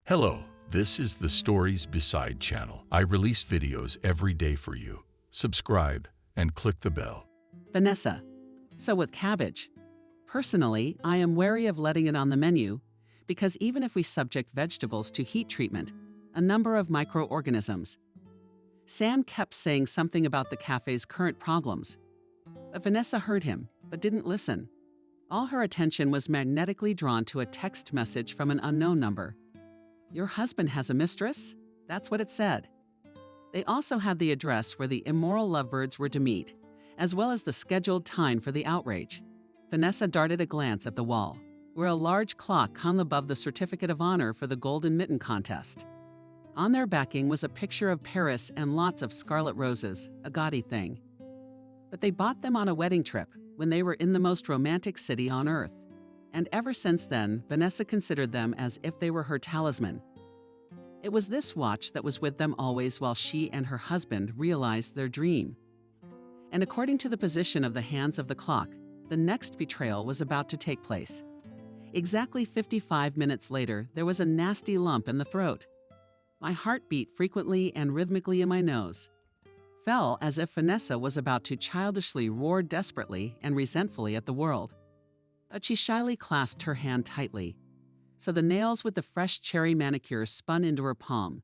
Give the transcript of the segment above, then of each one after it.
Hello, this is the Stories Beside channel. I release videos every day for you. Subscribe and click the bell. Vanessa. So with cabbage. Personally, I am wary of letting it on the menu because even if we subject vegetables to heat treatment, a number of microorganisms. Sam kept saying something about the cafe's current problems. But Vanessa heard him, but didn't listen. All her attention was magnetically drawn to a text message from an unknown number. "Your husband has a mistress?" That's what it said. They also had the address where the immoral lovebirds were to meet, as well as the scheduled time for the outrage. Vanessa darted a glance at the wall, where a large clock hung above the certificate of honor for the Golden Mitten contest. On their backing was a picture of Paris and lots of scarlet roses, a gaudy thing. But they bought them on a wedding trip when they were in the most romantic city on earth. And ever since then, Vanessa considered them as if they were her talisman. It was this watch that was with them always while she and her husband realized their dream. And according to the position of the hands of the clock, the next betrayal was about to take place. Exactly 55 minutes later, there was a nasty lump in the throat. My heart beat frequently and rhythmically in my nose. Fell as if Vanessa was about to childishly roar desperately and resentfully at the world. But she shyly clasped her hand tightly, so the nails with the fresh cherry manicure spun into her palm.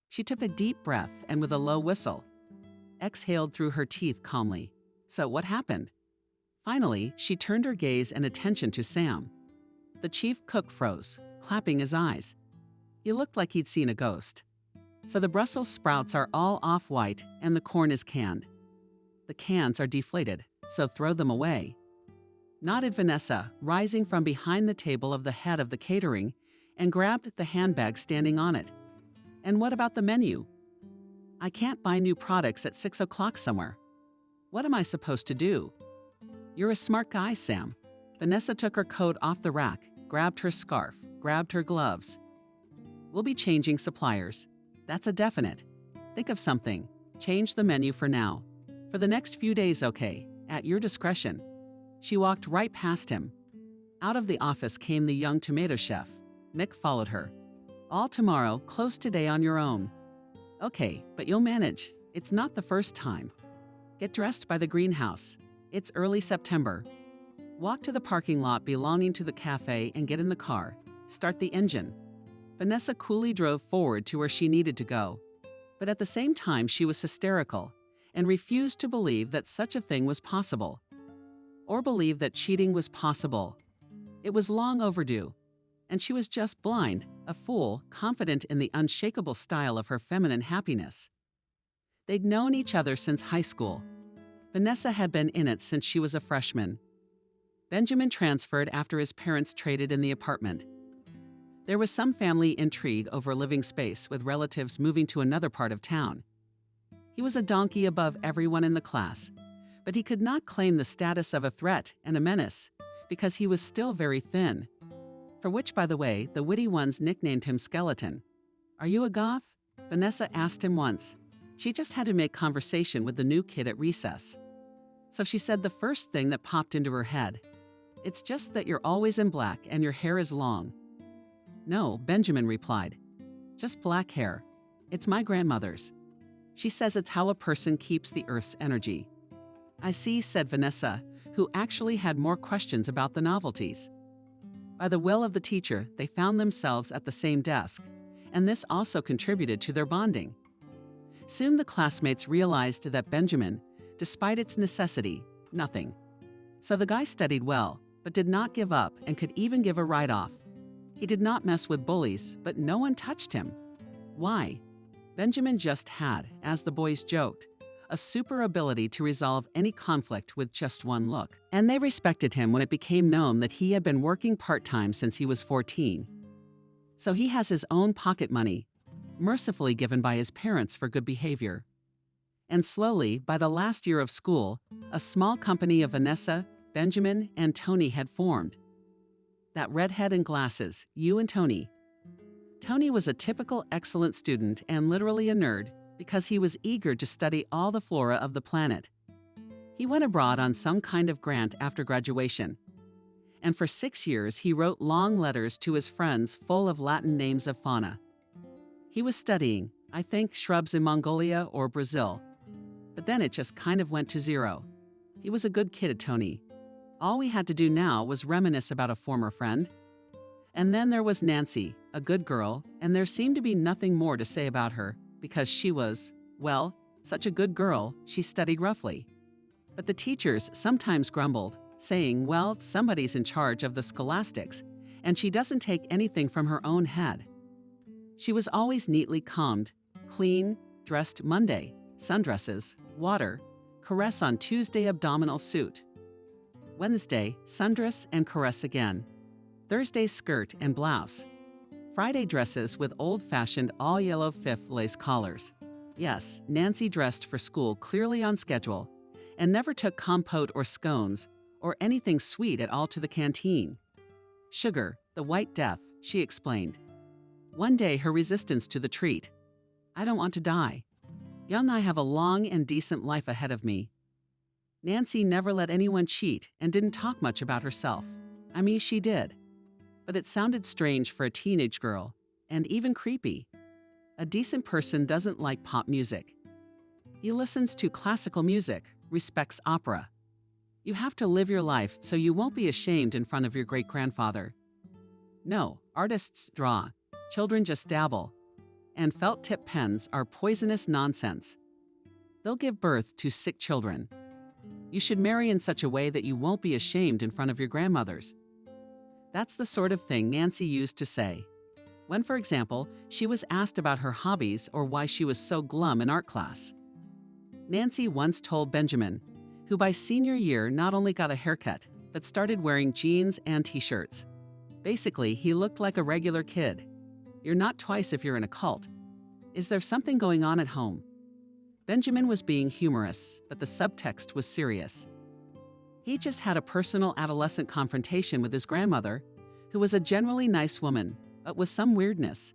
She took a deep breath and with a low whistle, exhaled through her teeth calmly. So what happened? Finally, she turned her gaze and attention to Sam. The chief cook froze, clapping his eyes. He looked like he'd seen a ghost. So the Brussels sprouts are all off-white and the corn is canned. The cans are deflated, so throw them away. Nodded Vanessa, rising from behind the table of the head of the catering, and grabbed the handbag standing on it. And what about the menu? I can't buy new products at 6 o'clock somewhere. What am I supposed to do? You're a smart guy, Sam. Vanessa took her coat off the rack, grabbed her scarf, grabbed her gloves. We'll be changing suppliers. That's a definite. Think of something. Change the menu for now. For the next few days, okay, at your discretion. She walked right past him. Out of the office came the young tomato chef. Mick followed her. All tomorrow, close today on your own. Okay, but you'll manage. It's not the first time. Get dressed by the greenhouse. It's early September. Walk to the parking lot belonging to the cafe and get in the car. Start the engine. Vanessa coolly drove forward to where she needed to go. But at the same time, she was hysterical and refused to believe that such a thing was possible. Or believe that cheating was possible. It was long overdue, and she was just blind, a fool, confident in the unshakable style of her feminine happiness. They'd known each other since high school. Vanessa had been in it since she was a freshman. Benjamin transferred after his parents traded in the apartment. There was some family intrigue over living space with relatives moving to another part of town. He was a donkey above everyone in the class, but he could not claim the status of a threat and a menace because he was still very thin. For which, by the way, the witty ones nicknamed him Skeleton. "Are you a goth?" Vanessa asked him once. She just had to make conversation with the new kid at recess. So she said the first thing that popped into her head. "It's just that you're always in black and your hair is long." "No," Benjamin replied. "Just black hair. It's my grandmother's. She says it's how a person keeps the earth's energy." "I see," said Vanessa, who actually had more questions about the novelties. By the will of the teacher, they found themselves at the same desk, and this also contributed to their bonding. Soon the classmates realized that Benjamin, despite its necessity, nothing. So the guy studied well, but did not give up and could even give a write-off. He did not mess with bullies, but no one touched him. Why? Benjamin just had, as the boys joked, a super ability to resolve any conflict with just one look. And they respected him when it became known that he had been working part-time since he was 14. So he has his own pocket money, mercifully given by his parents for good behavior. And slowly, by the last year of school, a small company of Vanessa, Benjamin, and Tony had formed. That redhead and glasses, you and Tony. Tony was a typical excellent student and literally a nerd because he was eager to study all the flora of the planet. He went abroad on some kind of grant after graduation. and for 6 years he wrote long letters to his friends full of Latin names of fauna. He was studying, I think, shrubs in Mongolia or Brazil. But then it just kind of went to zero. He was a good kid, Tony. All we had to do now was reminisce about a former friend. And then there was Nancy, a good girl, and there seemed to be nothing more to say about her, because she was, well, such a good girl, she studied roughly. But the teachers sometimes grumbled, saying, well, somebody's in charge of the scholastics, and she doesn't take anything from her own head. She was always neatly combed, clean, dressed Monday, sundresses, water, caress on Tuesday abdominal suit. Wednesday, sundress and caress again. Thursday, skirt and blouse. Friday, dresses with old-fashioned all-yellow fifth lace collars. Yes, Nancy dressed for school clearly on schedule and never took compote or scones or anything sweet at all to the canteen. Sugar, the white death, she explained. One day, her resistance to the treat. I don't want to die. Young, I have a long and decent life ahead of me. Nancy never let anyone cheat and didn't talk much about herself. I mean, she did. But it sounded strange for a teenage girl, and even creepy. A decent person doesn't like pop music. He listens to classical music, respects opera. You have to live your life so you won't be ashamed in front of your great-grandfather. No, artists draw. Children just dabble. And felt-tip pens are poisonous nonsense. They'll give birth to sick children. You should marry in such a way that you won't be ashamed in front of your grandmothers. That's the sort of thing Nancy used to say. When, for example, she was asked about her hobbies or why she was so glum in art class. Nancy once told Benjamin, who by senior year not only got a haircut, but started wearing jeans and t-shirts. Basically, he looked like a regular kid. You're not twice if you're in a cult. Is there something going on at home? Benjamin was being humorous, but the subtext was serious. He just had a personal adolescent confrontation with his grandmother, who was a generally nice woman, but with some weirdness.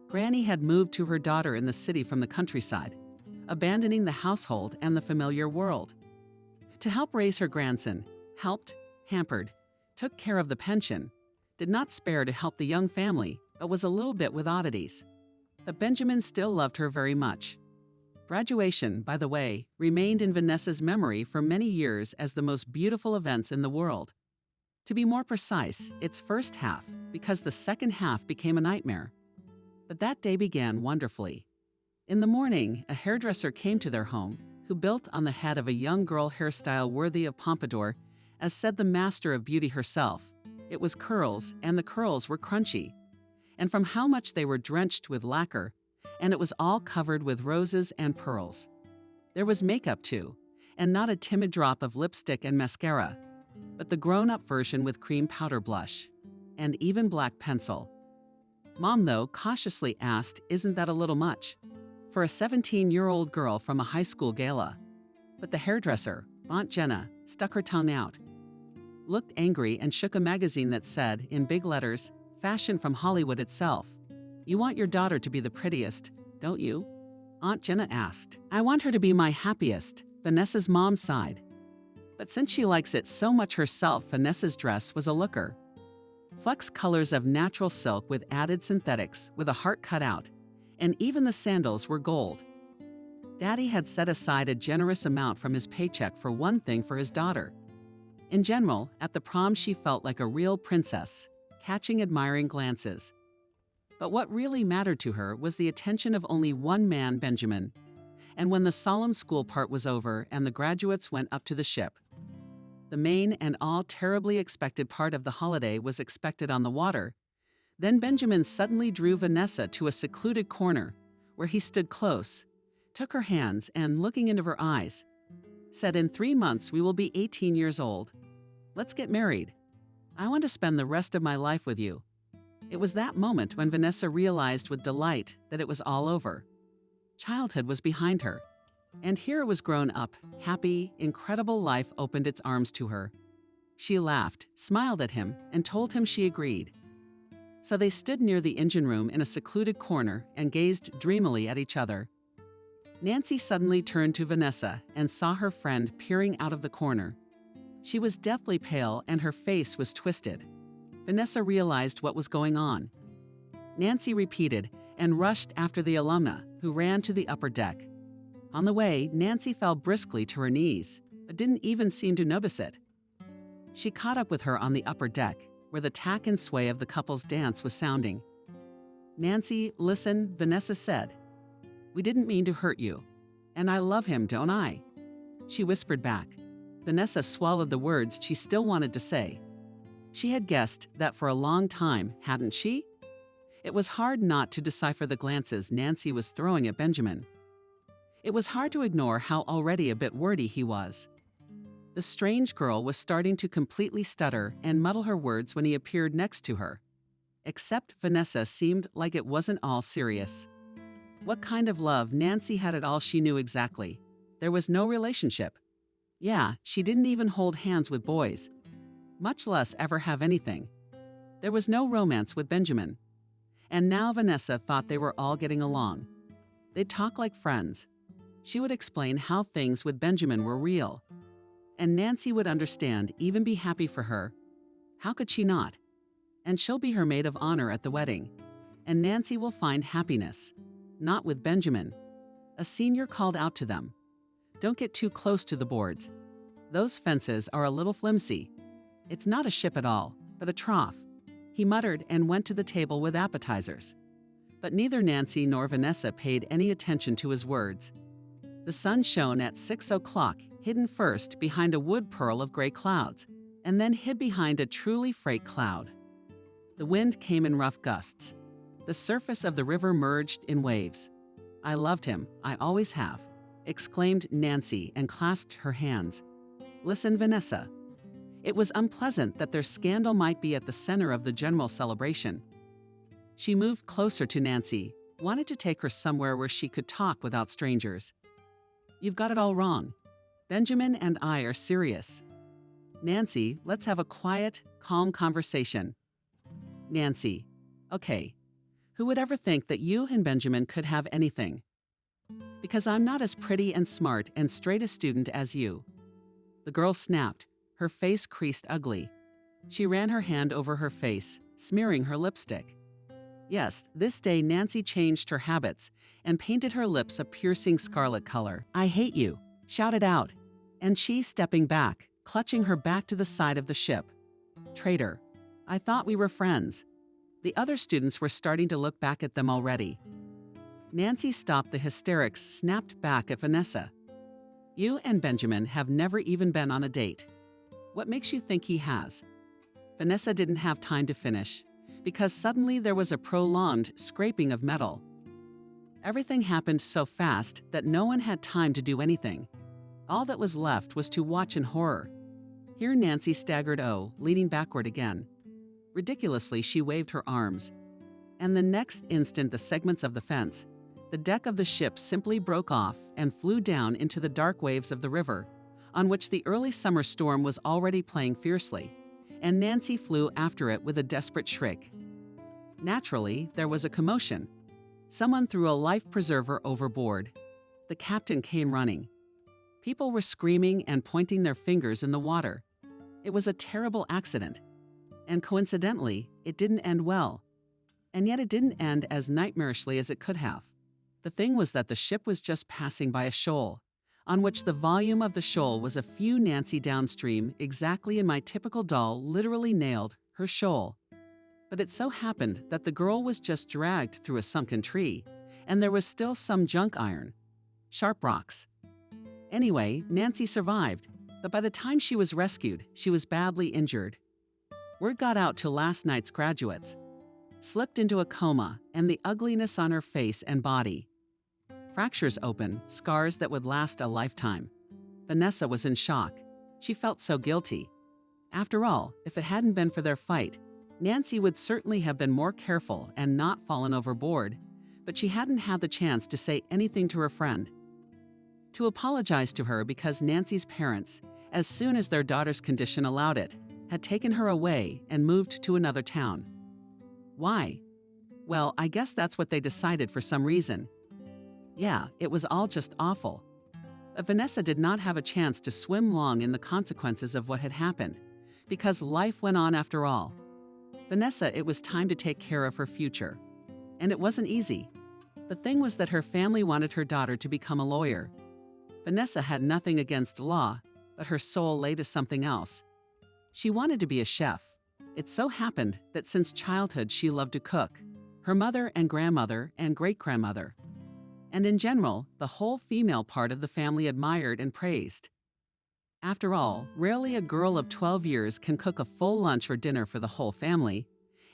Granny had moved to her daughter in the city from the countryside, abandoning the household and the familiar world. To help raise her grandson, helped, hampered, took care of the pension, did not spare to help the young family, but was a little bit with oddities. But Benjamin still loved her very much. Graduation, by the way, remained in Vanessa's memory for many years as the most beautiful events in the world. To be more precise, its first half, because the second half became a nightmare. But that day began wonderfully. In the morning, a hairdresser came to their home, who built on the head of a young girl hairstyle worthy of Pompadour, as said the master of beauty herself. It was curls, and the curls were crunchy. And from how much they were drenched with lacquer, and it was all covered with roses and pearls. There was makeup too, and not a timid drop of lipstick and mascara, but the grown-up version with cream powder blush, and even black pencil. Mom, though, cautiously asked, isn't that a little much? For a 17-year-old girl from a high school gala. But the hairdresser, Aunt Jenna, stuck her tongue out, looked angry and shook a magazine that said, in big letters, Fashion from Hollywood itself. You want your daughter to be the prettiest, don't you? Aunt Jenna asked. I want her to be my happiest, Vanessa's mom sighed. But since she likes it so much herself, Vanessa's dress was a looker. Flex colors of natural silk with added synthetics, with a heart cut out, and even the sandals were gold. Daddy had set aside a generous amount from his paycheck for one thing for his daughter. In general, at the prom she felt like a real princess, catching admiring glances. But what really mattered to her was the attention of only one man, Benjamin. And when the solemn school part was over and the graduates went up to the ship, the main and all terribly expected part of the holiday was expected on the water, then Benjamin suddenly drew Vanessa to a secluded corner where he stood close, took her hands and, looking into her eyes, said, in 3 months we will be 18 years old. Let's get married. I want to spend the rest of my life with you. It was that moment when Vanessa realized with delight that it was all over. Childhood was behind her. And here it was grown up, happy, incredible life opened its arms to her. She laughed, smiled at him, and told him she agreed. So they stood near the engine room in a secluded corner and gazed dreamily at each other. Nancy suddenly turned to Vanessa and saw her friend peering out of the corner. She was deathly pale and her face was twisted. Vanessa realized what was going on. Nancy repeated and rushed after the alumna, who ran to the upper deck. On the way, Nancy fell briskly to her knees, but didn't even seem to notice it. She caught up with her on the upper deck, where the tack and sway of the couple's dance was sounding. "Nancy, listen," Vanessa said. "We didn't mean to hurt you. And I love him, don't I?" She whispered back. Vanessa swallowed the words she still wanted to say. She had guessed that for a long time, hadn't she? It was hard not to decipher the glances Nancy was throwing at Benjamin. It was hard to ignore how already a bit wordy he was. The strange girl was starting to completely stutter and muddle her words when he appeared next to her. Except Vanessa seemed like it wasn't all serious. What kind of love Nancy had at all she knew exactly. There was no relationship. Yeah, she didn't even hold hands with boys, much less ever have anything. There was no romance with Benjamin. And now Vanessa thought they were all getting along. They'd talk like friends. She would explain how things with Benjamin were real. And Nancy would understand, even be happy for her. How could she not? And she'll be her maid of honor at the wedding. And Nancy will find happiness. Not with Benjamin. A senior called out to them. "Don't get too close to the boards. Those fences are a little flimsy. It's not a ship at all, but a trough." He muttered and went to the table with appetizers. But neither Nancy nor Vanessa paid any attention to his words. The sun shone at 6 o'clock, hidden first behind a wood pearl of gray clouds, and then hid behind a truly freight cloud. The wind came in rough gusts. The surface of the river merged in waves. "I loved him, I always have," exclaimed Nancy and clasped her hands. "Listen, Vanessa." It was unpleasant that their scandal might be at the center of the general celebration. She moved closer to Nancy, wanted to take her somewhere where she could talk without strangers. "You've got it all wrong. Benjamin and I are serious. Nancy, let's have a quiet, calm conversation." Nancy, "Okay. Who would ever think that you and Benjamin could have anything? Because I'm not as pretty and smart and straight a student as you." The girl snapped, her face creased ugly. She ran her hand over her face, smearing her lipstick. Yes, this day Nancy changed her habits and painted her lips a piercing scarlet color. "I hate you," shouted out, and she stepping back, clutching her back to the side of the ship. "Traitor, I thought we were friends." The other students were starting to look back at them already. Nancy stopped the hysterics, snapped back at Vanessa. "You and Benjamin have never even been on a date. What makes you think he has?" Vanessa didn't have time to finish, because suddenly there was a prolonged scraping of metal. Everything happened so fast that no one had time to do anything. All that was left was to watch in horror. Here Nancy staggered leaning backward again. Ridiculously, she waved her arms. And the next instant the segments of the fence, the deck of the ship simply broke off and flew down into the dark waves of the river, on which the early summer storm was already playing fiercely, and Nancy flew after it with a desperate shriek. Naturally, there was a commotion. Someone threw a life preserver overboard. The captain came running. People were screaming and pointing their fingers in the water. It was a terrible accident. And coincidentally, it didn't end well. And yet it didn't end as nightmarishly as it could have. The thing was that the ship was just passing by a shoal, on which the volume of the shoal was a few Nancy downstream, exactly in my typical doll literally nailed her shoal. But it so happened that the girl was just dragged through a sunken tree, and there was still some junk iron. Sharp rocks. Anyway, Nancy survived, but by the time she was rescued, she was badly injured. Word got out to last night's graduates. Slipped into a coma, and the ugliness on her face and body. Fractures open, scars that would last a lifetime. Vanessa was in shock. She felt so guilty. After all, if it hadn't been for their fight, Nancy would certainly have been more careful and not fallen overboard, but she hadn't had the chance to say anything to her friend. To apologize to her because Nancy's parents, as soon as their daughter's condition allowed it, had taken her away and moved to another town. Why? Well, I guess that's what they decided for some reason. Yeah, it was all just awful. But Vanessa did not have a chance to swim long in the consequences of what had happened, because life went on after all. Vanessa, it was time to take care of her future. And it wasn't easy. The thing was that her family wanted her daughter to become a lawyer. Vanessa had nothing against law, but her soul lay to something else. She wanted to be a chef. It so happened that since childhood she loved to cook. Her mother and grandmother and great-grandmother. And in general, the whole female part of the family admired and praised. After all, rarely a girl of 12 years can cook a full lunch or dinner for the whole family,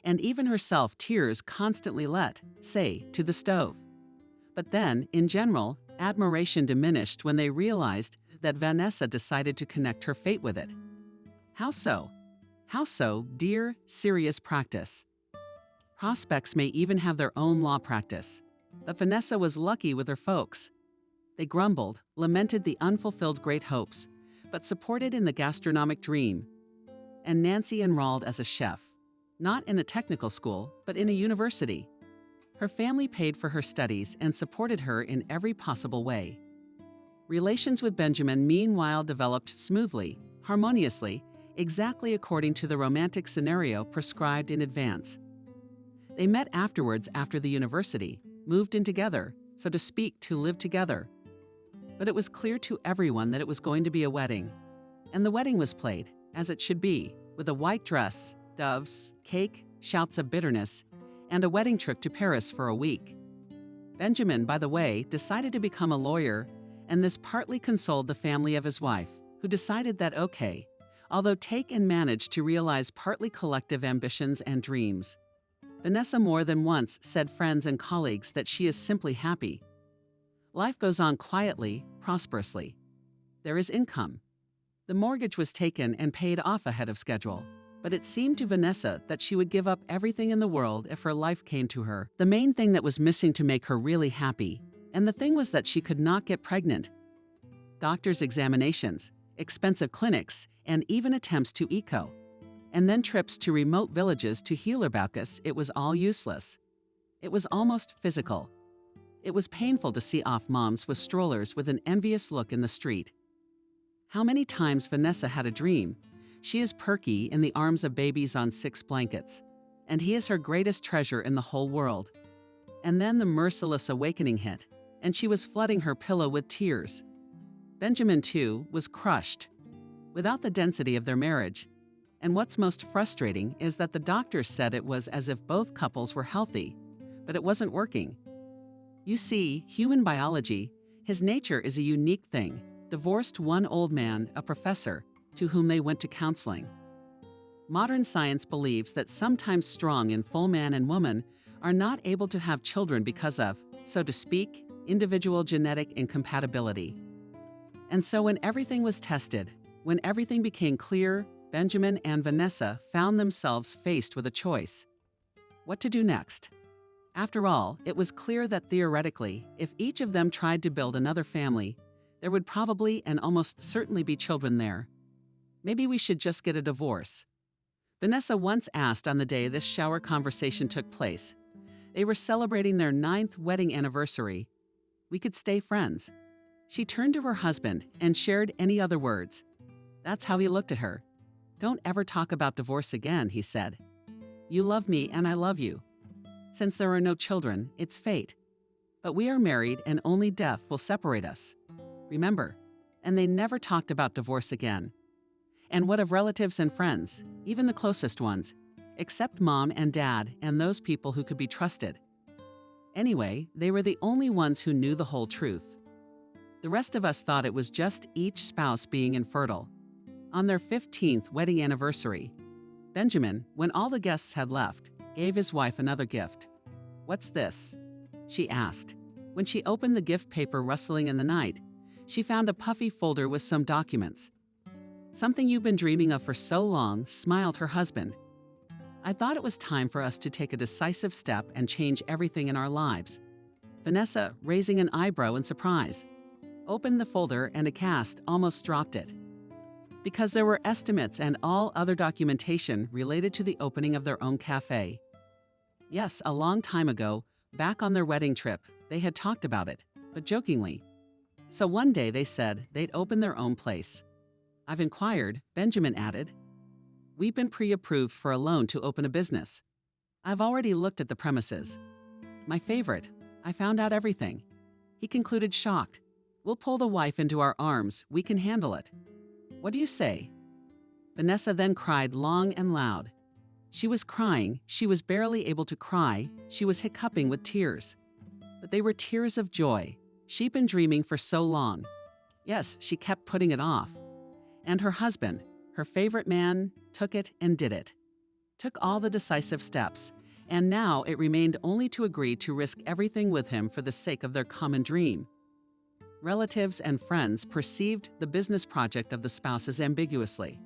and even herself tears constantly let, say, to the stove. But then, in general, admiration diminished when they realized that Vanessa decided to connect her fate with it. How so? How so, dear, serious practice? Prospects may even have their own law practice, but Vanessa was lucky with her folks. They grumbled, lamented the unfulfilled great hopes, but supported in the gastronomic dream. And Nancy enrolled as a chef, not in a technical school, but in a university. Her family paid for her studies and supported her in every possible way. Relations with Benjamin meanwhile developed smoothly, harmoniously, exactly according to the romantic scenario prescribed in advance. They met afterwards after the university, moved in together, so to speak, to live together. But it was clear to everyone that it was going to be a wedding. And the wedding was played, as it should be, with a white dress, doves, cake, shouts of bitterness, and a wedding trip to Paris for a week. Benjamin, by the way, decided to become a lawyer, and this partly consoled the family of his wife, who decided that okay, although take and manage to realize partly collective ambitions and dreams. Vanessa more than once said friends and colleagues that she is simply happy. Life goes on quietly, prosperously. There is income. The mortgage was taken and paid off ahead of schedule, but it seemed to Vanessa that she would give up everything in the world if her life came to her. The main thing that was missing to make her really happy, and the thing was that she could not get pregnant. Doctors' examinations, expensive clinics, and even attempts to eco. And then trips to remote villages to heal her Baucus, it was all useless. It was almost physical. It was painful to see off moms with strollers with an envious look in the street. How many times Vanessa had a dream. She is Perky in the arms of babies on 6 blankets, and he is her greatest treasure in the whole world. And then the merciless awakening hit, and she was flooding her pillow with tears. Benjamin, too, was crushed. Without the density of their marriage, and what's most frustrating is that the doctors said it was as if both couples were healthy, but it wasn't working. You see, human biology, his nature is a unique thing, divorced one old man, a professor, to whom they went to counseling. Modern science believes that sometimes strong and full man and woman are not able to have children because of, so to speak, individual genetic incompatibility. And so when everything was tested, when everything became clear, Benjamin and Vanessa found themselves faced with a choice. What to do next? After all, it was clear that theoretically, if each of them tried to build another family, there would probably and almost certainly be children there. Maybe we should just get a divorce. Vanessa once asked on the day this shower conversation took place. They were celebrating their 9th wedding anniversary. We could stay friends. She turned to her husband and shared any other words. That's how he looked at her. Don't ever talk about divorce again, he said. You love me and I love you. Since there are no children, it's fate. But we are married and only death will separate us. Remember, and they never talked about divorce again. And what of relatives and friends, even the closest ones, except mom and dad and those people who could be trusted? Anyway, they were the only ones who knew the whole truth. The rest of us thought it was just each spouse being infertile. On their 15th wedding anniversary, Benjamin, when all the guests had left, gave his wife another gift. What's this? She asked. When she opened the gift paper rustling in the night, she found a puffy folder with some documents. Something you've been dreaming of for so long, smiled her husband. I thought it was time for us to take a decisive step and change everything in our lives. Vanessa, raising an eyebrow in surprise, opened the folder and aghast almost dropped it. Because there were estimates and all other documentation related to the opening of their own cafe. Yes, a long time ago, back on their wedding trip, they had talked about it, but jokingly. So one day they said they'd open their own place. I've inquired, Benjamin added. We've been pre-approved for a loan to open a business. I've already looked at the premises. My favorite, I found out everything. He concluded, shocked. We'll pull the wife into our arms. We can handle it. What do you say? Vanessa then cried long and loud. She was crying. She was barely able to cry. She was hiccuping with tears. But they were tears of joy. She'd been dreaming for so long. Yes, she kept putting it off. And her husband, her favorite man, took it and did it. Took all the decisive steps. And now it remained only to agree to risk everything with him for the sake of their common dream. Relatives and friends perceived the business project of the spouses ambiguously.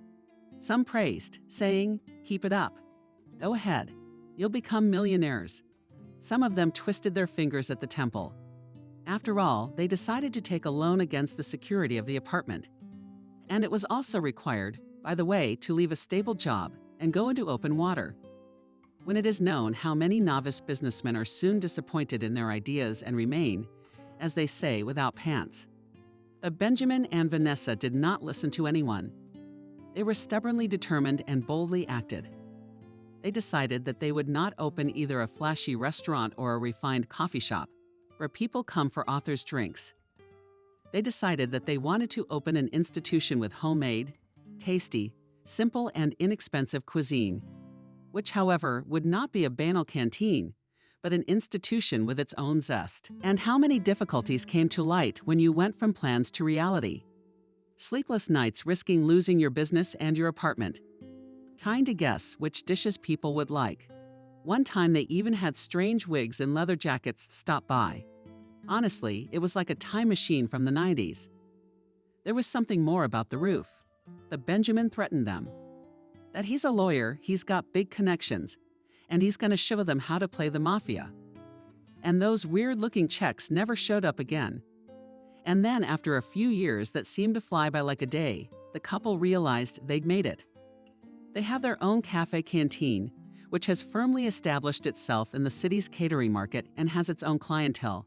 Some praised, saying, keep it up. Go ahead. You'll become millionaires. Some of them twisted their fingers at the temple. After all, they decided to take a loan against the security of the apartment. And it was also required, by the way, to leave a stable job and go into open water. When it is known how many novice businessmen are soon disappointed in their ideas and remain, as they say, without pants. But Benjamin and Vanessa did not listen to anyone. They were stubbornly determined and boldly acted. They decided that they would not open either a flashy restaurant or a refined coffee shop, where people come for authors' drinks. They decided that they wanted to open an institution with homemade, tasty, simple and inexpensive cuisine, which, however, would not be a banal canteen, but an institution with its own zest. And how many difficulties came to light when you went from plans to reality? Sleepless nights risking losing your business and your apartment. Trying to guess which dishes people would like. One time they even had strange wigs and leather jackets stop by. Honestly, it was like a time machine from the 90s. There was something more about the roof. But Benjamin threatened them. That he's a lawyer, he's got big connections, and he's going to show them how to play the mafia. And those weird-looking checks never showed up again. And then, after a few years that seemed to fly by like a day, the couple realized they'd made it. They have their own cafe canteen, which has firmly established itself in the city's catering market and has its own clientele.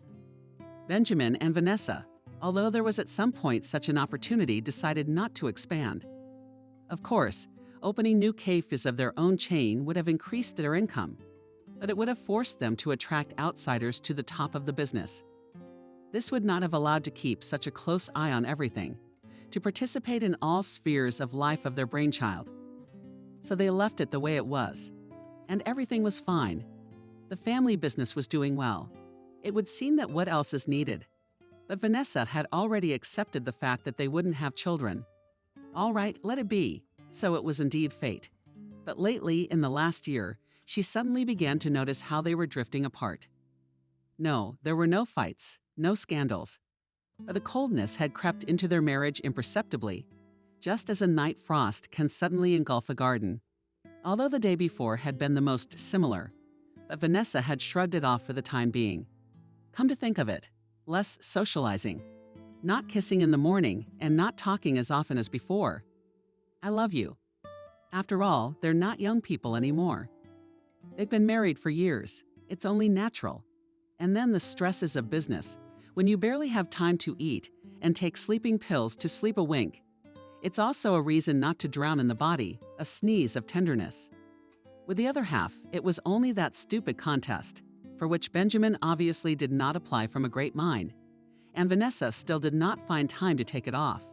Benjamin and Vanessa, although there was at some point such an opportunity, decided not to expand. Of course, opening new cafes of their own chain would have increased their income, but it would have forced them to attract outsiders to the top of the business. This would not have allowed to keep such a close eye on everything, to participate in all spheres of life of their brainchild. So they left it the way it was, and everything was fine. The family business was doing well. It would seem that what else is needed? But Vanessa had already accepted the fact that they wouldn't have children. All right, let it be. So it was indeed fate. But lately, in the last year, she suddenly began to notice how they were drifting apart. No, there were no fights, no scandals. But a coldness had crept into their marriage imperceptibly, just as a night frost can suddenly engulf a garden. Although the day before had been the most similar, but Vanessa had shrugged it off for the time being. Come to think of it, less socializing, not kissing in the morning, and not talking as often as before. I love you. After all, they're not young people anymore. They've been married for years. It's only natural. And then the stresses of business, when you barely have time to eat and take sleeping pills to sleep a wink. It's also a reason not to drown in the body, a sneeze of tenderness. With the other half, it was only that stupid contest, for which Benjamin obviously did not apply from a great mind, and Vanessa still did not find time to take it off.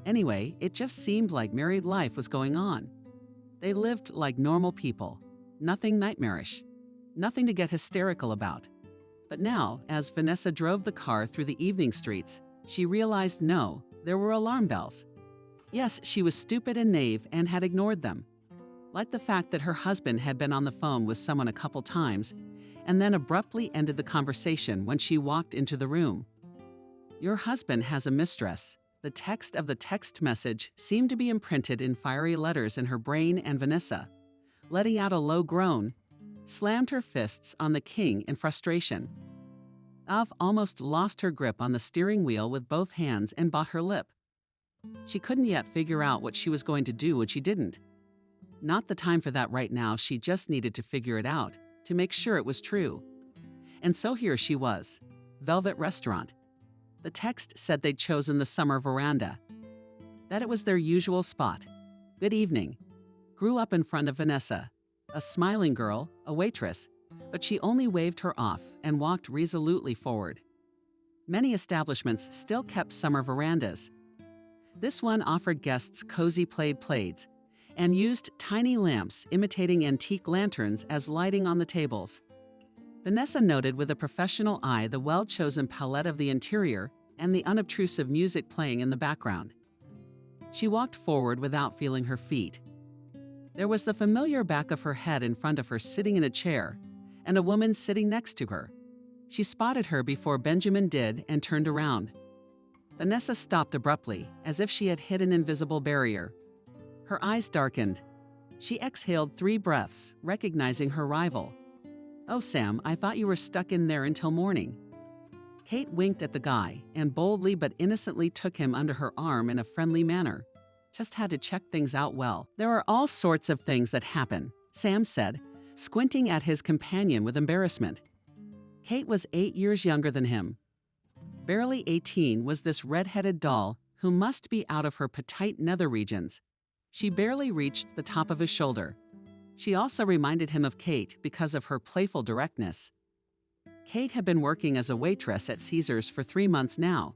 Anyway, it just seemed like married life was going on. They lived like normal people, nothing nightmarish, nothing to get hysterical about. But now, as Vanessa drove the car through the evening streets, she realized no, there were alarm bells. Yes, she was stupid and naive and had ignored them. Like the fact that her husband had been on the phone with someone a couple times and then abruptly ended the conversation when she walked into the room. Your husband has a mistress. The text of the text message seemed to be imprinted in fiery letters in her brain, and Vanessa, letting out a low groan, slammed her fists on the king in frustration. Av almost lost her grip on the steering wheel with both hands and bit her lip. She couldn't yet figure out what she was going to do when she didn't. Not the time for that right now, she just needed to figure it out, to make sure it was true. And so here she was, Velvet Restaurant. The text said they'd chosen the summer veranda, that it was their usual spot. Good evening. Grew up in front of Vanessa, a smiling girl, a waitress, but she only waved her off and walked resolutely forward. Many establishments still kept summer verandas. This one offered guests cozy plaid plaids and used tiny lamps imitating antique lanterns as lighting on the tables. Vanessa noted with a professional eye the well-chosen palette of the interior and the unobtrusive music playing in the background. She walked forward without feeling her feet. There was the familiar back of her head in front of her sitting in a chair, and a woman sitting next to her. She spotted her before Benjamin did and turned around. Vanessa stopped abruptly, as if she had hit an invisible barrier. Her eyes darkened. She exhaled 3 breaths, recognizing her rival. "Oh, Sam, I thought you were stuck in there until morning." Kate winked at the guy and boldly but innocently took him under her arm in a friendly manner. "Just had to check things out well. There are all sorts of things that happen," Sam said, squinting at his companion with embarrassment. Kate was 8 years younger than him. Barely 18 was this red-headed doll who must be out of her petite nether regions. She barely reached the top of his shoulder. She also reminded him of Kate because of her playful directness. Kate had been working as a waitress at Caesars for 3 months now.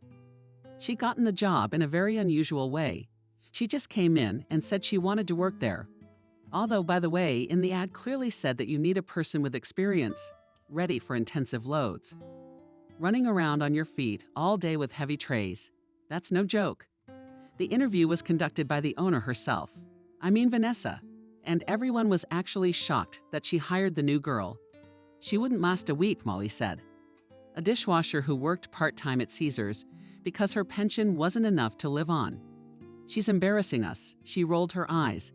She'd gotten the job in a very unusual way. She just came in and said she wanted to work there. Although, by the way, in the ad clearly said that you need a person with experience, ready for intensive loads. Running around on your feet all day with heavy trays. That's no joke. The interview was conducted by the owner herself. I mean Vanessa. And everyone was actually shocked that she hired the new girl. She wouldn't last a week, Molly said. A dishwasher who worked part-time at Caesars because her pension wasn't enough to live on. "She's embarrassing us," she rolled her eyes.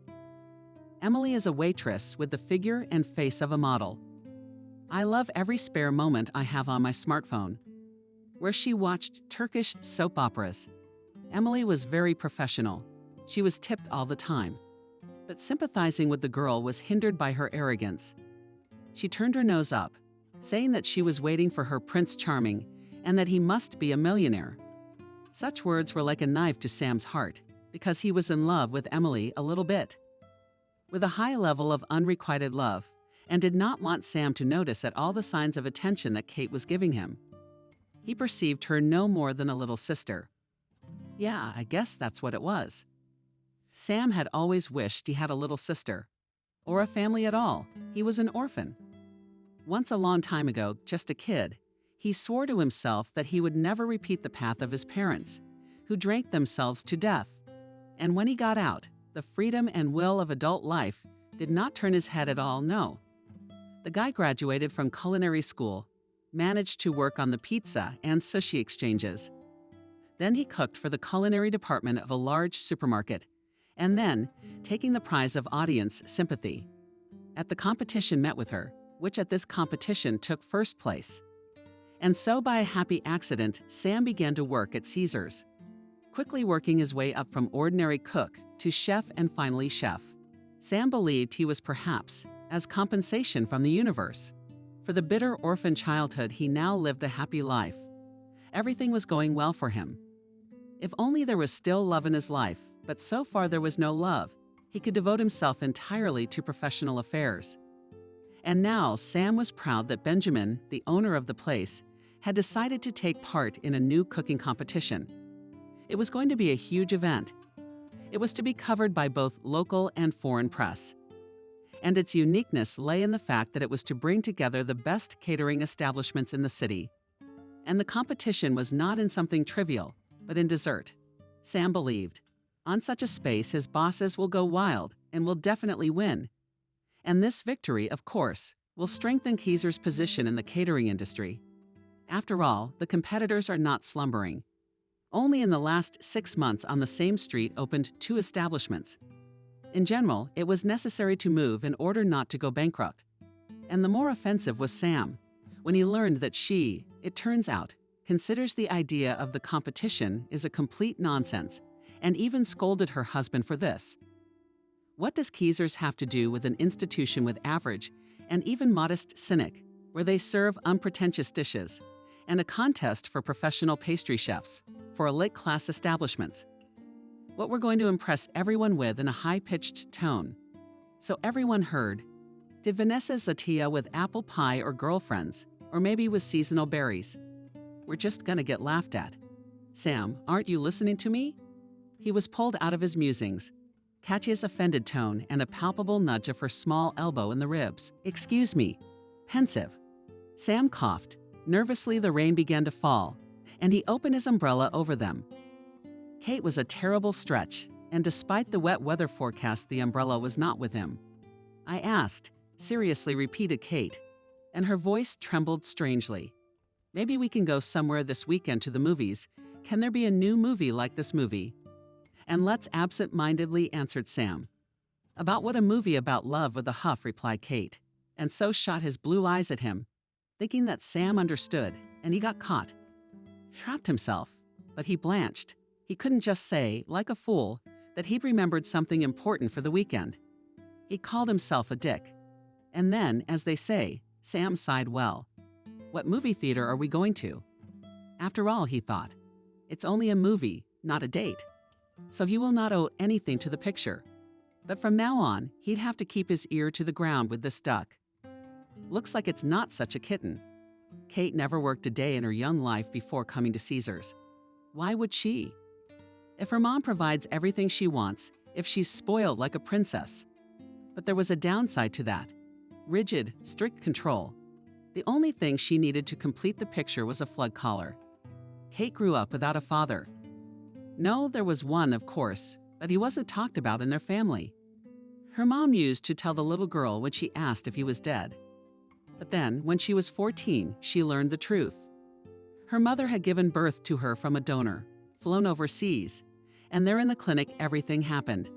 Emily is a waitress with the figure and face of a model. "I love every spare moment I have on my smartphone." Where she watched Turkish soap operas. Emily was very professional. She was tipped all the time. But sympathizing with the girl was hindered by her arrogance. She turned her nose up, saying that she was waiting for her Prince Charming and that he must be a millionaire. Such words were like a knife to Sam's heart, because he was in love with Emily a little bit. With a high level of unrequited love, and did not want Sam to notice at all the signs of attention that Kate was giving him. He perceived her no more than a little sister. Yeah, I guess that's what it was. Sam had always wished he had a little sister, or a family at all. He was an orphan. Once a long time ago, just a kid, he swore to himself that he would never repeat the path of his parents, who drank themselves to death. And when he got out, the freedom and will of adult life did not turn his head at all, no. The guy graduated from culinary school, managed to work on the pizza and sushi exchanges. Then he cooked for the culinary department of a large supermarket, and then taking the prize of audience sympathy. At the competition met with her, which at this competition took first place. And so by a happy accident, Sam began to work at Caesars, quickly working his way up from ordinary cook to chef and finally chef. Sam believed he was perhaps as compensation from the universe. For the bitter orphan childhood, he now lived a happy life. Everything was going well for him. If only there was still love in his life, but so far there was no love. He could devote himself entirely to professional affairs. And now Sam was proud that Benjamin, the owner of the place, had decided to take part in a new cooking competition. It was going to be a huge event. It was to be covered by both local and foreign press. And its uniqueness lay in the fact that it was to bring together the best catering establishments in the city. And the competition was not in something trivial, but in dessert. Sam believed, on such a space his bosses will go wild and will definitely win. And this victory, of course, will strengthen Caesar's position in the catering industry. After all, the competitors are not slumbering. Only in the last 6 months on the same street opened 2 establishments. In general, it was necessary to move in order not to go bankrupt. And the more offensive was Sam, when he learned that she, it turns out, considers the idea of the competition is a complete nonsense, and even scolded her husband for this. What does Caesars have to do with an institution with average and even modest cynic, where they serve unpretentious dishes, and a contest for professional pastry chefs for elite class establishments. What we're going to impress everyone with in a high-pitched tone. So everyone heard, did Vanessa Zatia with apple pie or girlfriends, or maybe with seasonal berries? We're just gonna get laughed at. Sam, aren't you listening to me? He was pulled out of his musings. Katya's offended tone and a palpable nudge of her small elbow in the ribs. Excuse me. Pensive. Sam coughed. Nervously, the rain began to fall, and he opened his umbrella over them. Kate was a terrible stretch, and despite the wet weather forecast, the umbrella was not with him. I asked, seriously repeated Kate, and her voice trembled strangely. Maybe we can go somewhere this weekend to the movies. Can there be a new movie like this movie? And let's absent-mindedly answered Sam. About what a movie about love with a huff, replied Kate, and so shot his blue eyes at him, thinking that Sam understood, and he got caught. Trapped himself, but he blanched. He couldn't just say, like a fool, that he'd remembered something important for the weekend. He called himself a dick. And then, as they say, Sam sighed well. What movie theater are we going to? After all, he thought, it's only a movie, not a date. So he will not owe anything to the picture. But from now on, he'd have to keep his ear to the ground with this duck. Looks like it's not such a kitten. Kate never worked a day in her young life before coming to Caesar's. Why would she? If her mom provides everything she wants, if she's spoiled like a princess. But there was a downside to that. Rigid, strict control. The only thing she needed to complete the picture was a flood collar. Kate grew up without a father. No, there was one, of course, but he wasn't talked about in their family. Her mom used to tell the little girl when she asked if he was dead. But then, when she was 14, she learned the truth. Her mother had given birth to her from a donor, flown overseas, and there in the clinic everything happened.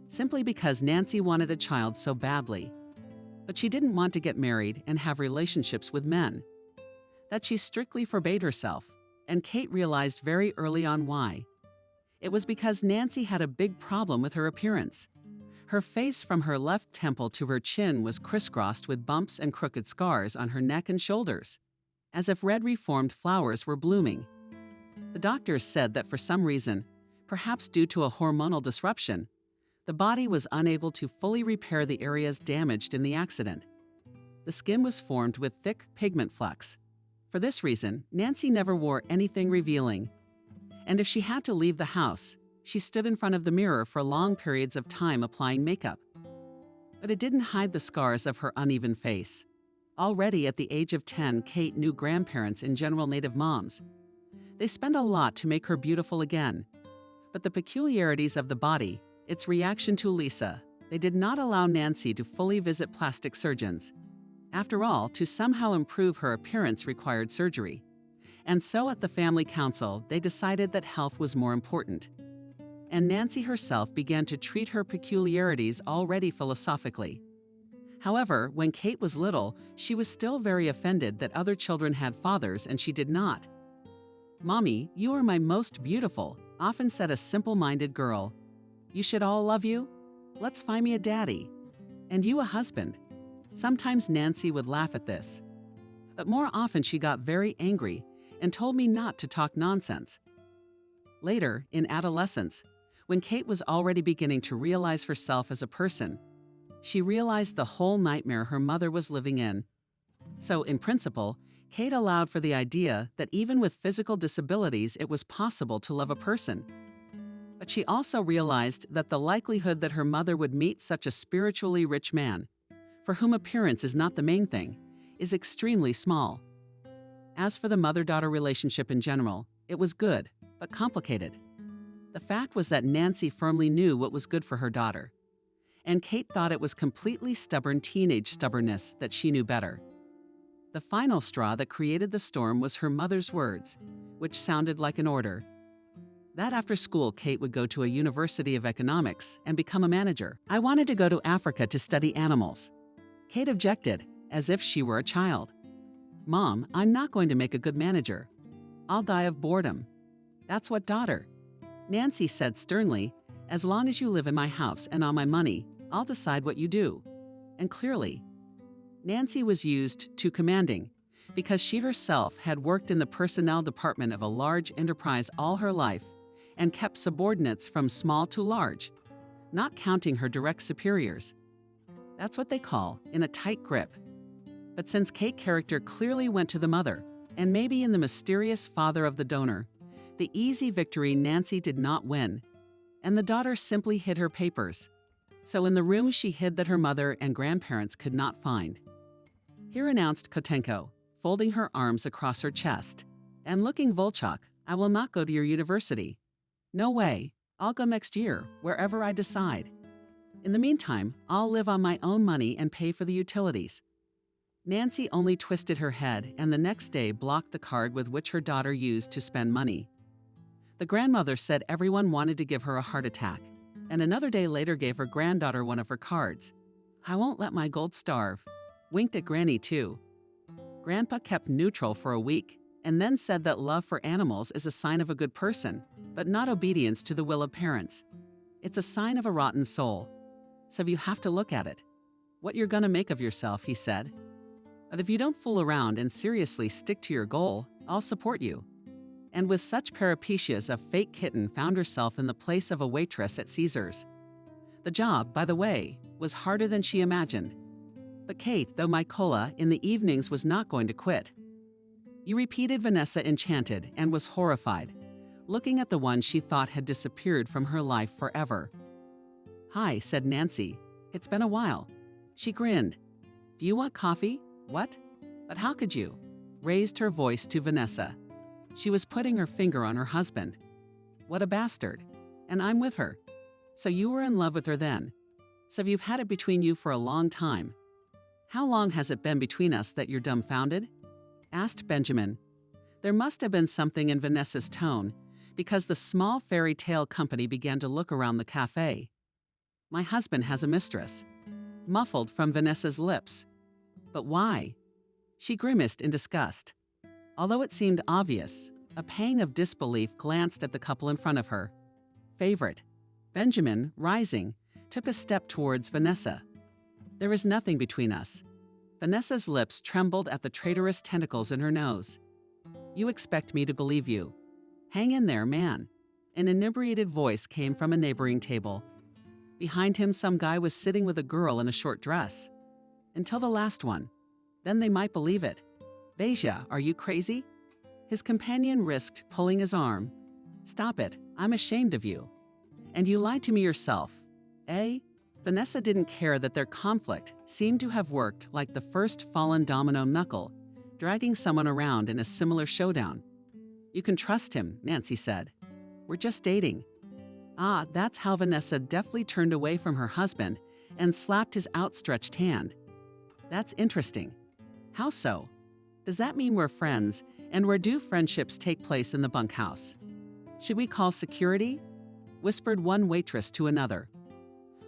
Simply because Nancy wanted a child so badly. But she didn't want to get married and have relationships with men. That she strictly forbade herself, and Kate realized very early on why. It was because Nancy had a big problem with her appearance. Her face from her left temple to her chin was crisscrossed with bumps and crooked scars on her neck and shoulders, as if red reformed flowers were blooming. The doctors said that for some reason, perhaps due to a hormonal disruption, the body was unable to fully repair the areas damaged in the accident. The skin was formed with thick pigment flecks. For this reason, Nancy never wore anything revealing. And if she had to leave the house, she stood in front of the mirror for long periods of time applying makeup. But it didn't hide the scars of her uneven face. Already at the age of 10, Kate knew grandparents and general native moms. They spent a lot to make her beautiful again. But the peculiarities of the body, its reaction to Lisa, they did not allow Nancy to fully visit plastic surgeons. After all, to somehow improve her appearance required surgery. And so at the family council, they decided that health was more important. And Nancy herself began to treat her peculiarities already philosophically. However, when Kate was little, she was still very offended that other children had fathers and she did not. "Mommy, you are my most beautiful," often said a simple-minded girl. "You should all love you? Let's find me a daddy. And you a husband." Sometimes Nancy would laugh at this. But more often she got very angry and told me not to talk nonsense. Later, in adolescence, when Kate was already beginning to realize herself as a person, she realized the whole nightmare her mother was living in. So, in principle, Kate allowed for the idea that even with physical disabilities, it was possible to love a person. But she also realized that the likelihood that her mother would meet such a spiritually rich man, for whom appearance is not the main thing, is extremely small. As for the mother-daughter relationship in general, it was good, but complicated. The fact was that Nancy firmly knew what was good for her daughter, and Kate thought it was completely stubborn teenage stubbornness that she knew better. The final straw that created the storm was her mother's words, which sounded like an order. That after school, Kate would go to a university of economics and become a manager. "I wanted to go to Africa to study animals." Kate objected, as if she were a child. "Mom, I'm not going to make a good manager. I'll die of boredom." "That's what, daughter?" Nancy said sternly, "As long as you live in my house and on my money, I'll decide what you do." And clearly, Nancy was used to commanding, because she herself had worked in the personnel department of a large enterprise all her life and kept subordinates from small to large, not counting her direct superiors. That's what they call in a tight grip. But since Kate character clearly went to the mother, and maybe in the mysterious father of the donor, the easy victory Nancy did not win, and the daughter simply hid her papers. So in the room she hid that her mother and grandparents could not find. Here announced Kotenko, folding her arms across her chest, and looking Volchok, I will not go to your university. No way, I'll go next year, wherever I decide. In the meantime, I'll live on my own money and pay for the utilities. Nancy only twisted her head and the next day blocked the card with which her daughter used to spend money. The grandmother said everyone wanted to give her a heart attack, and another day later gave her granddaughter one of her cards. I won't let my gold starve. Winked at Granny too. Grandpa kept neutral for a week and then said that love for animals is a sign of a good person, but not obedience to the will of parents. It's a sign of a rotten soul. So you have to look at it. What you're gonna make of yourself, he said. But if you don't fool around and seriously stick to your goal, I'll support you. And with such peripecias, a fake kitten found herself in the place of a waitress at Caesar's. The job, by the way, was harder than she imagined. But Kate, though Mykola, in the evenings was not going to quit. You repeated Vanessa enchanted and was horrified, looking at the one she thought had disappeared from her life forever. Hi, said Nancy. It's been a while. She grinned. Do you want coffee? What? But how could you? Raised her voice to Vanessa. She was putting her finger on her husband. What a bastard. And I'm with her. So you were in love with her then. So you've had it between you for a long time. How long has it been between us that you're dumbfounded? Asked Benjamin. There must have been something in Vanessa's tone, because the small fairy tale company began to look around the cafe. My husband has a mistress. Muffled from Vanessa's lips. But why? She grimaced in disgust. Although it seemed obvious, a pang of disbelief glanced at the couple in front of her. Favorite. Benjamin, rising, took a step towards Vanessa. There is nothing between us. Vanessa's lips trembled at the traitorous tentacles in her nose. You expect me to believe you. Hang in there, man. An inebriated voice came from a neighboring table. Behind him, some guy was sitting with a girl in a short dress. Until the last one. Then they might believe it. Veja, are you crazy? His companion risked pulling his arm. Stop it, I'm ashamed of you. And you lied to me yourself. Eh? Vanessa didn't care that their conflict seemed to have worked like the first fallen domino knuckle, dragging someone around in a similar showdown. You can trust him, Nancy said. We're just dating. Ah, that's how Vanessa deftly turned away from her husband and slapped his outstretched hand. That's interesting. How so? Does that mean we're friends, and where do friendships take place in the bunkhouse? Should we call security? Whispered one waitress to another.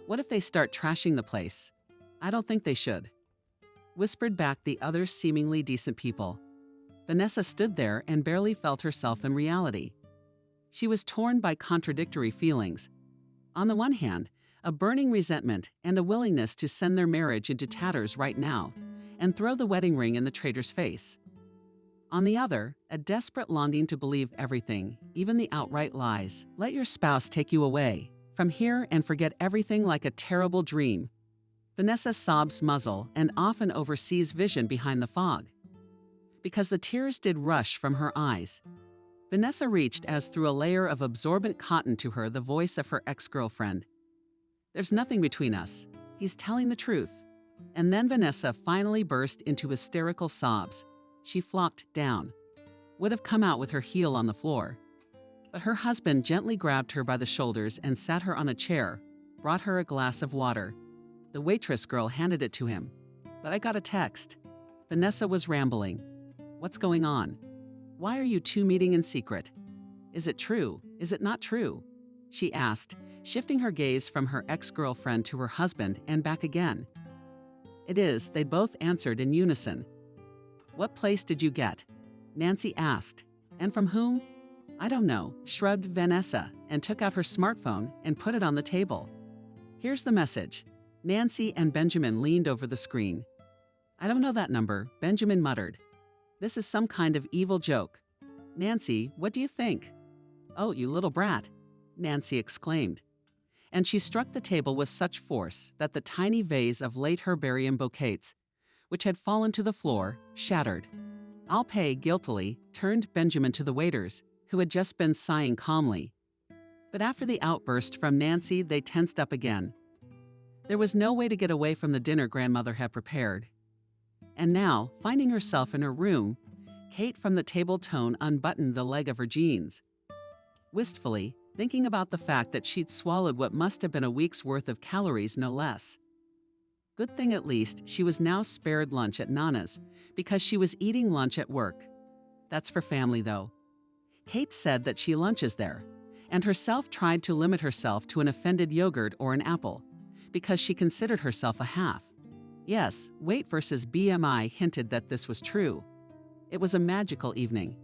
What if they start trashing the place? I don't think they should. Whispered back the other seemingly decent people. Vanessa stood there and barely felt herself in reality. She was torn by contradictory feelings. On the one hand, a burning resentment and a willingness to send their marriage into tatters right now and throw the wedding ring in the traitor's face. On the other, a desperate longing to believe everything, even the outright lies. Let your spouse take you away from here and forget everything like a terrible dream. Vanessa sobs muzzle and often oversees vision behind the fog. Because the tears did rush from her eyes. Vanessa reached as through a layer of absorbent cotton to her the voice of her ex-girlfriend. There's nothing between us. He's telling the truth. And then Vanessa finally burst into hysterical sobs. She flopped down. Would have come out with her heel on the floor. But her husband gently grabbed her by the shoulders and sat her on a chair, brought her a glass of water. The waitress girl handed it to him. But I got a text. Vanessa was rambling. What's going on? Why are you two meeting in secret? Is it true? Is it not true? She asked, shifting her gaze from her ex-girlfriend to her husband and back again. It is, they both answered in unison. What place did you get? Nancy asked. And from whom? I don't know, shrugged Vanessa and took out her smartphone and put it on the table. Here's the message. Nancy and Benjamin leaned over the screen. I don't know that number, Benjamin muttered. This is some kind of evil joke. Nancy, what do you think? Oh, you little brat, Nancy exclaimed. And she struck the table with such force that the tiny vase of late herbarium bouquets, which had fallen to the floor, shattered. Alpay guiltily turned Benjamin to the waiters, who had just been sighing calmly. But after the outburst from Nancy, they tensed up again. There was no way to get away from the dinner grandmother had prepared. And now, finding herself in her room, Kate from the table tone unbuttoned the leg of her jeans. Wistfully, thinking about the fact that she'd swallowed what must have been a week's worth of calories, no less. Good thing at least she was now spared lunch at Nana's, because she was eating lunch at work. That's for family, though. Kate said that she lunches there, and herself tried to limit herself to an offended yogurt or an apple, because she considered herself a half. Yes, weight versus BMI hinted that this was true. It was a magical evening.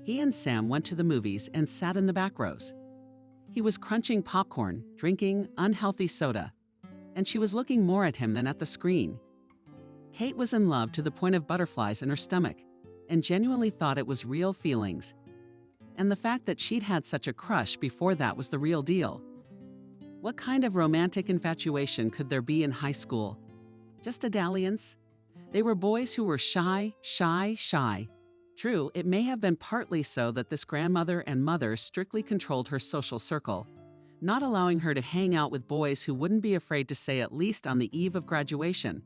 He and Sam went to the movies and sat in the back rows. He was crunching popcorn, drinking unhealthy soda, and she was looking more at him than at the screen. Kate was in love to the point of butterflies in her stomach, and genuinely thought it was real feelings. And the fact that she'd had such a crush before that was the real deal. What kind of romantic infatuation could there be in high school? Just a dalliance? They were boys who were shy. True, it may have been partly so that this grandmother and mother strictly controlled her social circle, not allowing her to hang out with boys who wouldn't be afraid to say at least on the eve of graduation,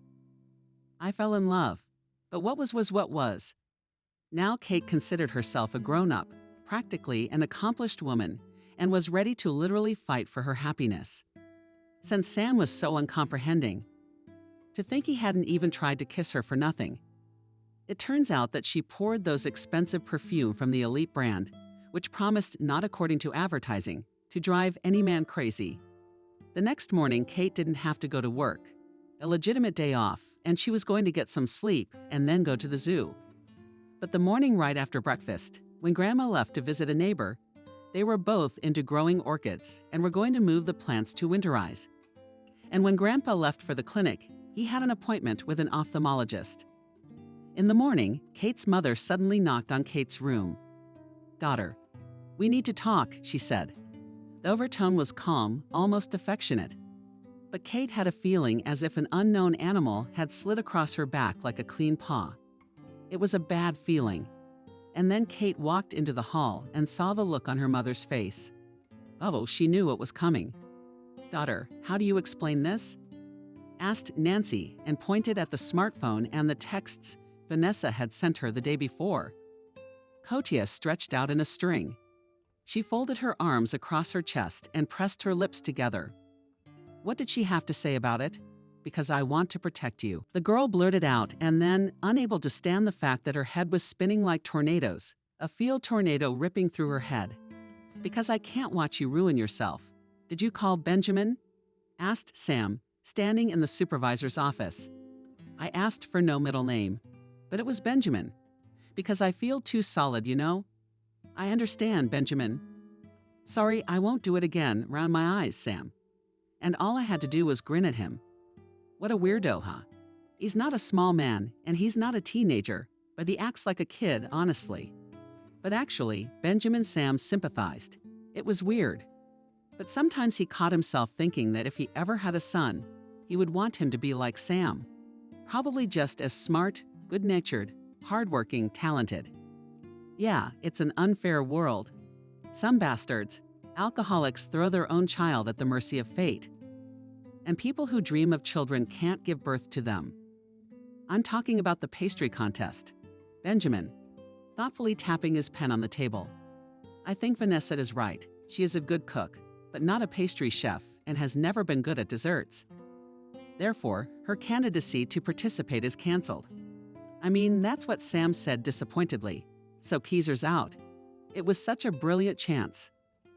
"I fell in love," but what was what was. Now Kate considered herself a grown-up, practically an accomplished woman, and was ready to literally fight for her happiness. Since Sam was so uncomprehending. To think he hadn't even tried to kiss her for nothing. It turns out that she poured those expensive perfume from the elite brand, which promised, not according to advertising, to drive any man crazy. The next morning, Kate didn't have to go to work. A legitimate day off, and she was going to get some sleep and then go to the zoo. But the morning right after breakfast, when Grandma left to visit a neighbor, they were both into growing orchids and were going to move the plants to winterize. And when Grandpa left for the clinic, he had an appointment with an ophthalmologist. In the morning, Kate's mother suddenly knocked on Kate's room. "Daughter, we need to talk," she said. The overtone was calm, almost affectionate. But Kate had a feeling as if an unknown animal had slid across her back like a clean paw. It was a bad feeling. And then Kate walked into the hall and saw the look on her mother's face. Oh, she knew what was coming. "Daughter, how do you explain this?" asked Nancy, and pointed at the smartphone and the texts Vanessa had sent her the day before. Kotia stretched out in a string. She folded her arms across her chest and pressed her lips together. What did she have to say about it? "Because I want to protect you," the girl blurted out, and then, unable to stand the fact that her head was spinning like tornadoes, a field tornado ripping through her head. "Because I can't watch you ruin yourself." "Did you call Benjamin?" asked Sam, standing in the supervisor's office. "I asked for no middle name, but it was Benjamin. Because I feel too solid, you know." "I understand, Benjamin." "Sorry, I won't do it again, round my eyes, Sam." And all I had to do was grin at him. What a weirdo, huh? He's not a small man, and he's not a teenager, but he acts like a kid, honestly. But actually, Benjamin Sam sympathized. It was weird. But sometimes he caught himself thinking that if he ever had a son, he would want him to be like Sam. Probably just as smart, good-natured, hardworking, talented. Yeah, it's an unfair world. Some bastards, alcoholics, throw their own child at the mercy of fate. And people who dream of children can't give birth to them. I'm talking about the pastry contest. Benjamin, thoughtfully tapping his pen on the table. I think Vanessa is right. She is a good cook, but not a pastry chef, and has never been good at desserts. Therefore, her candidacy to participate is canceled. I mean, that's what Sam said disappointedly. So Keezer's out. It was such a brilliant chance.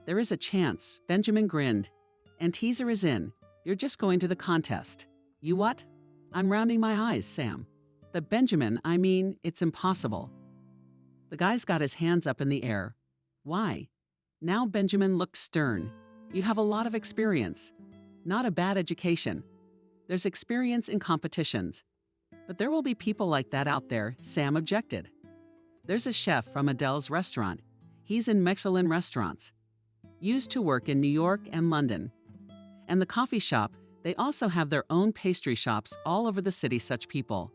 There is a chance, Benjamin grinned. And teaser is in. You're just going to the contest. You what? I'm rounding my eyes, Sam. But Benjamin, I mean, it's impossible. The guy's got his hands up in the air. Why? Now Benjamin looked stern. You have a lot of experience. Not a bad education. There's experience in competitions. But there will be people like that out there, Sam objected. There's a chef from Adele's restaurant. He's in Michelin restaurants. Used to work in New York and London. And the coffee shop, they also have their own pastry shops all over the city, such people.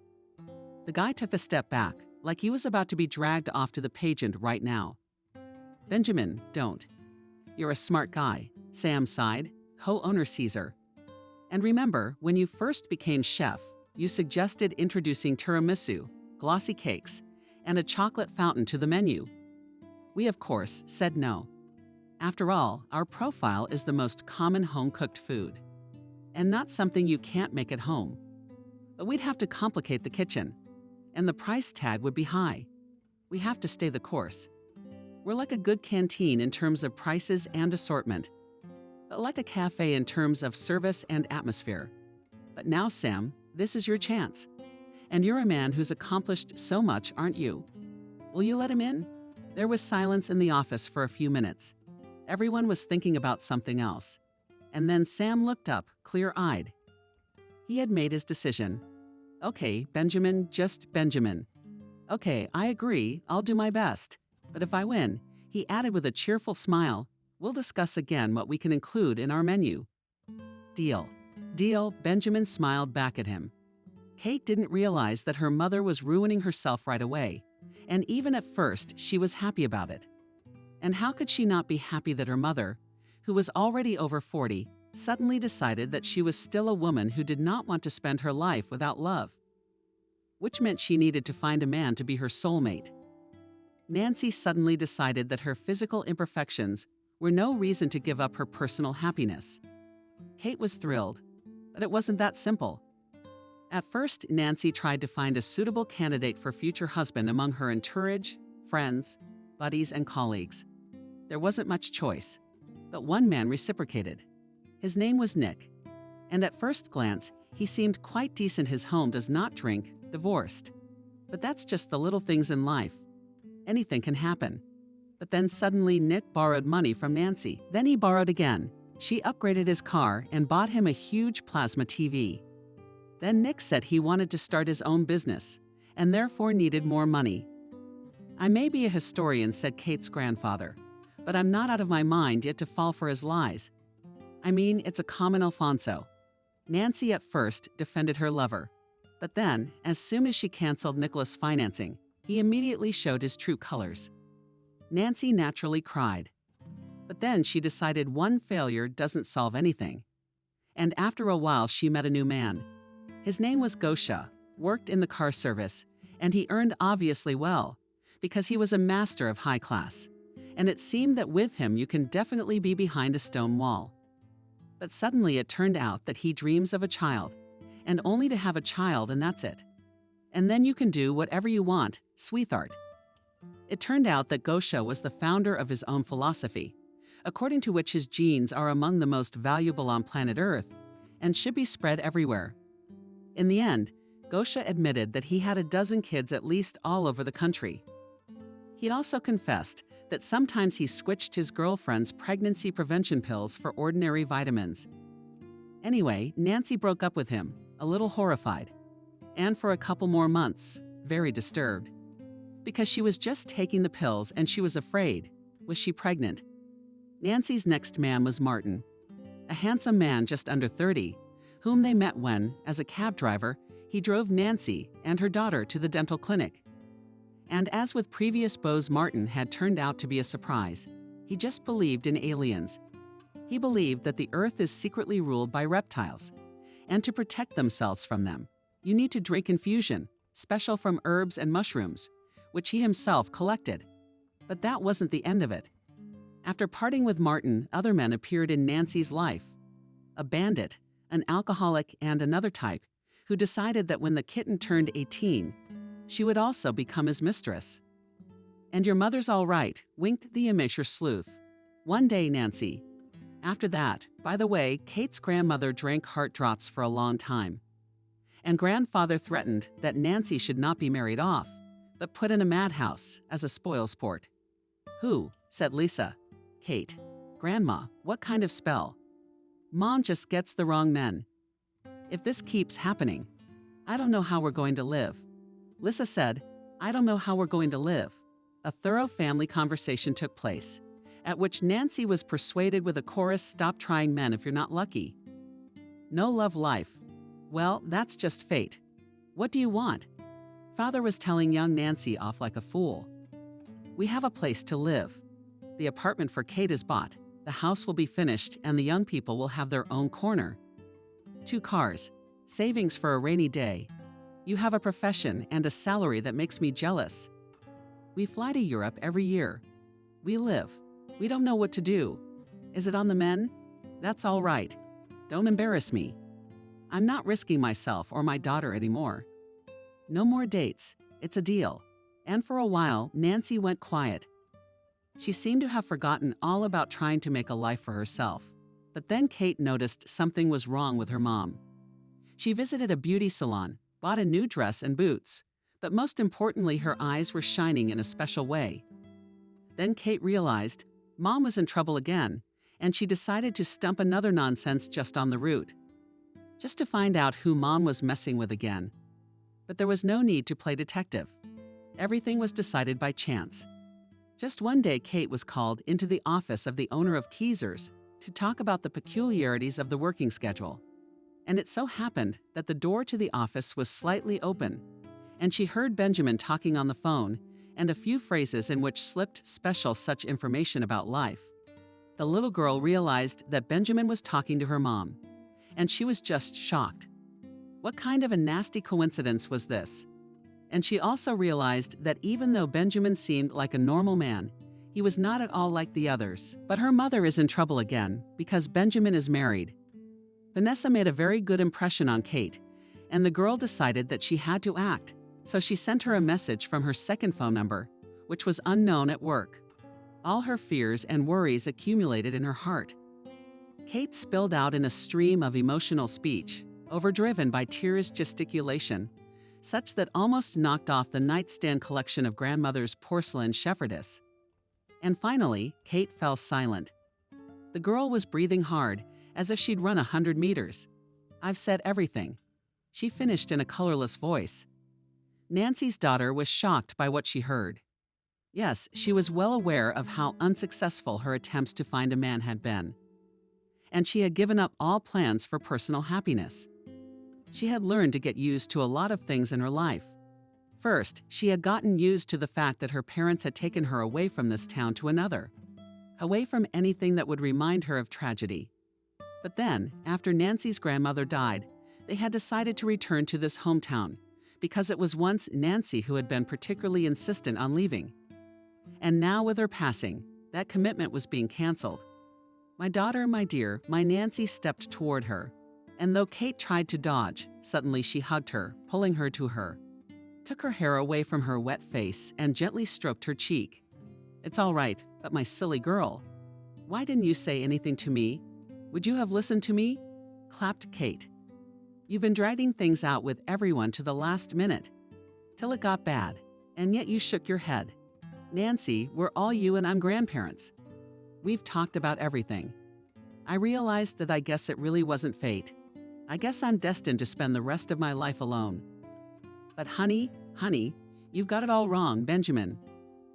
The guy took a step back, like he was about to be dragged off to the pageant right now. Benjamin, don't. You're a smart guy, Sam sighed, co-owner Caesar. And remember, when you first became chef, you suggested introducing tiramisu, glossy cakes, and a chocolate fountain to the menu. We, of course, said no. After all, our profile is the most common home-cooked food, and not something you can't make at home. But we'd have to complicate the kitchen, and the price tag would be high. We have to stay the course. We're like a good canteen in terms of prices and assortment, but like a cafe in terms of service and atmosphere. But now, Sam, this is your chance. And you're a man who's accomplished so much, aren't you? Will you let him in? There was silence in the office for a few minutes. Everyone was thinking about something else. And then Sam looked up, clear-eyed. He had made his decision. Okay, Benjamin, just Benjamin. Okay, I agree, I'll do my best. But if I win, he added with a cheerful smile, we'll discuss again what we can include in our menu. Deal. Deal, Benjamin smiled back at him. Kate didn't realize that her mother was ruining herself right away, and even at first, she was happy about it. And how could she not be happy that her mother, who was already over 40, suddenly decided that she was still a woman who did not want to spend her life without love? Which meant she needed to find a man to be her soulmate. Nancy suddenly decided that her physical imperfections were no reason to give up her personal happiness. Kate was thrilled, but it wasn't that simple. At first, Nancy tried to find a suitable candidate for future husband among her entourage, friends, buddies, and colleagues. There wasn't much choice, but one man reciprocated. His name was Nick, and at first glance, he seemed quite decent. His home does not drink, divorced. But that's just the little things in life. Anything can happen. But then suddenly Nick borrowed money from Nancy. Then he borrowed again. She upgraded his car and bought him a huge plasma TV. Then Nick said he wanted to start his own business, and therefore needed more money. I may be a historian, said Kate's grandfather, but I'm not out of my mind yet to fall for his lies. I mean, it's a common Alfonso. Nancy at first defended her lover, but then, as soon as she canceled Nicholas' financing, he immediately showed his true colors. Nancy naturally cried. But then she decided one failure doesn't solve anything. And after a while, she met a new man. His name was Gosha, worked in the car service, and he earned obviously well, because he was a master of high class. And it seemed that with him you can definitely be behind a stone wall. But suddenly it turned out that he dreams of a child, and only to have a child, and that's it. And then you can do whatever you want, sweetheart. It turned out that Gosha was the founder of his own philosophy, according to which his genes are among the most valuable on planet Earth and should be spread everywhere. In the end, Gosha admitted that he had a dozen kids at least all over the country. He'd also confessed that sometimes he switched his girlfriend's pregnancy prevention pills for ordinary vitamins. Anyway, Nancy broke up with him, a little horrified, and for a couple more months, very disturbed. Because she was just taking the pills and she was afraid. Was she pregnant? Nancy's next man was Martin, a handsome man just under 30, whom they met when, as a cab driver, he drove Nancy and her daughter to the dental clinic. And as with previous beaux, Martin had turned out to be a surprise. He just believed in aliens. He believed that the Earth is secretly ruled by reptiles, and to protect themselves from them, you need to drink infusion, special from herbs and mushrooms, which he himself collected. But that wasn't the end of it. After parting with Martin, other men appeared in Nancy's life. A bandit, an alcoholic, and another type, who decided that when the kitten turned 18, she would also become his mistress. And your mother's all right, winked the immature sleuth. One day, Nancy. After that, by the way, Kate's grandmother drank heart drops for a long time. And grandfather threatened that Nancy should not be married off, but put in a madhouse as a spoilsport. Who? Said Lisa. Kate. Grandma, what kind of spell? Mom just gets the wrong men. If this keeps happening, I don't know how we're going to live. Lisa said, I don't know how we're going to live. a thorough family conversation took place, at which Nancy was persuaded with a chorus, "Stop trying men if you're not lucky." No love life. Well, that's just fate. What do you want? Father was telling young Nancy off like a fool. We have a place to live. The apartment for Kate is bought, the house will be finished, and the young people will have their own corner. 2 cars, savings for a rainy day. You have a profession and a salary that makes me jealous. We fly to Europe every year. We live. We don't know what to do. Is it on the men? That's all right. Don't embarrass me. I'm not risking myself or my daughter anymore. No more dates. It's a deal. And for a while, Nancy went quiet. She seemed to have forgotten all about trying to make a life for herself. But then Kate noticed something was wrong with her mom. She visited a beauty salon, bought a new dress and boots, but most importantly, her eyes were shining in a special way. Then Kate realized Mom was in trouble again, and she decided to stump another nonsense just on the route, just to find out who Mom was messing with again. But there was no need to play detective. Everything was decided by chance. Just one day, Kate was called into the office of the owner of Keezer's to talk about the peculiarities of the working schedule. And it so happened that the door to the office was slightly open, and she heard Benjamin talking on the phone and a few phrases in which slipped special such information about life. The little girl realized that Benjamin was talking to her mom, and she was just shocked. What kind of a nasty coincidence was this? And she also realized that even though Benjamin seemed like a normal man, he was not at all like the others. But her mother is in trouble again because Benjamin is married. Vanessa made a very good impression on Kate, and the girl decided that she had to act, so she sent her a message from her second phone number, which was unknown at work. All her fears and worries accumulated in her heart. Kate spilled out in a stream of emotional speech, overdriven by tears, gesticulation, such that almost knocked off the nightstand collection of grandmother's porcelain shepherdess. And finally, Kate fell silent. The girl was breathing hard, as if she'd run 100 meters. "I've said everything," she finished in a colorless voice. Nancy's daughter was shocked by what she heard. Yes, she was well aware of how unsuccessful her attempts to find a man had been. And she had given up all plans for personal happiness. She had learned to get used to a lot of things in her life. First, she had gotten used to the fact that her parents had taken her away from this town to another, away from anything that would remind her of tragedy. But then, after Nancy's grandmother died, they had decided to return to this hometown, because it was once Nancy who had been particularly insistent on leaving. And now with her passing, that commitment was being canceled. "My daughter, my dear," my Nancy stepped toward her, and though Kate tried to dodge, suddenly she hugged her, pulling her to her, took her hair away from her wet face, and gently stroked her cheek. "It's all right, but my silly girl. Why didn't you say anything to me? Would you have listened to me?" clapped Kate. "You've been dragging things out with everyone to the last minute, till it got bad, and yet you shook your head. Nancy, we're all you and I'm grandparents. We've talked about everything. I realized that I guess it really wasn't fate. I guess I'm destined to spend the rest of my life alone. But honey, you've got it all wrong, Benjamin.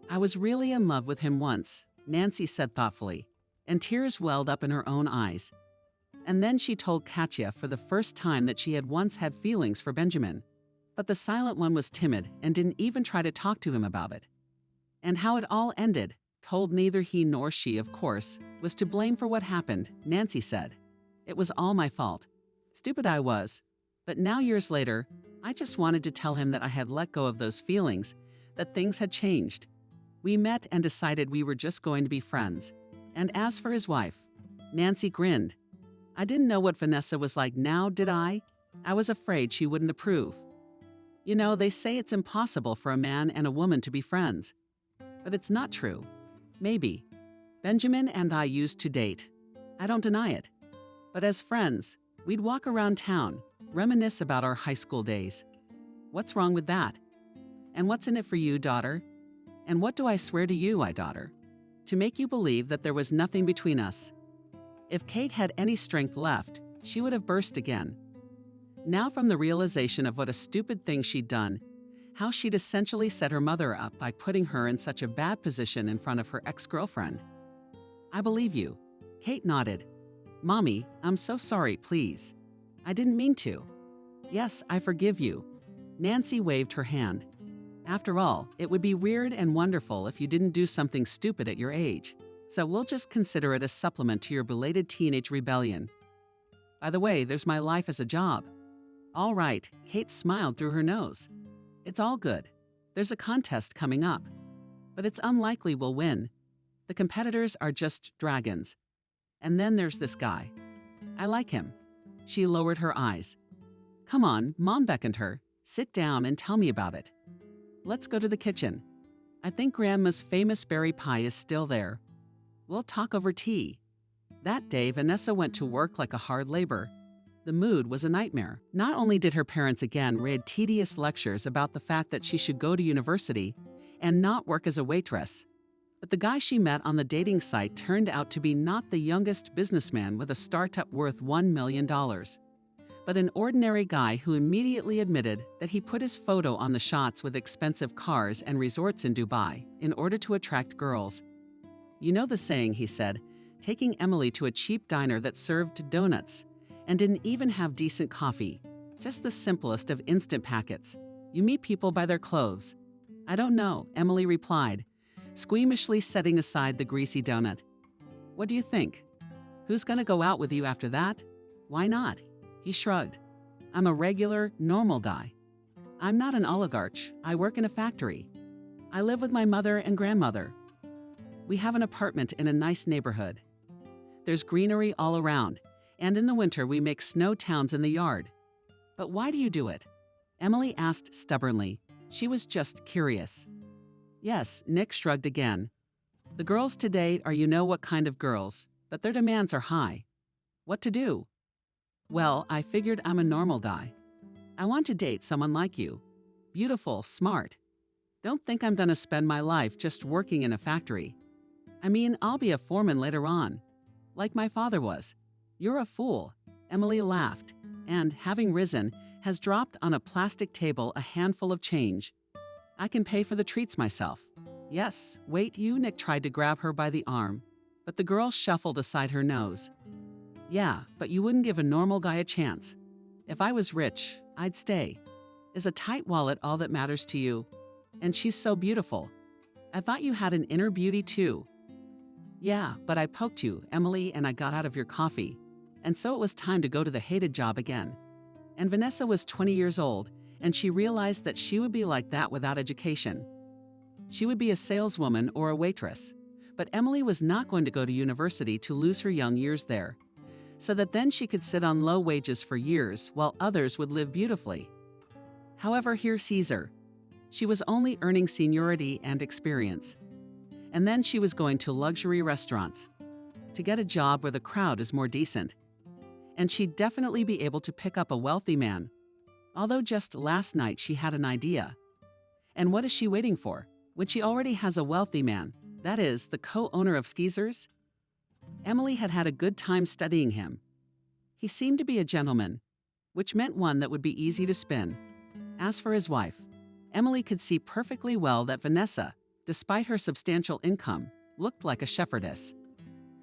I was really in love with him once," Nancy said thoughtfully, and tears welled up in her own eyes. And then she told Katya for the first time that she had once had feelings for Benjamin. But the silent one was timid and didn't even try to talk to him about it. And how it all ended, told neither he nor she, of course, was to blame for what happened, Nancy said. "It was all my fault. Stupid I was. But now years later, I just wanted to tell him that I had let go of those feelings, that things had changed. We met and decided we were just going to be friends. And as for his wife," Nancy grinned. "I didn't know what Vanessa was like now, did I? I was afraid she wouldn't approve. You know, they say it's impossible for a man and a woman to be friends. But it's not true. Maybe. Benjamin and I used to date. I don't deny it. But as friends, we'd walk around town, reminisce about our high school days. What's wrong with that? And what's in it for you, daughter? And what do I swear to you, daughter? To make you believe that there was nothing between us." If Kate had any strength left, she would have burst again. Now from the realization of what a stupid thing she'd done, how she'd essentially set her mother up by putting her in such a bad position in front of her ex-girlfriend. "I believe you." Kate nodded. "Mommy, I'm so sorry, please. I didn't mean to." "Yes, I forgive you." Nancy waved her hand. "After all, it would be weird and wonderful if you didn't do something stupid at your age, so we'll just consider it a supplement to your belated teenage rebellion. By the way, there's my life as a job." "All right," Kate smiled through her nose. "It's all good. There's a contest coming up, but it's unlikely we'll win. The competitors are just dragons. And then there's this guy. I like him." She lowered her eyes. "Come on," Mom beckoned her. "Sit down and tell me about it. Let's go to the kitchen. I think Grandma's famous berry pie is still there. We'll talk over tea." That day, Vanessa went to work like a hard labor. The mood was a nightmare. Not only did her parents again read tedious lectures about the fact that she should go to university and not work as a waitress, but the guy she met on the dating site turned out to be not the youngest businessman with a startup worth $1 million, but an ordinary guy who immediately admitted that he put his photo on the shots with expensive cars and resorts in Dubai in order to attract girls. "You know the saying," he said, taking Emily to a cheap diner that served donuts and didn't even have decent coffee, just the simplest of instant packets. "You meet people by their clothes." "I don't know," Emily replied, squeamishly setting aside the greasy donut. "What do you think? Who's going to go out with you after that?" "Why not?" He shrugged. "I'm a regular, normal guy. I'm not an oligarch. I work in a factory. I live with my mother and grandmother. We have an apartment in a nice neighborhood. There's greenery all around, and in the winter we make snow towns in the yard." "But why do you do it?" Emily asked stubbornly. She was just curious. "Yes," Nick shrugged again. "The girls today are you know what kind of girls, but their demands are high." "What to do?" "Well, I figured I'm a normal guy. I want to date someone like you. Beautiful, smart. Don't think I'm going to spend my life just working in a factory. I mean, I'll be a foreman later on, like my father was." "You're a fool." Emily laughed, and, having risen, has dropped on a plastic table a handful of change. "I can pay for the treats myself." "Yes, wait, you," Nick tried to grab her by the arm, but the girl shuffled aside her nose. "Yeah, but you wouldn't give a normal guy a chance. If I was rich, I'd stay. Is a tight wallet all that matters to you? And she's so beautiful. I thought you had an inner beauty too." "Yeah, but I poked you, Emily, and I got out of your coffee. And so it was time to go to the hated job again." And Vanessa was 20 years old, and she realized that she would be like that without education. She would be a saleswoman or a waitress. But Emily was not going to go to university to lose her young years there, so that then she could sit on low wages for years while others would live beautifully. However, here's Caesar. She was only earning seniority and experience. And then she was going to luxury restaurants to get a job where the crowd is more decent. And she'd definitely be able to pick up a wealthy man, although just last night she had an idea. And what is she waiting for when she already has a wealthy man, that is, the co-owner of Skeezers? Emily had had a good time studying him. He seemed to be a gentleman, which meant one that would be easy to spin. As for his wife, Emily could see perfectly well that Vanessa, despite her substantial income, looked like a shepherdess.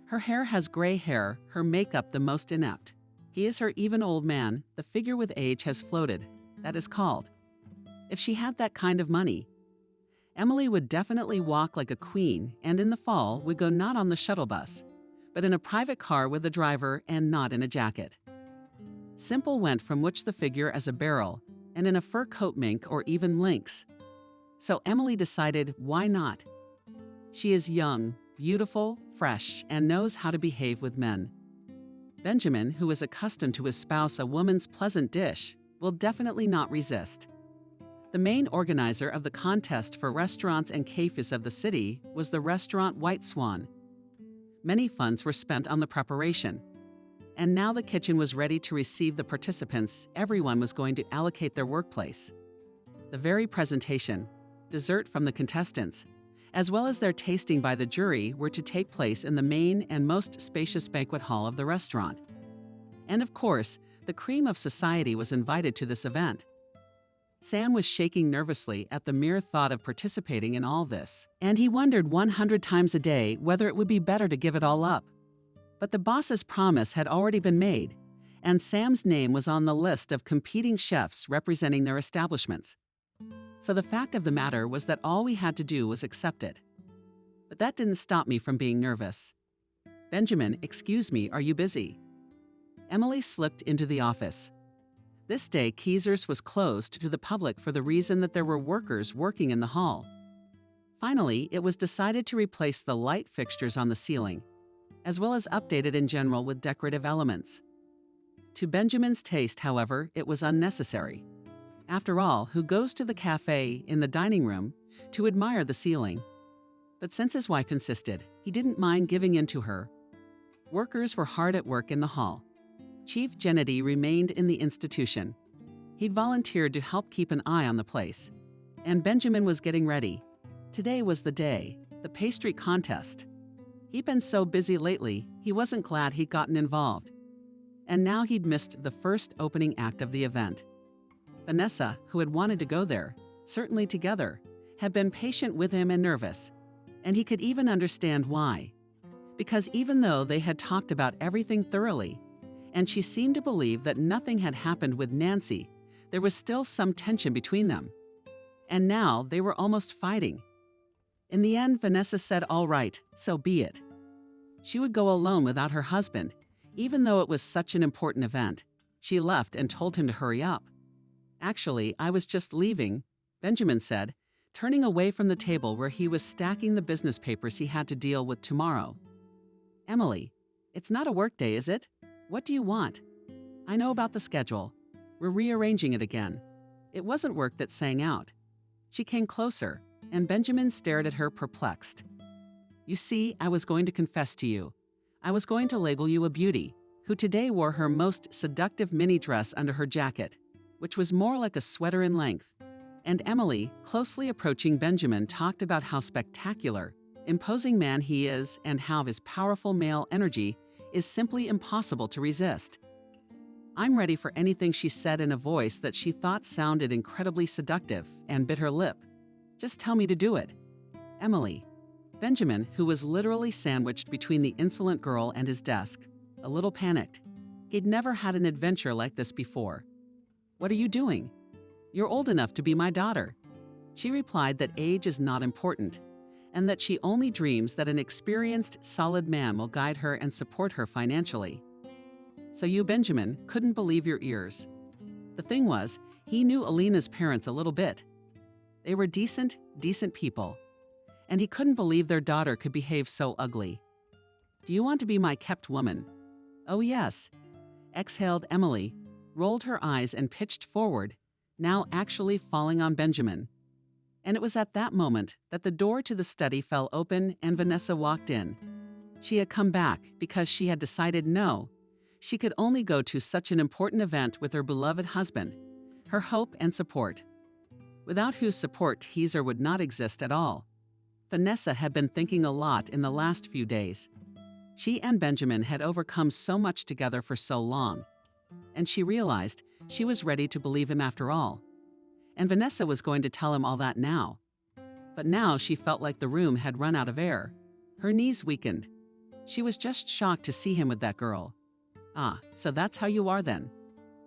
Her hair has gray hair, her makeup the most inept. He is her even old man, the figure with age has floated, that is called. If she had that kind of money, Emily would definitely walk like a queen and in the fall would go not on the shuttle bus, but in a private car with a driver and not in a jacket. Simple went from which the figure as a barrel and in a fur coat mink or even lynx. So Emily decided, why not? She is young, beautiful, fresh, and knows how to behave with men. Benjamin, who is accustomed to his spouse a woman's pleasant dish, will definitely not resist. The main organizer of the contest for restaurants and cafes of the city was the restaurant White Swan. Many funds were spent on the preparation. And now the kitchen was ready to receive the participants. Everyone was going to allocate their workplace. The very presentation, dessert from the contestants, as well as their tasting by the jury were to take place in the main and most spacious banquet hall of the restaurant. And of course, the cream of society was invited to this event. Sam was shaking nervously at the mere thought of participating in all this, and he wondered 100 times a day whether it would be better to give it all up. But the boss's promise had already been made, and Sam's name was on the list of competing chefs representing their establishments. So the fact of the matter was that all we had to do was accept it. But that didn't stop me from being nervous. "Benjamin, excuse me, are you busy?" Emily slipped into the office. This day, Keezer's was closed to the public for the reason that there were workers working in the hall. Finally, it was decided to replace the light fixtures on the ceiling, as well as update it in general with decorative elements. To Benjamin's taste, however, it was unnecessary. After all, who goes to the cafe in the dining room to admire the ceiling? But since his wife insisted, he didn't mind giving in to her. Workers were hard at work in the hall. Chief Gennady remained in the institution. He'd volunteered to help keep an eye on the place. And Benjamin was getting ready. Today was the day, the pastry contest. He'd been so busy lately, he wasn't glad he'd gotten involved. And now he'd missed the first opening act of the event. Vanessa, who had wanted to go there, certainly together, had been patient with him and nervous. And he could even understand why. Because even though they had talked about everything thoroughly, and she seemed to believe that nothing had happened with Nancy, there was still some tension between them. And now they were almost fighting. In the end, Vanessa said all right, so be it. She would go alone without her husband, even though it was such an important event. She left and told him to hurry up. "Actually, I was just leaving," Benjamin said, turning away from the table where he was stacking the business papers he had to deal with tomorrow. "Emily, it's not a work day, is it? What do you want?" "I know about the schedule. We're rearranging it again." It wasn't work that sang out. She came closer, and Benjamin stared at her perplexed. "You see, I was going to confess to you. I was going to label you a beauty, who today wore her most seductive mini dress under her jacket, which was more like a sweater in length." And Emily, closely approaching Benjamin, talked about how spectacular, imposing man he is and how his powerful male energy is simply impossible to resist. "I'm ready for anything," she said in a voice that she thought sounded incredibly seductive, and bit her lip. "Just tell me to do it." "Emily." Benjamin, who was literally sandwiched between the insolent girl and his desk, a little panicked. He'd never had an adventure like this before. "What are you doing?" "You're old enough to be my daughter." She replied that age is not important, and that she only dreams that an experienced, solid man will guide her and support her financially. So you, Benjamin, couldn't believe your ears. The thing was, he knew Alina's parents a little bit. They were decent people. And he couldn't believe their daughter could behave so ugly. "Do you want to be my kept woman?" "Oh, yes," exhaled Emily, rolled her eyes and pitched forward, now actually falling on Benjamin. And it was at that moment that the door to the study fell open and Vanessa walked in. She had come back because she had decided no, she could only go to such an important event with her beloved husband, her hope and support. Without whose support Keezer would not exist at all. Vanessa had been thinking a lot in the last few days. She and Benjamin had overcome so much together for so long, and she realized she was ready to believe him after all. And Vanessa was going to tell him all that now. But now she felt like the room had run out of air. Her knees weakened. She was just shocked to see him with that girl. "Ah, so that's how you are then?"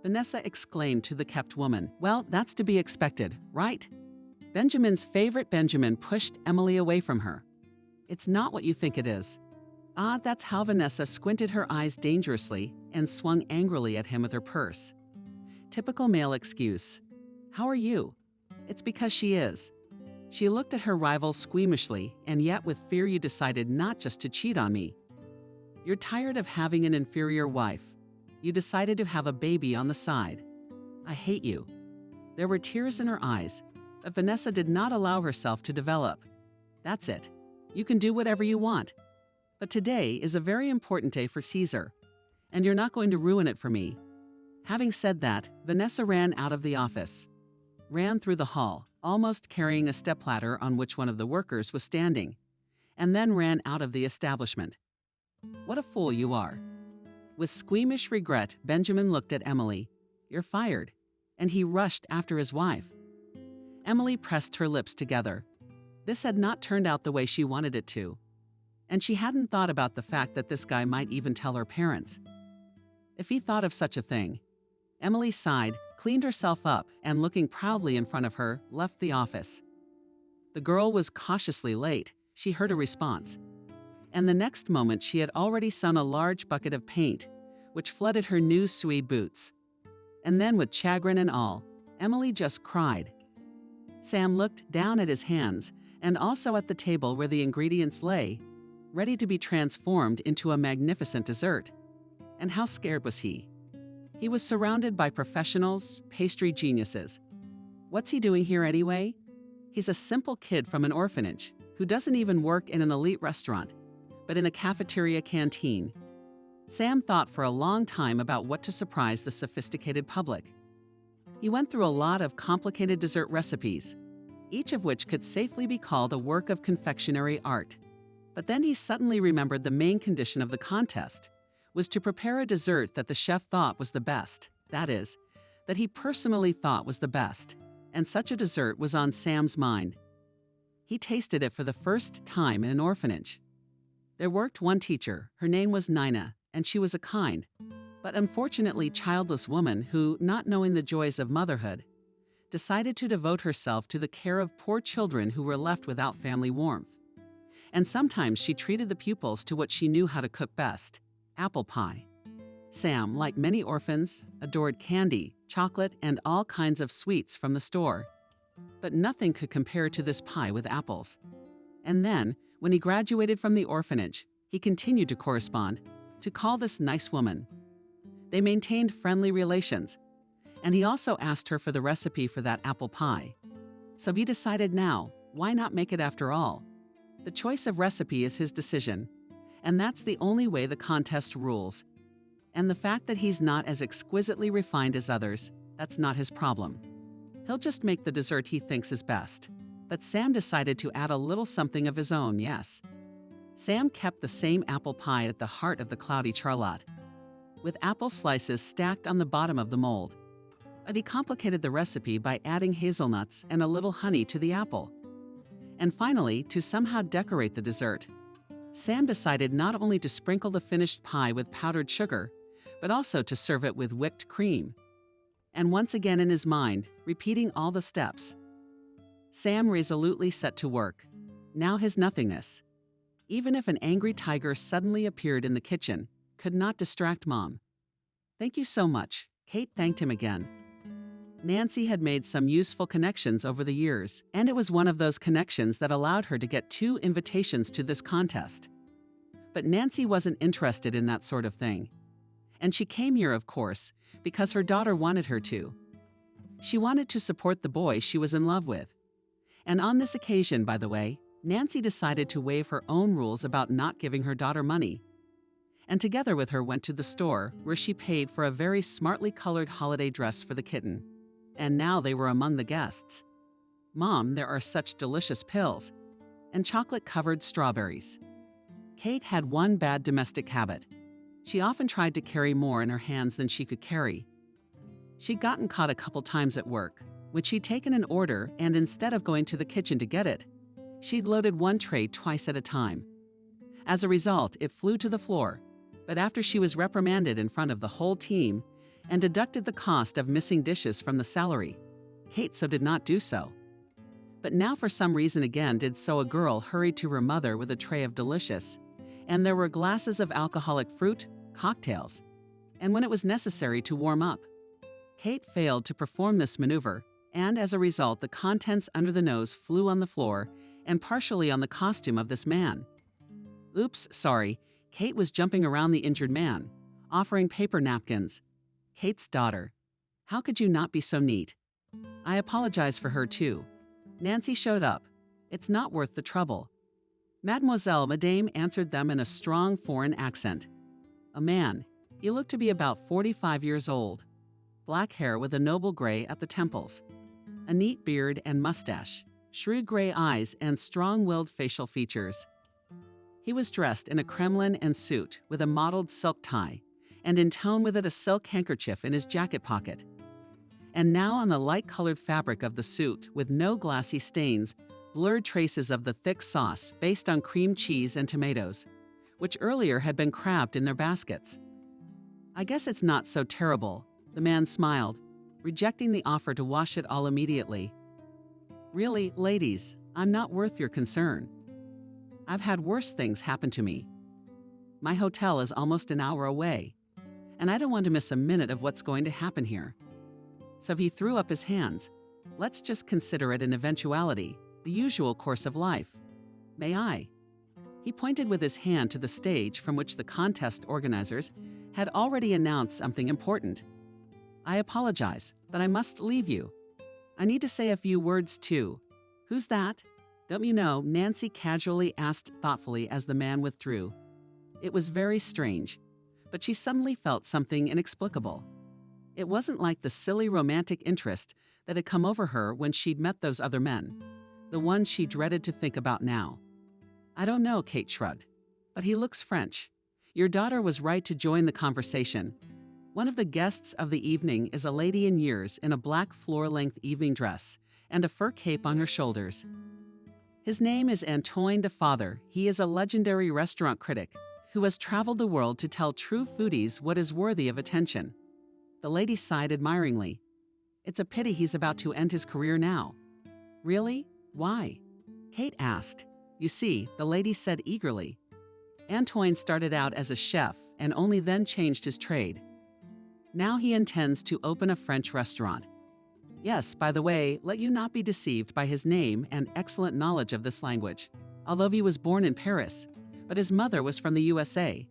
Vanessa exclaimed to the kept woman. "Well, that's to be expected, right?" Benjamin's favorite Benjamin pushed Emily away from her. "It's not what you think it is." Ah, that's how Vanessa squinted her eyes dangerously and swung angrily at him with her purse. Typical male excuse. "How are you?" "It's because she is." She looked at her rival squeamishly, and yet with fear. "You decided not just to cheat on me. You're tired of having an inferior wife. You decided to have a baby on the side. I hate you." There were tears in her eyes, but Vanessa did not allow herself to develop. "That's it. You can do whatever you want. But today is a very important day for Caesar, and you're not going to ruin it for me." Having said that, Vanessa ran out of the office, ran through the hall, almost carrying a stepladder on which one of the workers was standing, and then ran out of the establishment. "What a fool you are." With squeamish regret, Benjamin looked at Emily. "You're fired." And he rushed after his wife. Emily pressed her lips together. This had not turned out the way she wanted it to. And she hadn't thought about the fact that this guy might even tell her parents. If he thought of such a thing. Emily sighed, cleaned herself up, and looking proudly in front of her, left the office. The girl was cautiously late. She heard a response. And the next moment she had already sewn a large bucket of paint, which flooded her new suede boots. And then with chagrin and all, Emily just cried. Sam looked down at his hands and also at the table where the ingredients lay, ready to be transformed into a magnificent dessert. And how scared was he? He was surrounded by professionals, pastry geniuses. What's he doing here anyway? He's a simple kid from an orphanage who doesn't even work in an elite restaurant, but in a cafeteria canteen. Sam thought for a long time about what to surprise the sophisticated public. He went through a lot of complicated dessert recipes, each of which could safely be called a work of confectionery art. But then he suddenly remembered the main condition of the contest was to prepare a dessert that the chef thought was the best. That is, that he personally thought was the best. And such a dessert was on Sam's mind. He tasted it for the first time in an orphanage. There worked one teacher. Her name was Nina, and she was a kind, but unfortunately childless woman who, not knowing the joys of motherhood, decided to devote herself to the care of poor children who were left without family warmth. And sometimes she treated the pupils to what she knew how to cook best, apple pie. Sam, like many orphans, adored candy, chocolate, and all kinds of sweets from the store. But nothing could compare to this pie with apples. And then, when he graduated from the orphanage, he continued to correspond, to call this nice woman. They maintained friendly relations, and he also asked her for the recipe for that apple pie. So he decided now, why not make it after all? The choice of recipe is his decision, and that's the only way the contest rules. And the fact that he's not as exquisitely refined as others, that's not his problem. He'll just make the dessert he thinks is best. But Sam decided to add a little something of his own, yes. Sam kept the same apple pie at the heart of the cloudy charlotte, with apple slices stacked on the bottom of the mold. But he complicated the recipe by adding hazelnuts and a little honey to the apple. And finally, to somehow decorate the dessert, Sam decided not only to sprinkle the finished pie with powdered sugar, but also to serve it with whipped cream. And once again in his mind, repeating all the steps, Sam resolutely set to work. Now his nothingness, even if an angry tiger suddenly appeared in the kitchen, could not distract Mom. "Thank you so much," Kate thanked him again. Nancy had made some useful connections over the years, and it was one of those connections that allowed her to get 2 invitations to this contest. But Nancy wasn't interested in that sort of thing. And she came here, of course, because her daughter wanted her to. She wanted to support the boy she was in love with. And on this occasion, by the way, Nancy decided to waive her own rules about not giving her daughter money, and together with her went to the store where she paid for a very smartly colored holiday dress for the kitten. And now they were among the guests. "Mom, there are such delicious pills," and chocolate-covered strawberries. Kate had one bad domestic habit. She often tried to carry more in her hands than she could carry. She'd gotten caught a couple times at work, when she'd taken an order and instead of going to the kitchen to get it, she'd loaded one tray twice at a time. As a result, it flew to the floor, but after she was reprimanded in front of the whole team and deducted the cost of missing dishes from the salary, Kate did not do so. But now for some reason again did so a girl hurried to her mother with a tray of delicious, and there were glasses of alcoholic fruit, cocktails, and when it was necessary to warm up. Kate failed to perform this maneuver, and as a result the contents under the nose flew on the floor and partially on the costume of this man. Oops, sorry, Kate was jumping around the injured man, offering paper napkins. Kate's daughter. How could you not be so neat? I apologize for her too. Nancy showed up. It's not worth the trouble. Mademoiselle Madame answered them in a strong foreign accent. A man. He looked to be about 45 years old. Black hair with a noble gray at the temples. A neat beard and mustache. Shrewd gray eyes and strong-willed facial features. He was dressed in a Kremlin and suit with a mottled silk tie, and in tone with it a silk handkerchief in his jacket pocket. And now on the light-colored fabric of the suit, with no glossy stains, blurred traces of the thick sauce based on cream cheese and tomatoes, which earlier had been crabbed in their baskets. "I guess it's not so terrible," the man smiled, rejecting the offer to wash it all immediately. "Really, ladies, I'm not worth your concern. I've had worse things happen to me. My hotel is almost an hour away, and I don't want to miss a minute of what's going to happen here." So he threw up his hands. "Let's just consider it an eventuality, the usual course of life. May I?" He pointed with his hand to the stage from which the contest organizers had already announced something important. "I apologize, but I must leave you. I need to say a few words too." "Who's that? Don't you know?" Nancy casually asked thoughtfully as the man withdrew. It was very strange, but she suddenly felt something inexplicable. It wasn't like the silly romantic interest that had come over her when she'd met those other men, the ones she dreaded to think about now. "I don't know," Kate shrugged, "but he looks French. Your daughter was right to join the conversation. One of the guests of the evening is a lady in years in a black floor-length evening dress and a fur cape on her shoulders. His name is Antoine de Father. He is a legendary restaurant critic who has traveled the world to tell true foodies what is worthy of attention." The lady sighed admiringly. "It's a pity he's about to end his career now." "Really? Why?" Kate asked. "You see," the lady said eagerly, "Antoine started out as a chef and only then changed his trade. Now he intends to open a French restaurant. Yes, by the way, let you not be deceived by his name and excellent knowledge of this language, although he was born in Paris, but his mother was from the USA.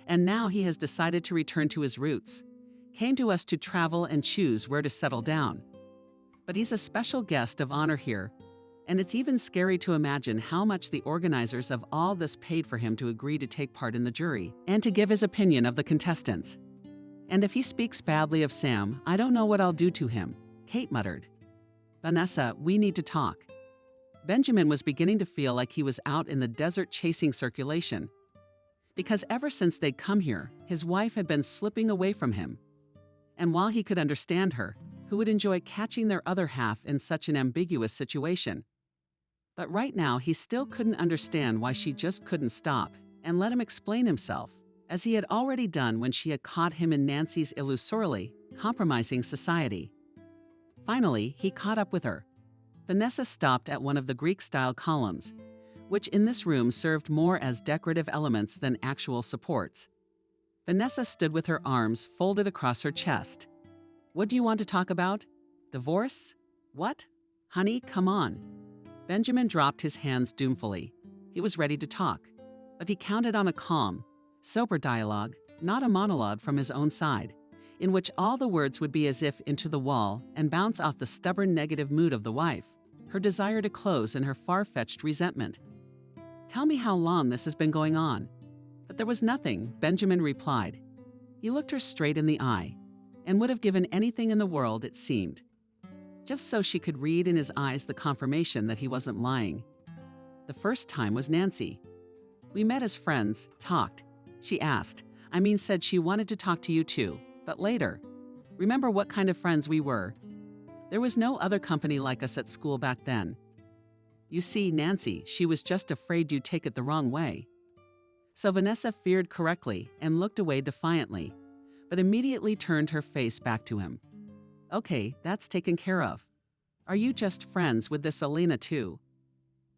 And now he has decided to return to his roots. Came to us to travel and choose where to settle down. But he's a special guest of honor here, and it's even scary to imagine how much the organizers of all this paid for him to agree to take part in the jury and to give his opinion of the contestants. And if he speaks badly of Sam, I don't know what I'll do to him," Kate muttered. "Vanessa, we need to talk." Benjamin was beginning to feel like he was out in the desert chasing circulation, because ever since they'd come here, his wife had been slipping away from him. And while he could understand her, who would enjoy catching their other half in such an ambiguous situation? But right now, he still couldn't understand why she just couldn't stop and let him explain himself, as he had already done when she had caught him in Nancy's illusorily compromising society. Finally, he caught up with her. Vanessa stopped at one of the Greek-style columns, which in this room served more as decorative elements than actual supports. Vanessa stood with her arms folded across her chest. "What do you want to talk about? Divorce? What? Honey, come on." Benjamin dropped his hands doomfully. He was ready to talk, but he counted on a calm, sober dialogue, not a monologue from his own side, in which all the words would be as if into the wall and bounce off the stubborn negative mood of the wife, her desire to close and her far-fetched resentment. "Tell me how long this has been going on." But there was nothing, Benjamin replied. He looked her straight in the eye, and would have given anything in the world, it seemed, just so she could read in his eyes the confirmation that he wasn't lying. The first time was Nancy. "We met as friends, talked. She asked, said she wanted to talk to you too, but later. Remember what kind of friends we were? There was no other company like us at school back then. You see, Nancy, she was just afraid you'd take it the wrong way." So Vanessa feared correctly and looked away defiantly, but immediately turned her face back to him. "Okay, that's taken care of. Are you just friends with this Elena too?"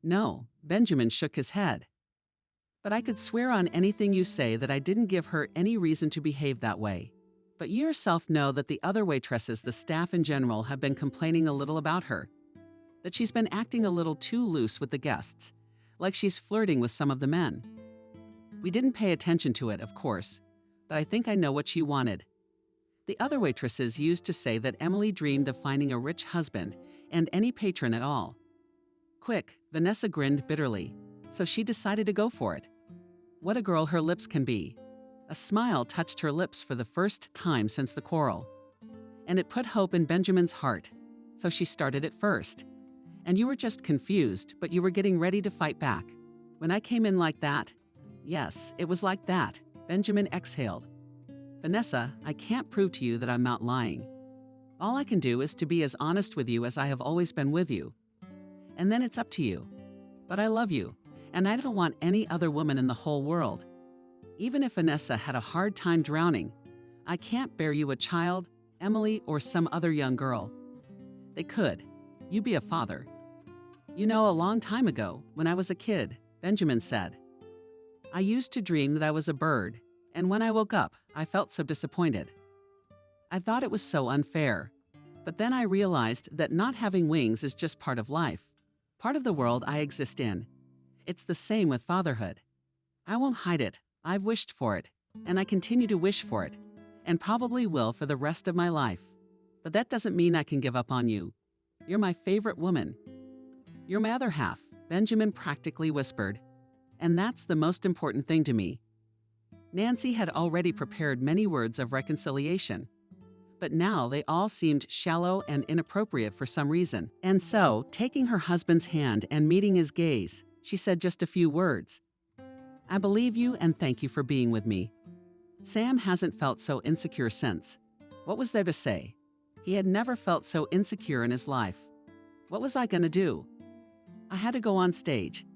"No," Benjamin shook his head. "But I could swear on anything you say that I didn't give her any reason to behave that way. But you yourself know that the other waitresses, the staff in general, have been complaining a little about her. That she's been acting a little too loose with the guests, like she's flirting with some of the men. We didn't pay attention to it, of course, but I think I know what she wanted. The other waitresses used to say that Emily dreamed of finding a rich husband and any patron at all. Quick, Vanessa grinned bitterly, so she decided to go for it. What a girl her lips can be. A smile touched her lips for the first time since the quarrel. And it put hope in Benjamin's heart, so she started it first. And you were just confused, but you were getting ready to fight back. When I came in like that, yes, it was like that, Benjamin exhaled. Vanessa, I can't prove to you that I'm not lying. All I can do is to be as honest with you as I have always been with you. And then it's up to you. But I love you, and I don't want any other woman in the whole world. Even if Vanessa had a hard time drowning, I can't bear you a child, Emily, or some other young girl. They could. You be a father. You know, a long time ago, when I was a kid, Benjamin said, I used to dream that I was a bird, and when I woke up, I felt so disappointed. I thought it was so unfair. But then I realized that not having wings is just part of life, part of the world I exist in. It's the same with fatherhood. I won't hide it. I've wished for it, and I continue to wish for it, and probably will for the rest of my life. But that doesn't mean I can give up on you. You're my favorite woman. You're my other half, Benjamin practically whispered. And that's the most important thing to me. Nancy had already prepared many words of reconciliation, but now they all seemed shallow and inappropriate for some reason. And so, taking her husband's hand and meeting his gaze, she said just a few words. I believe you and thank you for being with me. Sam hasn't felt so insecure since. What was there to say? He had never felt so insecure in his life. What was I going to do? I had to go on stage.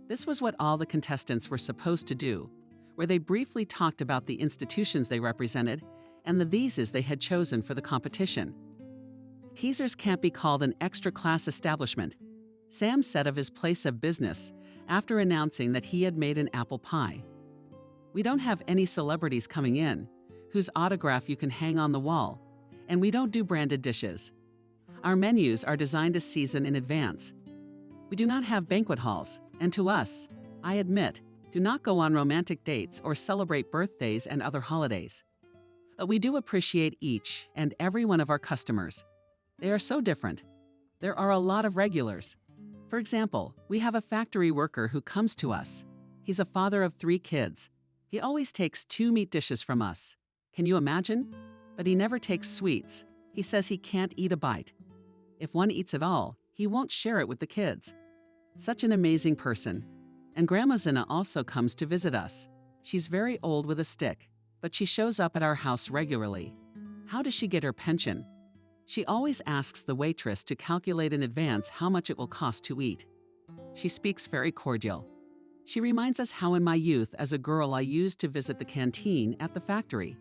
This was what all the contestants were supposed to do, where they briefly talked about the institutions they represented and the visas they had chosen for the competition. Keezer's can't be called an extra-class establishment, Sam said of his place of business after announcing that he had made an apple pie. We don't have any celebrities coming in, whose autograph you can hang on the wall, and we don't do branded dishes. Our menus are designed to season in advance. We do not have banquet halls, and to us, I admit, do not go on romantic dates or celebrate birthdays and other holidays. But we do appreciate each and every one of our customers. They are so different. There are a lot of regulars. For example, we have a factory worker who comes to us. He's a father of 3 kids. He always takes 2 meat dishes from us. Can you imagine? But he never takes sweets. He says he can't eat a bite. If one eats it all, he won't share it with the kids. Such an amazing person. And Grandma Zina also comes to visit us. She's very old with a stick, but she shows up at our house regularly. How does she get her pension? She always asks the waitress to calculate in advance how much it will cost to eat. She speaks very cordial. She reminds us how in my youth as a girl I used to visit the canteen at the factory.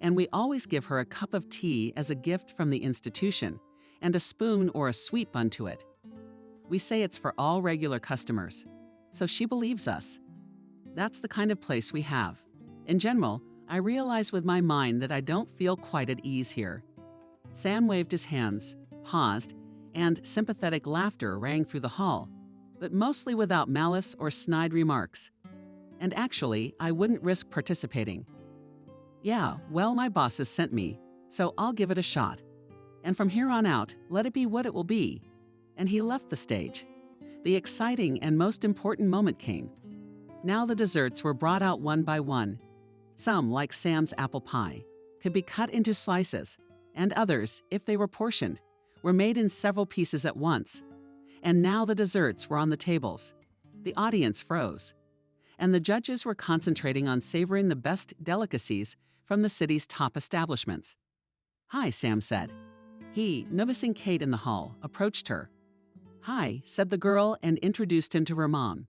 And we always give her a cup of tea as a gift from the institution and a spoon or a sweet bun to it. We say it's for all regular customers, so she believes us. That's the kind of place we have. In general, I realize with my mind that I don't feel quite at ease here. Sam waved his hands, paused, and sympathetic laughter rang through the hall, but mostly without malice or snide remarks. And actually, I wouldn't risk participating. Yeah, well, my bosses sent me, so I'll give it a shot. And from here on out, let it be what it will be. And he left the stage. The exciting and most important moment came. Now the desserts were brought out one by one. Some, like Sam's apple pie, could be cut into slices, and others, if they were portioned, were made in several pieces at once. And now the desserts were on the tables. The audience froze. And the judges were concentrating on savoring the best delicacies from the city's top establishments. Hi, Sam said. He, noticing Kate in the hall, approached her. Hi, said the girl and introduced him to her mom.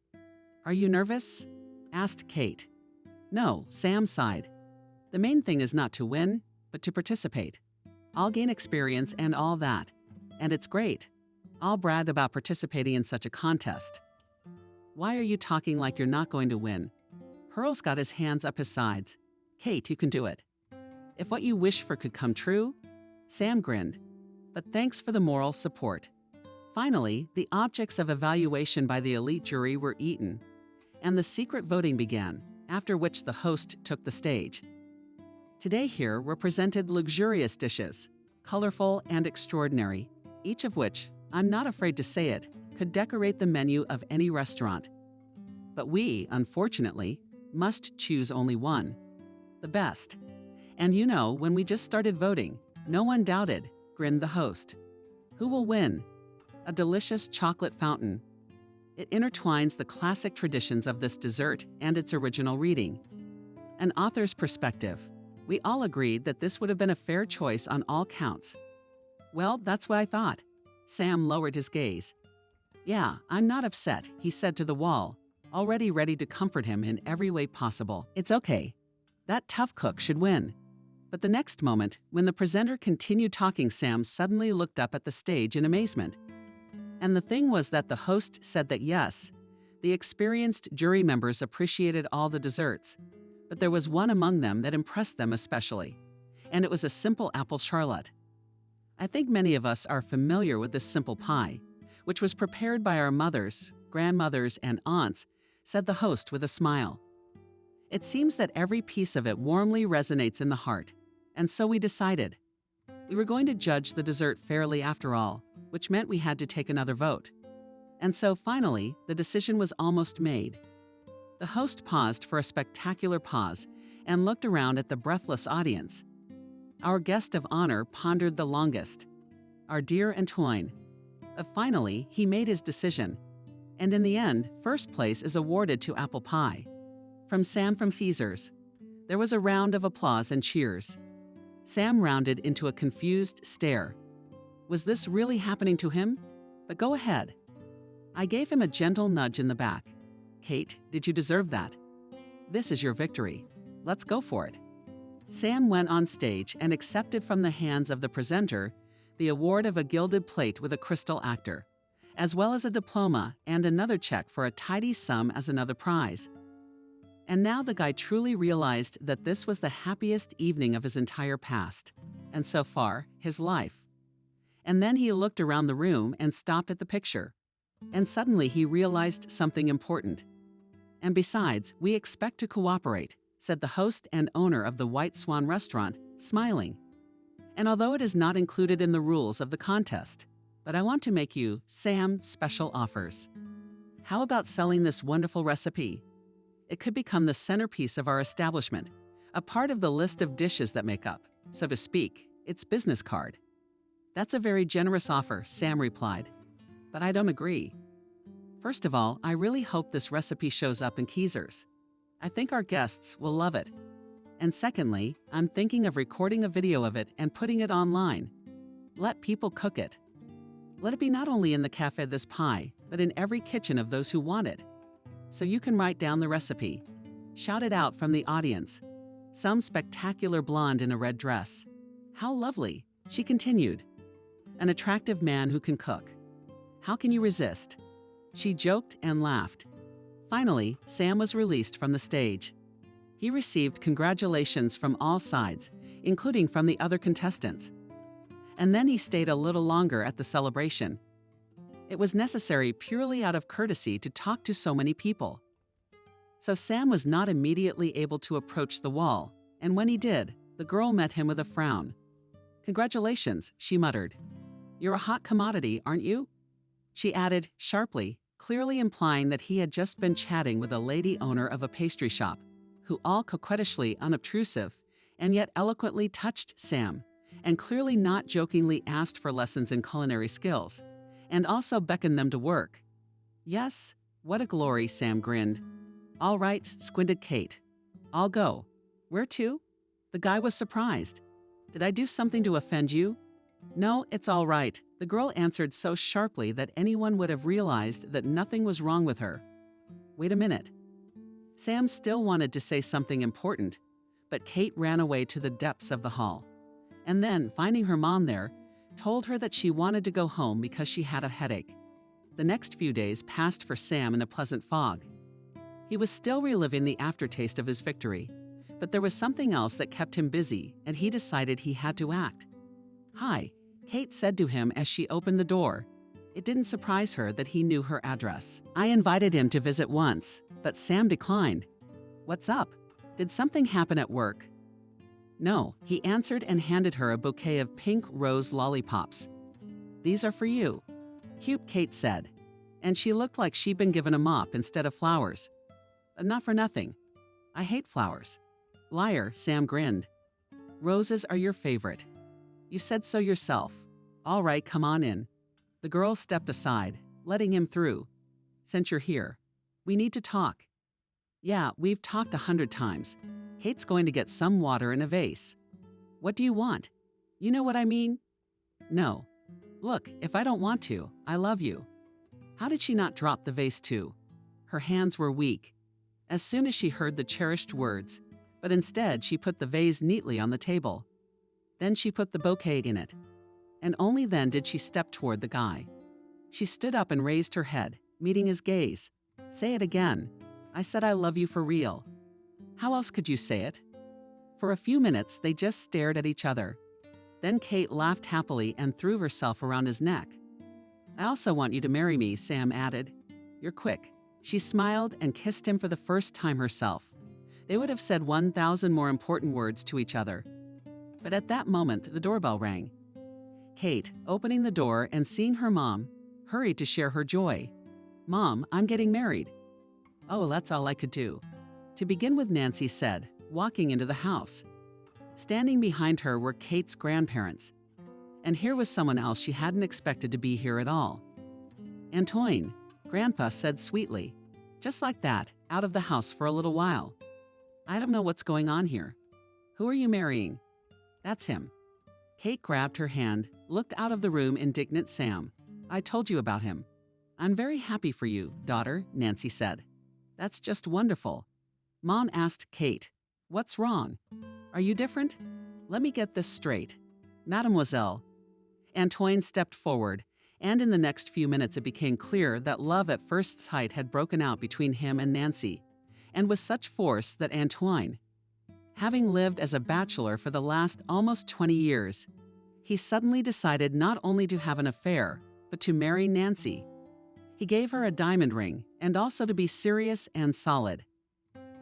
Are you nervous? Asked Kate. No, Sam sighed. The main thing is not to win, but to participate. I'll gain experience and all that. And it's great. I'll brag about participating in such a contest. Why are you talking like you're not going to win? Pearl's got his hands up his sides. Kate, you can do it. If what you wish for could come true, Sam grinned. But thanks for the moral support. Finally, the objects of evaluation by the elite jury were eaten, and the secret voting began, after which the host took the stage. Today here were presented luxurious dishes, colorful and extraordinary, each of which, I'm not afraid to say it, could decorate the menu of any restaurant. But we, unfortunately, must choose only one, the best. And you know, when we just started voting, no one doubted, grinned the host. Who will win? A delicious chocolate fountain. It intertwines the classic traditions of this dessert and its original reading. An author's perspective. We all agreed that this would have been a fair choice on all counts, Well, that's what I thought. Sam lowered his gaze. Yeah, I'm not upset, he said to the wall, already ready to comfort him in every way possible. It's okay. That tough cook should win. But the next moment, when the presenter continued talking, Sam suddenly looked up at the stage in amazement. And the thing was that the host said that yes, the experienced jury members appreciated all the desserts, but there was one among them that impressed them especially, and it was a simple apple charlotte. I think many of us are familiar with this simple pie, which was prepared by our mothers, grandmothers, and aunts, said the host with a smile. It seems that every piece of it warmly resonates in the heart, and so we decided. We were going to judge the dessert fairly after all, which meant we had to take another vote. And so finally, the decision was almost made. The host paused for a spectacular pause and looked around at the breathless audience. Our guest of honor pondered the longest, our dear Antoine. Finally, he made his decision. And in the end, first place is awarded to apple pie. From Sam from Feasers. There was a round of applause and cheers. Sam rounded into a confused stare. Was this really happening to him? But go ahead. I gave him a gentle nudge in the back. Kate, did you deserve that? This is your victory. Let's go for it. Sam went on stage and accepted from the hands of the presenter the award of a gilded plate with a crystal actor, as well as a diploma and another check for a tidy sum as another prize. And now the guy truly realized that this was the happiest evening of his entire past, and so far, his life. And then he looked around the room and stopped at the picture. And suddenly he realized something important. And besides, we expect to cooperate, said the host and owner of the White Swan restaurant, smiling. And although it is not included in the rules of the contest, but I want to make you, Sam, special offers. How about selling this wonderful recipe? It could become the centerpiece of our establishment, a part of the list of dishes that make up, so to speak, its business card. That's a very generous offer, Sam replied. But I don't agree. First of all, I really hope this recipe shows up in Keezers. I think our guests will love it. And secondly, I'm thinking of recording a video of it and putting it online. Let people cook it. Let it be not only in the Café This Pie, but in every kitchen of those who want it. So you can write down the recipe. Shout it out from the audience. Some spectacular blonde in a red dress. How lovely, she continued. An attractive man who can cook. How can you resist? She joked and laughed. Finally, Sam was released from the stage. He received congratulations from all sides, including from the other contestants. And then he stayed a little longer at the celebration. It was necessary purely out of courtesy to talk to so many people. So Sam was not immediately able to approach the wall, and when he did, the girl met him with a frown. "Congratulations," she muttered. "You're a hot commodity, aren't you?" She added sharply, clearly implying that he had just been chatting with a lady owner of a pastry shop, who all coquettishly unobtrusive and yet eloquently touched Sam, and clearly not jokingly asked for lessons in culinary skills, and also beckoned them to work. Yes, what a glory, Sam grinned. All right, squinted Kate. I'll go. Where to? The guy was surprised. Did I do something to offend you? No, it's all right, the girl answered so sharply that anyone would have realized that nothing was wrong with her. Wait a minute. Sam still wanted to say something important, but Kate ran away to the depths of the hall, and then, finding her mom there, told her that she wanted to go home because she had a headache. The next few days passed for Sam in a pleasant fog. He was still reliving the aftertaste of his victory, but there was something else that kept him busy, and he decided he had to act. "Hi," Kate said to him as she opened the door. It didn't surprise her that he knew her address. "I invited him to visit once, but Sam declined. What's up? Did something happen at work?" "No," he answered and handed her a bouquet of pink rose lollipops. "These are for you." "Cute," Kate said, and she looked like she'd been given a mop instead of flowers. "Not for nothing. I hate flowers." "Liar," Sam grinned. "Roses are your favorite. You said so yourself. All right, come on in." The girl stepped aside, letting him through. "Since you're here, we need to talk." "Yeah, we've talked 100 times. Kate's going to get some water in a vase." "What do you want?" "You know what I mean?" No. Look, if I don't want to, I love you. How did she not drop the vase too? Her hands were weak as soon as she heard the cherished words, but instead she put the vase neatly on the table. Then she put the bouquet in it, and only then did she step toward the guy. She stood up and raised her head, meeting his gaze. Say it again. I said I love you for real. How else could you say it? For a few minutes, they just stared at each other. Then Kate laughed happily and threw herself around his neck. I also want you to marry me, Sam added. You're quick. She smiled and kissed him for the first time herself. They would have said 1,000 more important words to each other. But at that moment, the doorbell rang. Kate, opening the door and seeing her mom, hurried to share her joy. Mom, I'm getting married. Oh, that's all I could do. To begin with, Nancy said, walking into the house. Standing behind her were Kate's grandparents. And here was someone else she hadn't expected to be here at all. Antoine, Grandpa said sweetly. Just like that, out of the house for a little while. I don't know what's going on here. Who are you marrying? That's him. Kate grabbed her hand, looked out of the room, indignant. Sam, I told you about him. I'm very happy for you, daughter, Nancy said. That's just wonderful. Mom asked Kate, what's wrong? Are you different? Let me get this straight. Mademoiselle. Antoine stepped forward, and in the next few minutes it became clear that love at first sight had broken out between him and Nancy, and with such force that Antoine, having lived as a bachelor for the last almost 20 years, he suddenly decided not only to have an affair, but to marry Nancy. He gave her a diamond ring, and also to be serious and solid.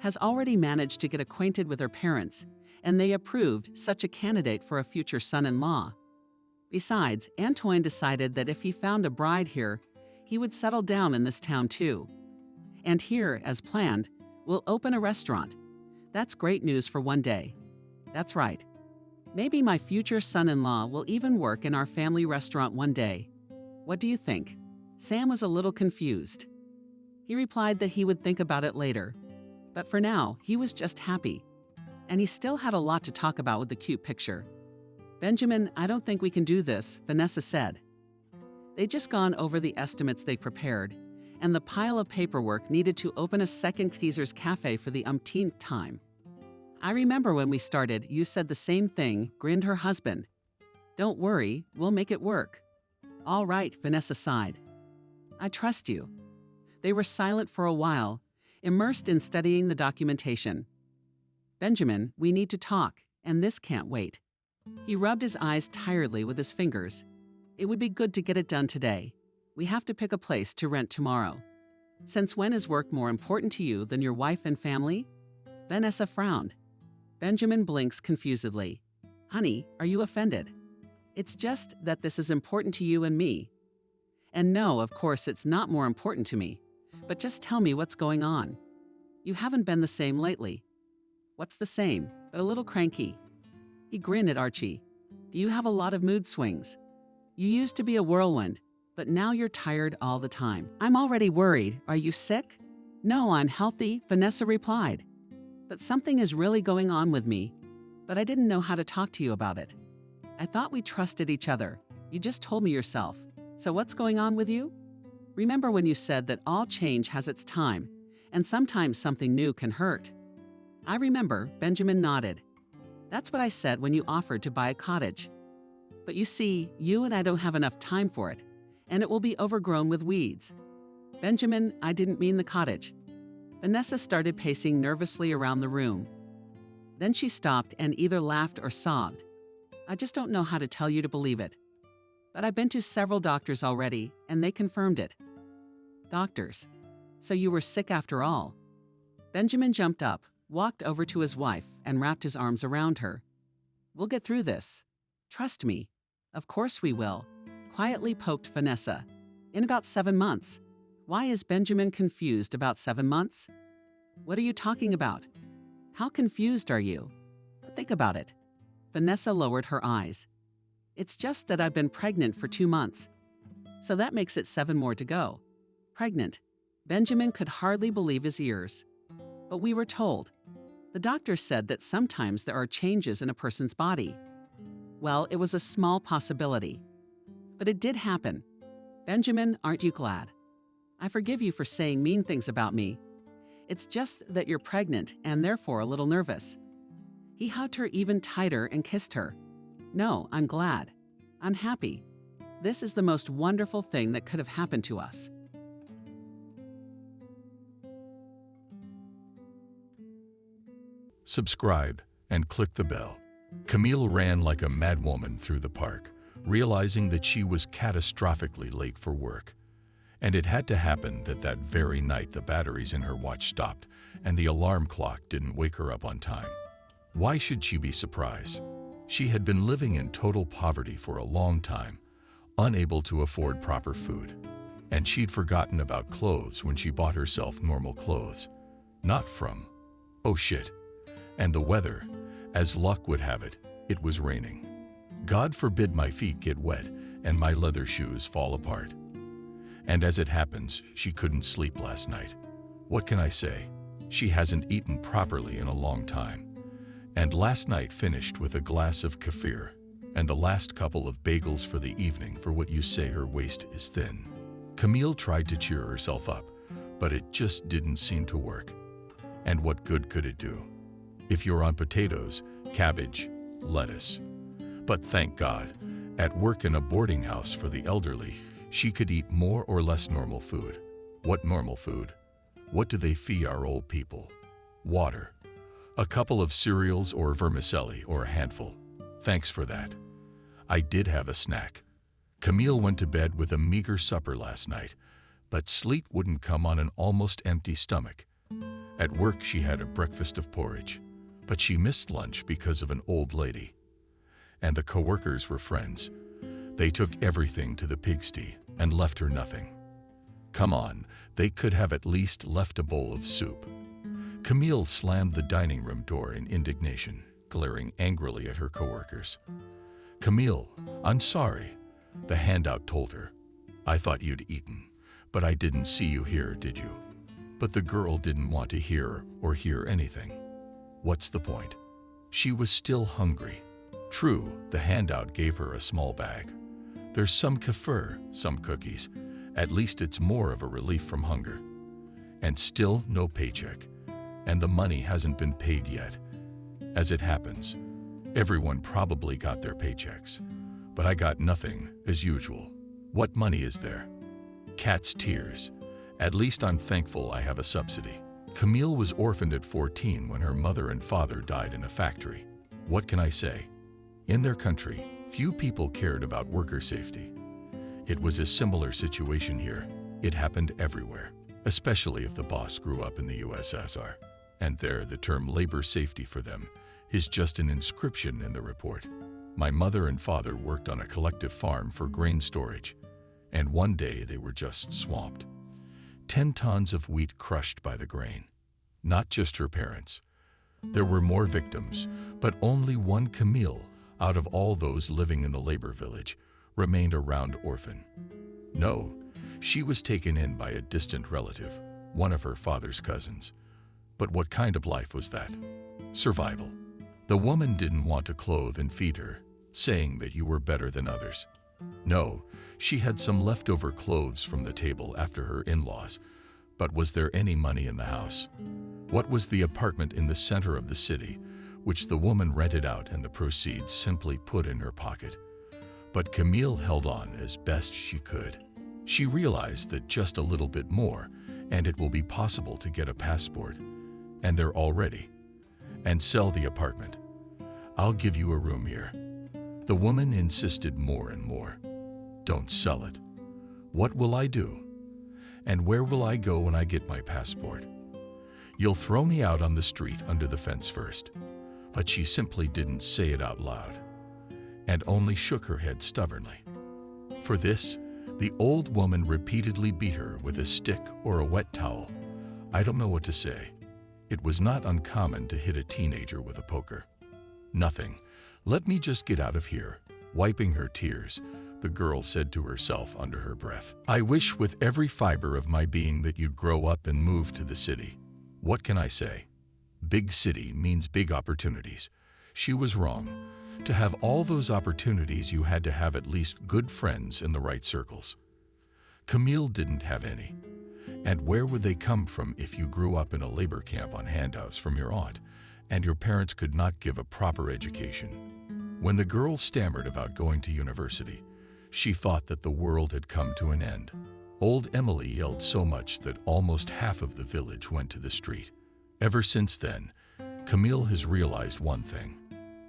Has already managed to get acquainted with her parents, and they approved such a candidate for a future son-in-law. Besides, Antoine decided that if he found a bride here, he would settle down in this town too. And here, as planned, we'll open a restaurant. That's great news for one day. That's right. Maybe my future son-in-law will even work in our family restaurant one day. What do you think? Sam was a little confused. He replied that he would think about it later. But for now, he was just happy. And he still had a lot to talk about with the cute picture. Benjamin, I don't think we can do this, Vanessa said. They'd just gone over the estimates they prepared, and the pile of paperwork needed to open a second Caesar's Cafe for the umpteenth time. I remember when we started, you said the same thing, grinned her husband. Don't worry, we'll make it work. All right, Vanessa sighed. I trust you. They were silent for a while, immersed in studying the documentation. Benjamin, we need to talk, and this can't wait. He rubbed his eyes tiredly with his fingers. It would be good to get it done today. We have to pick a place to rent tomorrow. Since when is work more important to you than your wife and family? Vanessa frowned. Benjamin blinks confusedly. Honey, are you offended? It's just that this is important to you and me. And no, of course, it's not more important to me. But just tell me what's going on. You haven't been the same lately. What's the same, but a little cranky? He grinned at Archie. Do you have a lot of mood swings? You used to be a whirlwind, but now you're tired all the time. I'm already worried. Are you sick? No, I'm healthy, Vanessa replied. But something is really going on with me, but I didn't know how to talk to you about it. I thought we trusted each other. You just told me yourself. So what's going on with you? Remember when you said that all change has its time, and sometimes something new can hurt? I remember, Benjamin nodded. That's what I said when you offered to buy a cottage. But you see, you and I don't have enough time for it, and it will be overgrown with weeds. Benjamin, I didn't mean the cottage. Vanessa started pacing nervously around the room. Then she stopped and either laughed or sobbed. I just don't know how to tell you to believe it. But I've been to several doctors already, and they confirmed it. Doctors. So you were sick after all. Benjamin jumped up, walked over to his wife, and wrapped his arms around her. We'll get through this. Trust me. Of course we will, quietly poked Vanessa. In about 7 months. Why is Benjamin confused about 7 months? What are you talking about? How confused are you? Think about it. Vanessa lowered her eyes. It's just that I've been pregnant for 2 months. So that makes it 7 more to go. Pregnant. Benjamin could hardly believe his ears. But we were told. The doctor said that sometimes there are changes in a person's body. Well, it was a small possibility. But it did happen. Benjamin, aren't you glad? I forgive you for saying mean things about me. It's just that you're pregnant and therefore a little nervous. He hugged her even tighter and kissed her. No, I'm glad. I'm happy. This is the most wonderful thing that could have happened to us. Subscribe and click the bell. Camille ran like a madwoman through the park, realizing that she was catastrophically late for work. And it had to happen that very night the batteries in her watch stopped and the alarm clock didn't wake her up on time. Why should she be surprised? She had been living in total poverty for a long time, unable to afford proper food. And she'd forgotten about clothes when she bought herself normal clothes. Not from, oh shit. And the weather, as luck would have it, it was raining. God forbid my feet get wet and my leather shoes fall apart. And as it happens, she couldn't sleep last night. What can I say? She hasn't eaten properly in a long time. And last night finished with a glass of kefir and the last couple of bagels for the evening for what you say her waist is thin. Camille tried to cheer herself up, but it just didn't seem to work. And what good could it do? If you're on potatoes, cabbage, lettuce. But thank God, at work in a boarding house for the elderly, she could eat more or less normal food. What normal food? What do they feed our old people? Water. A couple of cereals or vermicelli or a handful. Thanks for that. I did have a snack. Camille went to bed with a meager supper last night, but sleep wouldn't come on an almost empty stomach. At work she had a breakfast of porridge, but she missed lunch because of an old lady. And the coworkers were friends. They took everything to the pigsty and left her nothing. Come on, they could have at least left a bowl of soup. Camille slammed the dining room door in indignation, glaring angrily at her coworkers. Camille, I'm sorry, the handout told her. I thought you'd eaten, but I didn't see you here, did you? But the girl didn't want to hear anything. What's the point? She was still hungry. True, the handout gave her a small bag. There's some kefir, some cookies. At least it's more of a relief from hunger. And still no paycheck. And the money hasn't been paid yet. As it happens, everyone probably got their paychecks. But I got nothing, as usual. What money is there? Cat's tears. At least I'm thankful I have a subsidy. Camille was orphaned at 14 when her mother and father died in a factory. What can I say? In their country, few people cared about worker safety. It was a similar situation here. It happened everywhere, especially if the boss grew up in the USSR. And there, the term labor safety for them is just an inscription in the report. My mother and father worked on a collective farm for grain storage, and one day they were just swamped. 10 tons of wheat crushed by the grain. Not just her parents. There were more victims, but only one Camille, out of all those living in the labor village, remained around orphan. No, she was taken in by a distant relative, one of her father's cousins. But what kind of life was that? Survival. The woman didn't want to clothe and feed her, saying that you were better than others. No, she had some leftover clothes from the table after her in-laws. But was there any money in the house? What was the apartment in the center of the city, which the woman rented out and the proceeds simply put in her pocket? But Camille held on as best she could. She realized that just a little bit more, and it will be possible to get a passport. And they're all ready. And sell the apartment. I'll give you a room here. The woman insisted more and more. Don't sell it. What will I do? And where will I go when I get my passport? You'll throw me out on the street under the fence first. But she simply didn't say it out loud, and only shook her head stubbornly. For this, the old woman repeatedly beat her with a stick or a wet towel. I don't know what to say. It was not uncommon to hit a teenager with a poker. Nothing. Let me just get out of here. Wiping her tears, the girl said to herself under her breath. I wish with every fiber of my being that you'd grow up and move to the city. What can I say? Big city means big opportunities. She was wrong. To have all those opportunities, you had to have at least good friends in the right circles. Camille didn't have any. And where would they come from if you grew up in a labor camp on handouts from your aunt, and your parents could not give a proper education? When the girl stammered about going to university, she thought that the world had come to an end. Old Emily yelled so much that almost half of the village went to the street. Ever since then, Camille has realized one thing.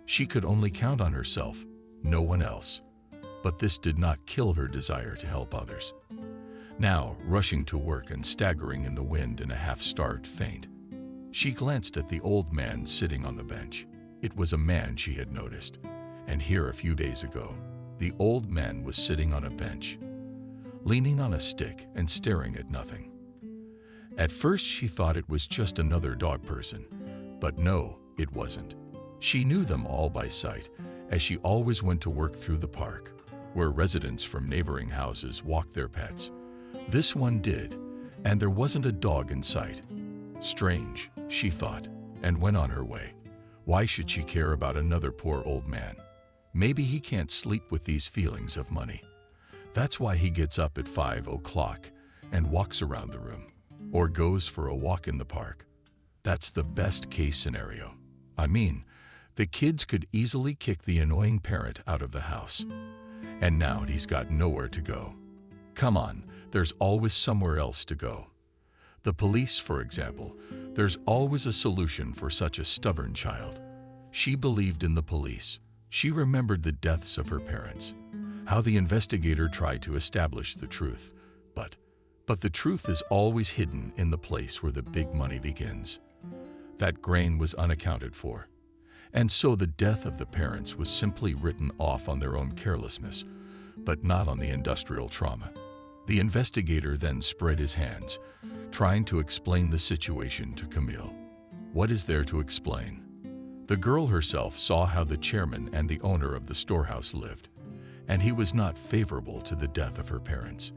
She could only count on herself, no one else. But this did not kill her desire to help others. Now, rushing to work and staggering in the wind in a half-starved faint, she glanced at the old man sitting on the bench. It was a man she had noticed, and here a few days ago, the old man was sitting on a bench, leaning on a stick and staring at nothing. At first she thought it was just another dog person, but no, it wasn't. She knew them all by sight, as she always went to work through the park, where residents from neighboring houses walked their pets. This one did, and there wasn't a dog in sight. Strange, she thought, and went on her way. Why should she care about another poor old man? Maybe he can't sleep with these feelings of money. That's why he gets up at 5 o'clock and walks around the room, or goes for a walk in the park. That's the best case scenario. I mean, the kids could easily kick the annoying parent out of the house. And now he's got nowhere to go. Come on, there's always somewhere else to go. The police, for example, there's always a solution for such a stubborn child. She believed in the police. She remembered the deaths of her parents, how the investigator tried to establish the truth. But the truth is always hidden in the place where the big money begins. That grain was unaccounted for. And so the death of the parents was simply written off on their own carelessness, but not on the industrial trauma. The investigator then spread his hands, trying to explain the situation to Camille. What is there to explain? The girl herself saw how the chairman and the owner of the storehouse lived, and he was not favorable to the death of her parents.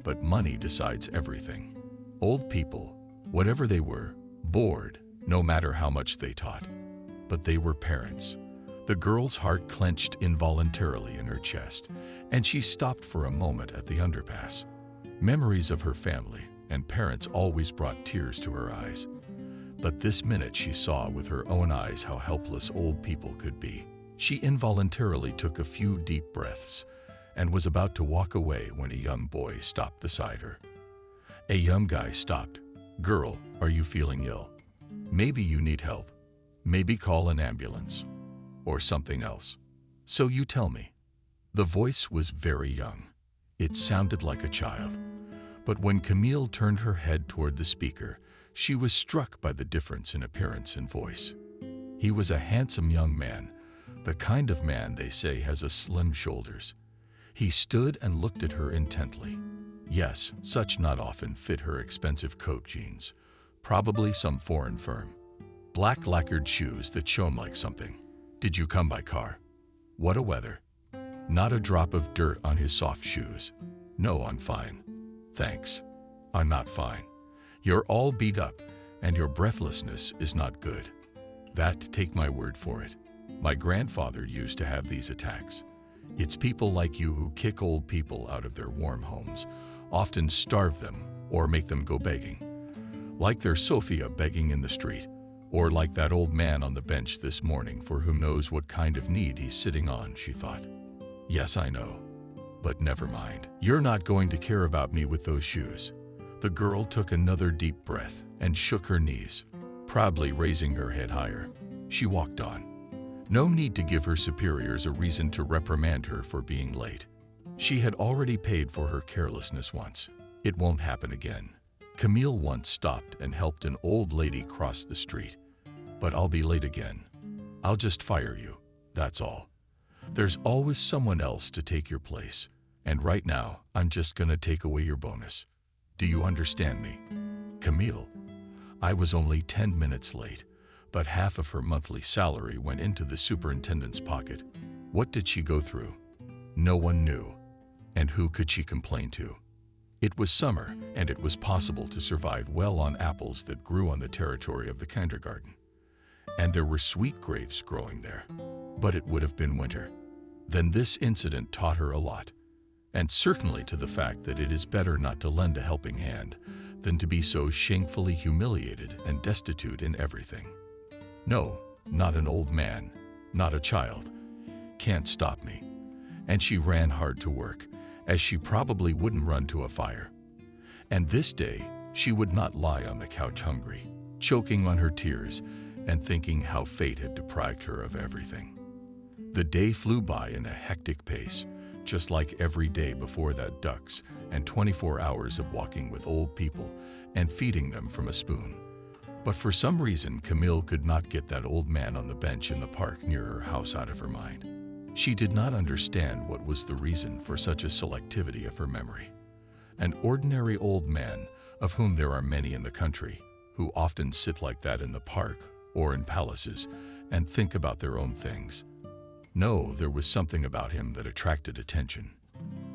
But money decides everything. Old people, whatever they were, bored, no matter how much they taught. But they were parents. The girl's heart clenched involuntarily in her chest, and she stopped for a moment at the underpass. Memories of her family and parents always brought tears to her eyes. But this minute she saw with her own eyes how helpless old people could be. She involuntarily took a few deep breaths and was about to walk away when a young boy stopped beside her. A young guy stopped. "Girl, are you feeling ill? Maybe you need help. Maybe call an ambulance. Or something else. So you tell me." The voice was very young. It sounded like a child. But when Camille turned her head toward the speaker, she was struck by the difference in appearance and voice. He was a handsome young man, the kind of man they say has a slim shoulders. He stood and looked at her intently. Yes, such not often fit her expensive coat jeans, probably some foreign firm. Black lacquered shoes that shone like something. "Did you come by car?" "What a weather." Not a drop of dirt on his soft shoes. "No, I'm fine. Thanks. I'm not fine. You're all beat up, and your breathlessness is not good. That, take my word for it. My grandfather used to have these attacks. It's people like you who kick old people out of their warm homes, often starve them or make them go begging. Like there's Sophia begging in the street, or like that old man on the bench this morning for whom knows what kind of need he's sitting on," she thought. "Yes, I know. But never mind. You're not going to care about me with those shoes." The girl took another deep breath and shook her knees, proudly raising her head higher. She walked on. No need to give her superiors a reason to reprimand her for being late. She had already paid for her carelessness once. It won't happen again. Camille once stopped and helped an old lady cross the street. "But I'll be late again. I'll just fire you, that's all. There's always someone else to take your place, and right now I'm just gonna take away your bonus. Do you understand me?" Camille. I was only 10 minutes late, but half of her monthly salary went into the superintendent's pocket. What did she go through? No one knew. And who could she complain to? It was summer, and it was possible to survive well on apples that grew on the territory of the kindergarten. and there were sweet grapes growing there. But it would have been winter. Then this incident taught her a lot, and certainly to the fact that it is better not to lend a helping hand than to be so shamefully humiliated and destitute in everything. No, not an old man, not a child, can't stop me. And she ran hard to work, as she probably wouldn't run to a fire. And this day, she would not lie on the couch hungry, choking on her tears and thinking how fate had deprived her of everything. The day flew by in a hectic pace, just like every day before that ducks and 24 hours of walking with old people and feeding them from a spoon. But for some reason, Camille could not get that old man on the bench in the park near her house out of her mind. She did not understand what was the reason for such a selectivity of her memory. An ordinary old man, of whom there are many in the country, who often sit like that in the park or in palaces and think about their own things. No, there was something about him that attracted attention.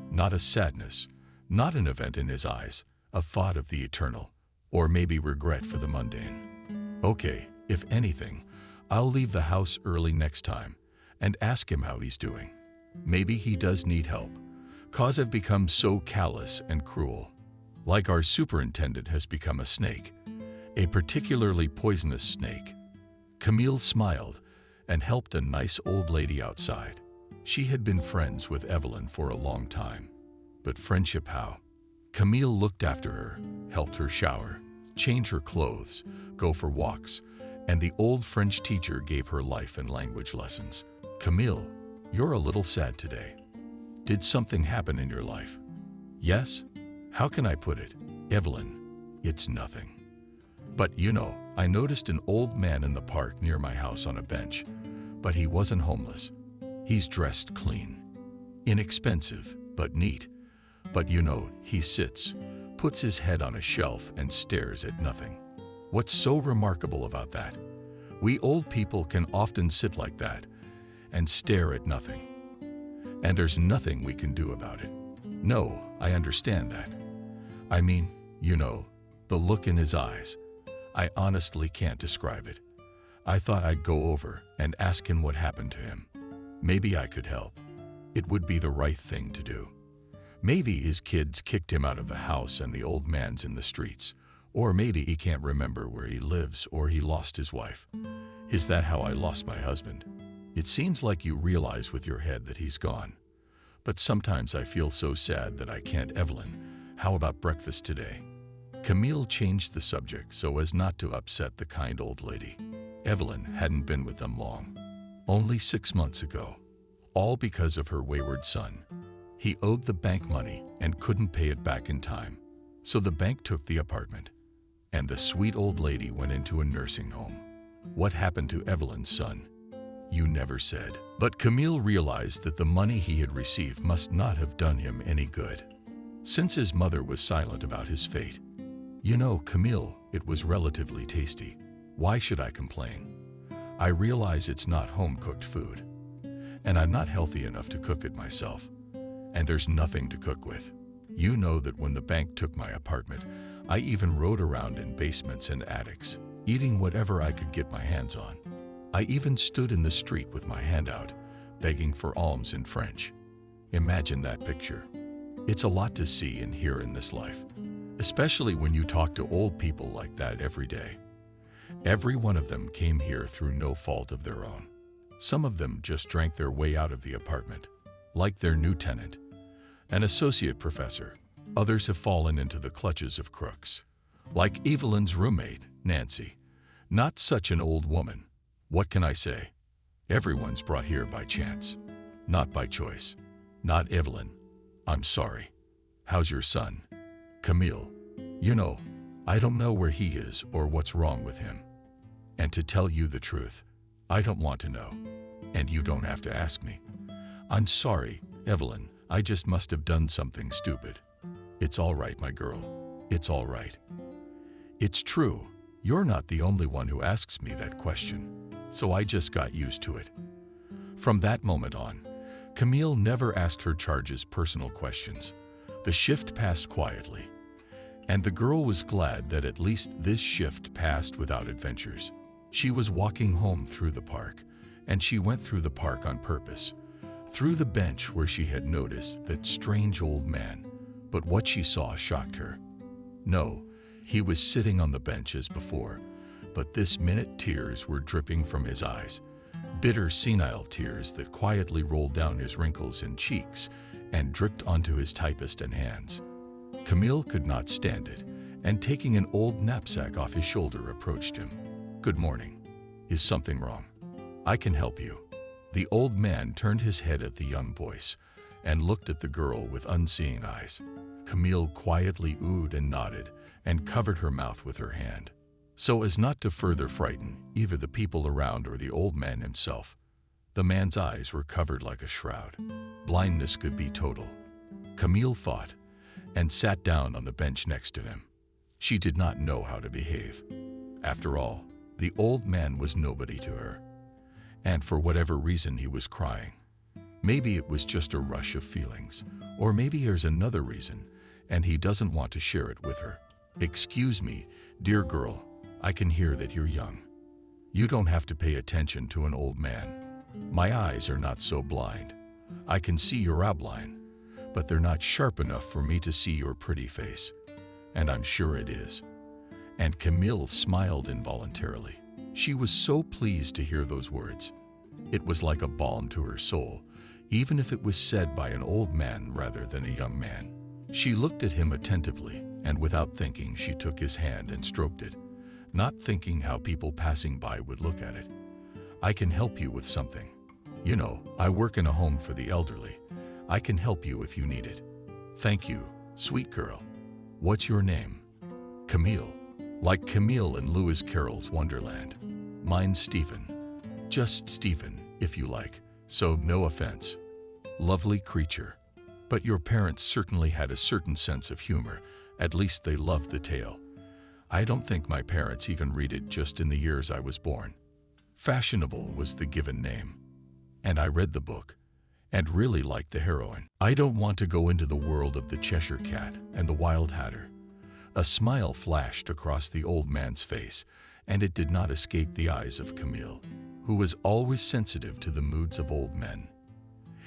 Not a sadness, not an event in his eyes, a thought of the eternal, or maybe regret for the mundane. Okay, if anything, I'll leave the house early next time and ask him how he's doing. Maybe he does need help, 'cause I've become so callous and cruel. Like our superintendent has become a snake, a particularly poisonous snake. Camille smiled and helped a nice old lady outside. She had been friends with Evelyn for a long time. But friendship how? Camille looked after her, helped her shower, change her clothes, go for walks, and the old French teacher gave her life and language lessons. Camille, you're a little sad today. Did something happen in your life? Yes? How can I put it? Evelyn, it's nothing. But you know, I noticed an old man in the park near my house on a bench, but he wasn't homeless. He's dressed clean. Inexpensive, but neat. But you know, he sits, puts his head on a shelf and stares at nothing. What's so remarkable about that? We old people can often sit like that and stare at nothing. And there's nothing we can do about it. No, I understand that. I mean, you know, the look in his eyes. I honestly can't describe it. I thought I'd go over and ask him what happened to him. Maybe I could help. It would be the right thing to do. Maybe his kids kicked him out of the house and the old man's in the streets. Or maybe he can't remember where he lives or he lost his wife. Is that how I lost my husband? It seems like you realize with your head that he's gone. But sometimes I feel so sad that I can't. Evelyn, how about breakfast today? Camille changed the subject so as not to upset the kind old lady. Evelyn hadn't been with them long. Only 6 months ago. All because of her wayward son. He owed the bank money and couldn't pay it back in time. So the bank took the apartment. And the sweet old lady went into a nursing home. What happened to Evelyn's son? You never said. But Camille realized that the money he had received must not have done him any good, since his mother was silent about his fate. You know, Camille, it was relatively tasty. Why should I complain? I realize it's not home-cooked food, and I'm not healthy enough to cook it myself. And there's nothing to cook with. You know that when the bank took my apartment, I even rode around in basements and attics, eating whatever I could get my hands on. I even stood in the street with my hand out, begging for alms in French. Imagine that picture. It's a lot to see and hear in this life, especially when you talk to old people like that every day. Every one of them came here through no fault of their own. Some of them just drank their way out of the apartment, like their new tenant, an associate professor. Others have fallen into the clutches of crooks, like Evelyn's roommate, Nancy. Not such an old woman. What can I say? Everyone's brought here by chance, not by choice. Not Evelyn. I'm sorry. How's your son? Camille. You know, I don't know where he is or what's wrong with him. And to tell you the truth, I don't want to know. And you don't have to ask me. I'm sorry, Evelyn. I just must have done something stupid. It's all right, my girl. It's all right. It's true. You're not the only one who asks me that question. So I just got used to it. From that moment on, Camille never asked her charges personal questions. The shift passed quietly, and the girl was glad that at least this shift passed without adventures. She was walking home through the park, and she went through the park on purpose, through the bench where she had noticed that strange old man. But what she saw shocked her. No, he was sitting on the bench as before, but this minute tears were dripping from his eyes, bitter senile tears that quietly rolled down his wrinkles and cheeks and dripped onto his typist and hands. Camille could not stand it, and taking an old knapsack off his shoulder approached him. "Good morning. Is something wrong? I can help you." The old man turned his head at the young voice and looked at the girl with unseeing eyes. Camille quietly oohed and nodded and covered her mouth with her hand, so as not to further frighten either the people around or the old man himself. The man's eyes were covered like a shroud. Blindness could be total. Camille thought, and sat down on the bench next to him. She did not know how to behave. After all, the old man was nobody to her. And for whatever reason he was crying. Maybe it was just a rush of feelings, or maybe there's another reason, and he doesn't want to share it with her. "Excuse me, dear girl, I can hear that you're young. You don't have to pay attention to an old man. My eyes are not so blind. I can see your outline, but they're not sharp enough for me to see your pretty face. And I'm sure it is." And Camille smiled involuntarily. She was so pleased to hear those words. It was like a balm to her soul, even if it was said by an old man rather than a young man. She looked at him attentively, and without thinking, she took his hand and stroked it, not thinking how people passing by would look at it. "I can help you with something. You know, I work in a home for the elderly. I can help you if you need it." "Thank you, sweet girl. What's your name?" "Camille. Like Camille in Lewis Carroll's Wonderland. Mine's Stephen. Just Stephen, if you like, so no offense." "Lovely creature. But your parents certainly had a certain sense of humor. At least they loved the tale. I don't think my parents even read it just in the years I was born. Fashionable was the given name. And I read the book, and really liked the heroine. I don't want to go into the world of the Cheshire Cat and the Wild Hatter." A smile flashed across the old man's face, and it did not escape the eyes of Camille, who was always sensitive to the moods of old men.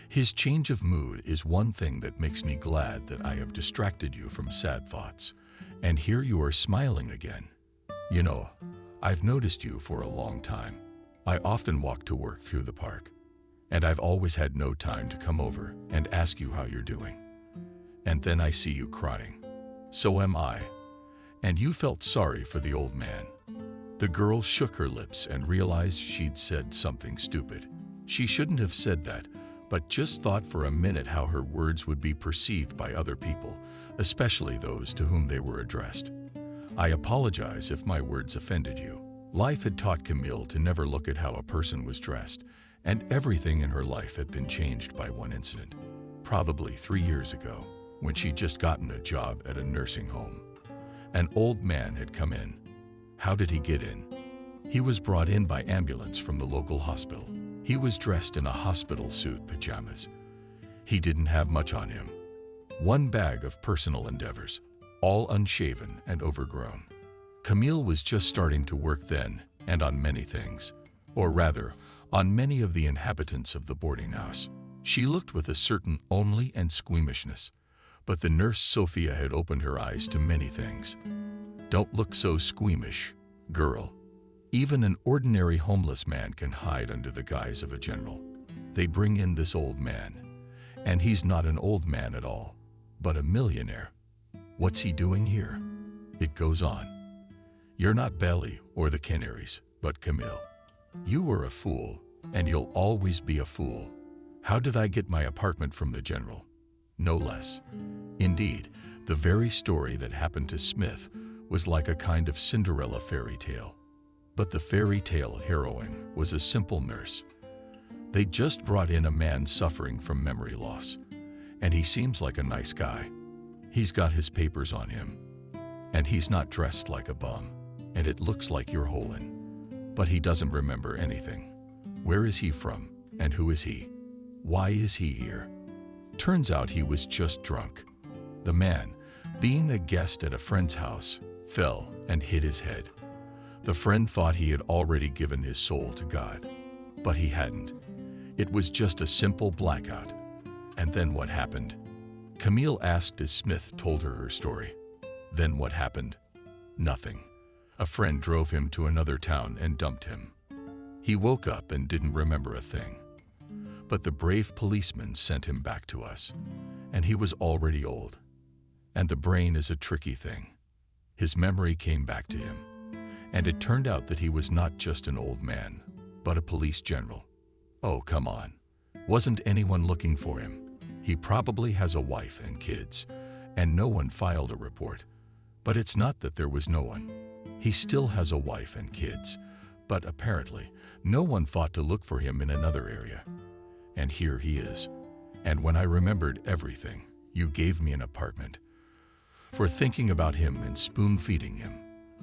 "His change of mood is one thing that makes me glad that I have distracted you from sad thoughts, and here you are smiling again. You know, I've noticed you for a long time. I often walk to work through the park, and I've always had no time to come over and ask you how you're doing. And then I see you crying. So am I." And you felt sorry for the old man. The girl shook her lips and realized she'd said something stupid. She shouldn't have said that, but just thought for a minute how her words would be perceived by other people, especially those to whom they were addressed. "I apologize if my words offended you." Life had taught Camille to never look at how a person was dressed, and everything in her life had been changed by one incident, probably 3 years ago, when she'd just gotten a job at a nursing home. An old man had come in. How did he get in? He was brought in by ambulance from the local hospital. He was dressed in a hospital suit pajamas. He didn't have much on him. One bag of personal endeavors, all unshaven and overgrown. Camille was just starting to work then, and on many things, or rather, on many of the inhabitants of the boarding house. She looked with a certain only and squeamishness, but the nurse Sophia had opened her eyes to many things. "Don't look so squeamish, girl. Even an ordinary homeless man can hide under the guise of a general. They bring in this old man, and he's not an old man at all, but a millionaire. What's he doing here?" It goes on. "You're not Belly or the Canaries, but Camille. You were a fool, and you'll always be a fool. How did I get my apartment from the general? No less. Indeed, the very story that happened to Smith was like a kind of Cinderella fairy tale. But the fairy tale heroine was a simple nurse. They just brought in a man suffering from memory loss, and he seems like a nice guy. He's got his papers on him, and he's not dressed like a bum, and it looks like you're holin'. But he doesn't remember anything. Where is he from, and who is he? Why is he here? Turns out he was just drunk. The man, being a guest at a friend's house, fell and hit his head. The friend thought he had already given his soul to God, but he hadn't. It was just a simple blackout. And then what happened? Camille asked as Smith told her story. Then what happened? Nothing. A friend drove him to another town and dumped him. He woke up and didn't remember a thing. But the brave policeman sent him back to us, and he was already old. And the brain is a tricky thing. His memory came back to him, and it turned out that he was not just an old man, but a police general. Oh, come on. Wasn't anyone looking for him? He probably has a wife and kids, and no one filed a report. But it's not that there was no one. He still has a wife and kids, but apparently no one thought to look for him in another area. And here he is. And when I remembered everything, you gave me an apartment. For thinking about him and spoon-feeding him,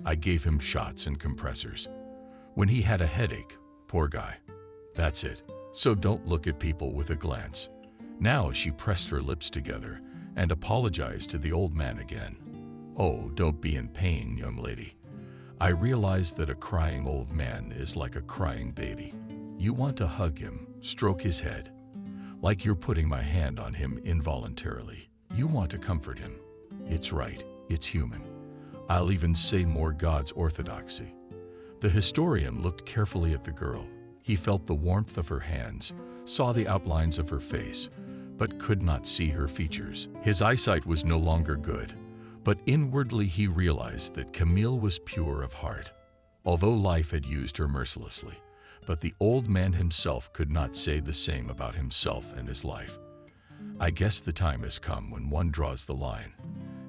I gave him shots and compressors. When he had a headache, poor guy. That's it. So don't look at people with a glance. Now she pressed her lips together and apologized to the old man again. Oh, don't be in pain, young lady. I realize that a crying old man is like a crying baby. You want to hug him, stroke his head, like you're putting my hand on him involuntarily. You want to comfort him. It's right, it's human. I'll even say more God's orthodoxy. The historian looked carefully at the girl. He felt the warmth of her hands, saw the outlines of her face, but could not see her features. His eyesight was no longer good, but inwardly he realized that Camille was pure of heart, although life had used her mercilessly. But the old man himself could not say the same about himself and his life. I guess the time has come when one draws the line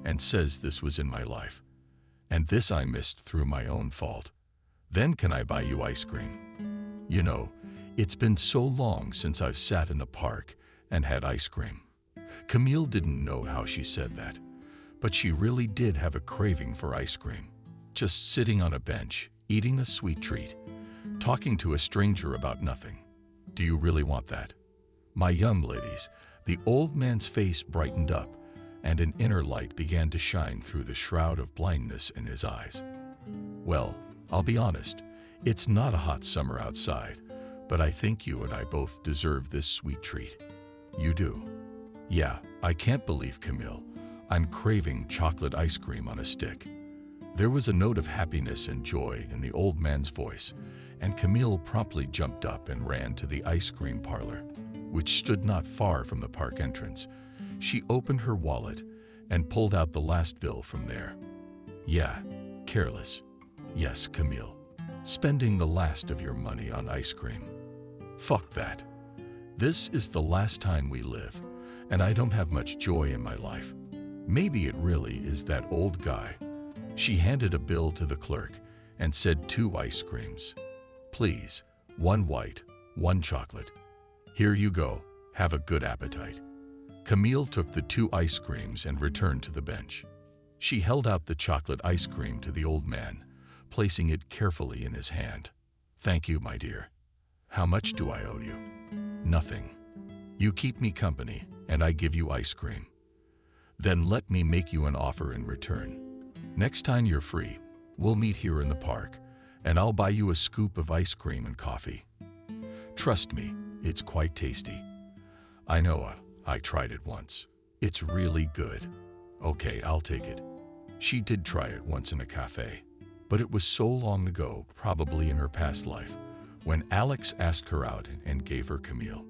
and says this was in my life, and this I missed through my own fault. Then can I buy you ice cream? You know, it's been so long since I've sat in a park and had ice cream. Camille didn't know how she said that, but she really did have a craving for ice cream. Just sitting on a bench, eating a sweet treat, talking to a stranger about nothing. Do you really want that? My young ladies, the old man's face brightened up, and an inner light began to shine through the shroud of blindness in his eyes. Well, I'll be honest, it's not a hot summer outside, but I think you and I both deserve this sweet treat. You do? Yeah, I can't believe, Camille. I'm craving chocolate ice cream on a stick. There was a note of happiness and joy in the old man's voice, and Camille promptly jumped up and ran to the ice cream parlor, which stood not far from the park entrance. She opened her wallet and pulled out the last bill from there. Yeah, careless. Yes, Camille. Spending the last of your money on ice cream. Fuck that. This is the last time we live, and I don't have much joy in my life. Maybe it really is that old guy. She handed a bill to the clerk and said 2 ice creams. Please, 1 white, 1 chocolate. Here you go. Have a good appetite. Camille took the 2 ice creams and returned to the bench. She held out the chocolate ice cream to the old man, placing it carefully in his hand. Thank you, my dear. How much do I owe you? Nothing. You keep me company, and I give you ice cream. Then let me make you an offer in return. Next time you're free, we'll meet here in the park, and I'll buy you a scoop of ice cream and coffee. Trust me, it's quite tasty. I know, I tried it once. It's really good. Okay, I'll take it. She did try it once in a cafe, but it was so long ago, probably in her past life, when Alex asked her out and gave her Camille.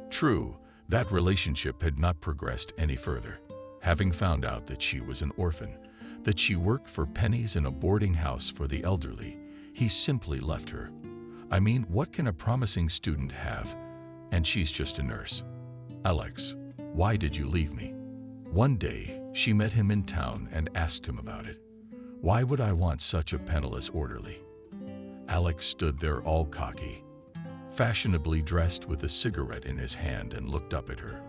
True, that relationship had not progressed any further. Having found out that she was an orphan, that she worked for pennies in a boarding house for the elderly, he simply left her. I mean, what can a promising student have? And she's just a nurse. Alex, why did you leave me? One day, she met him in town and asked him about it. Why would I want such a penniless orderly? Alex stood there all cocky, fashionably dressed with a cigarette in his hand, and looked up at her.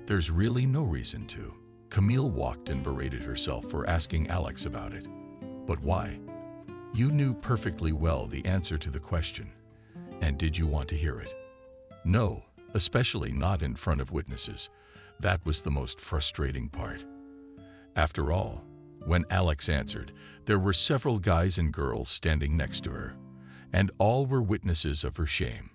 There's really no reason to. Camille walked and berated herself for asking Alex about it. But why? You knew perfectly well the answer to the question. And did you want to hear it? No, especially not in front of witnesses. That was the most frustrating part. After all, When Alex answered, there were several guys and girls standing next to her, and all were witnesses of her shame.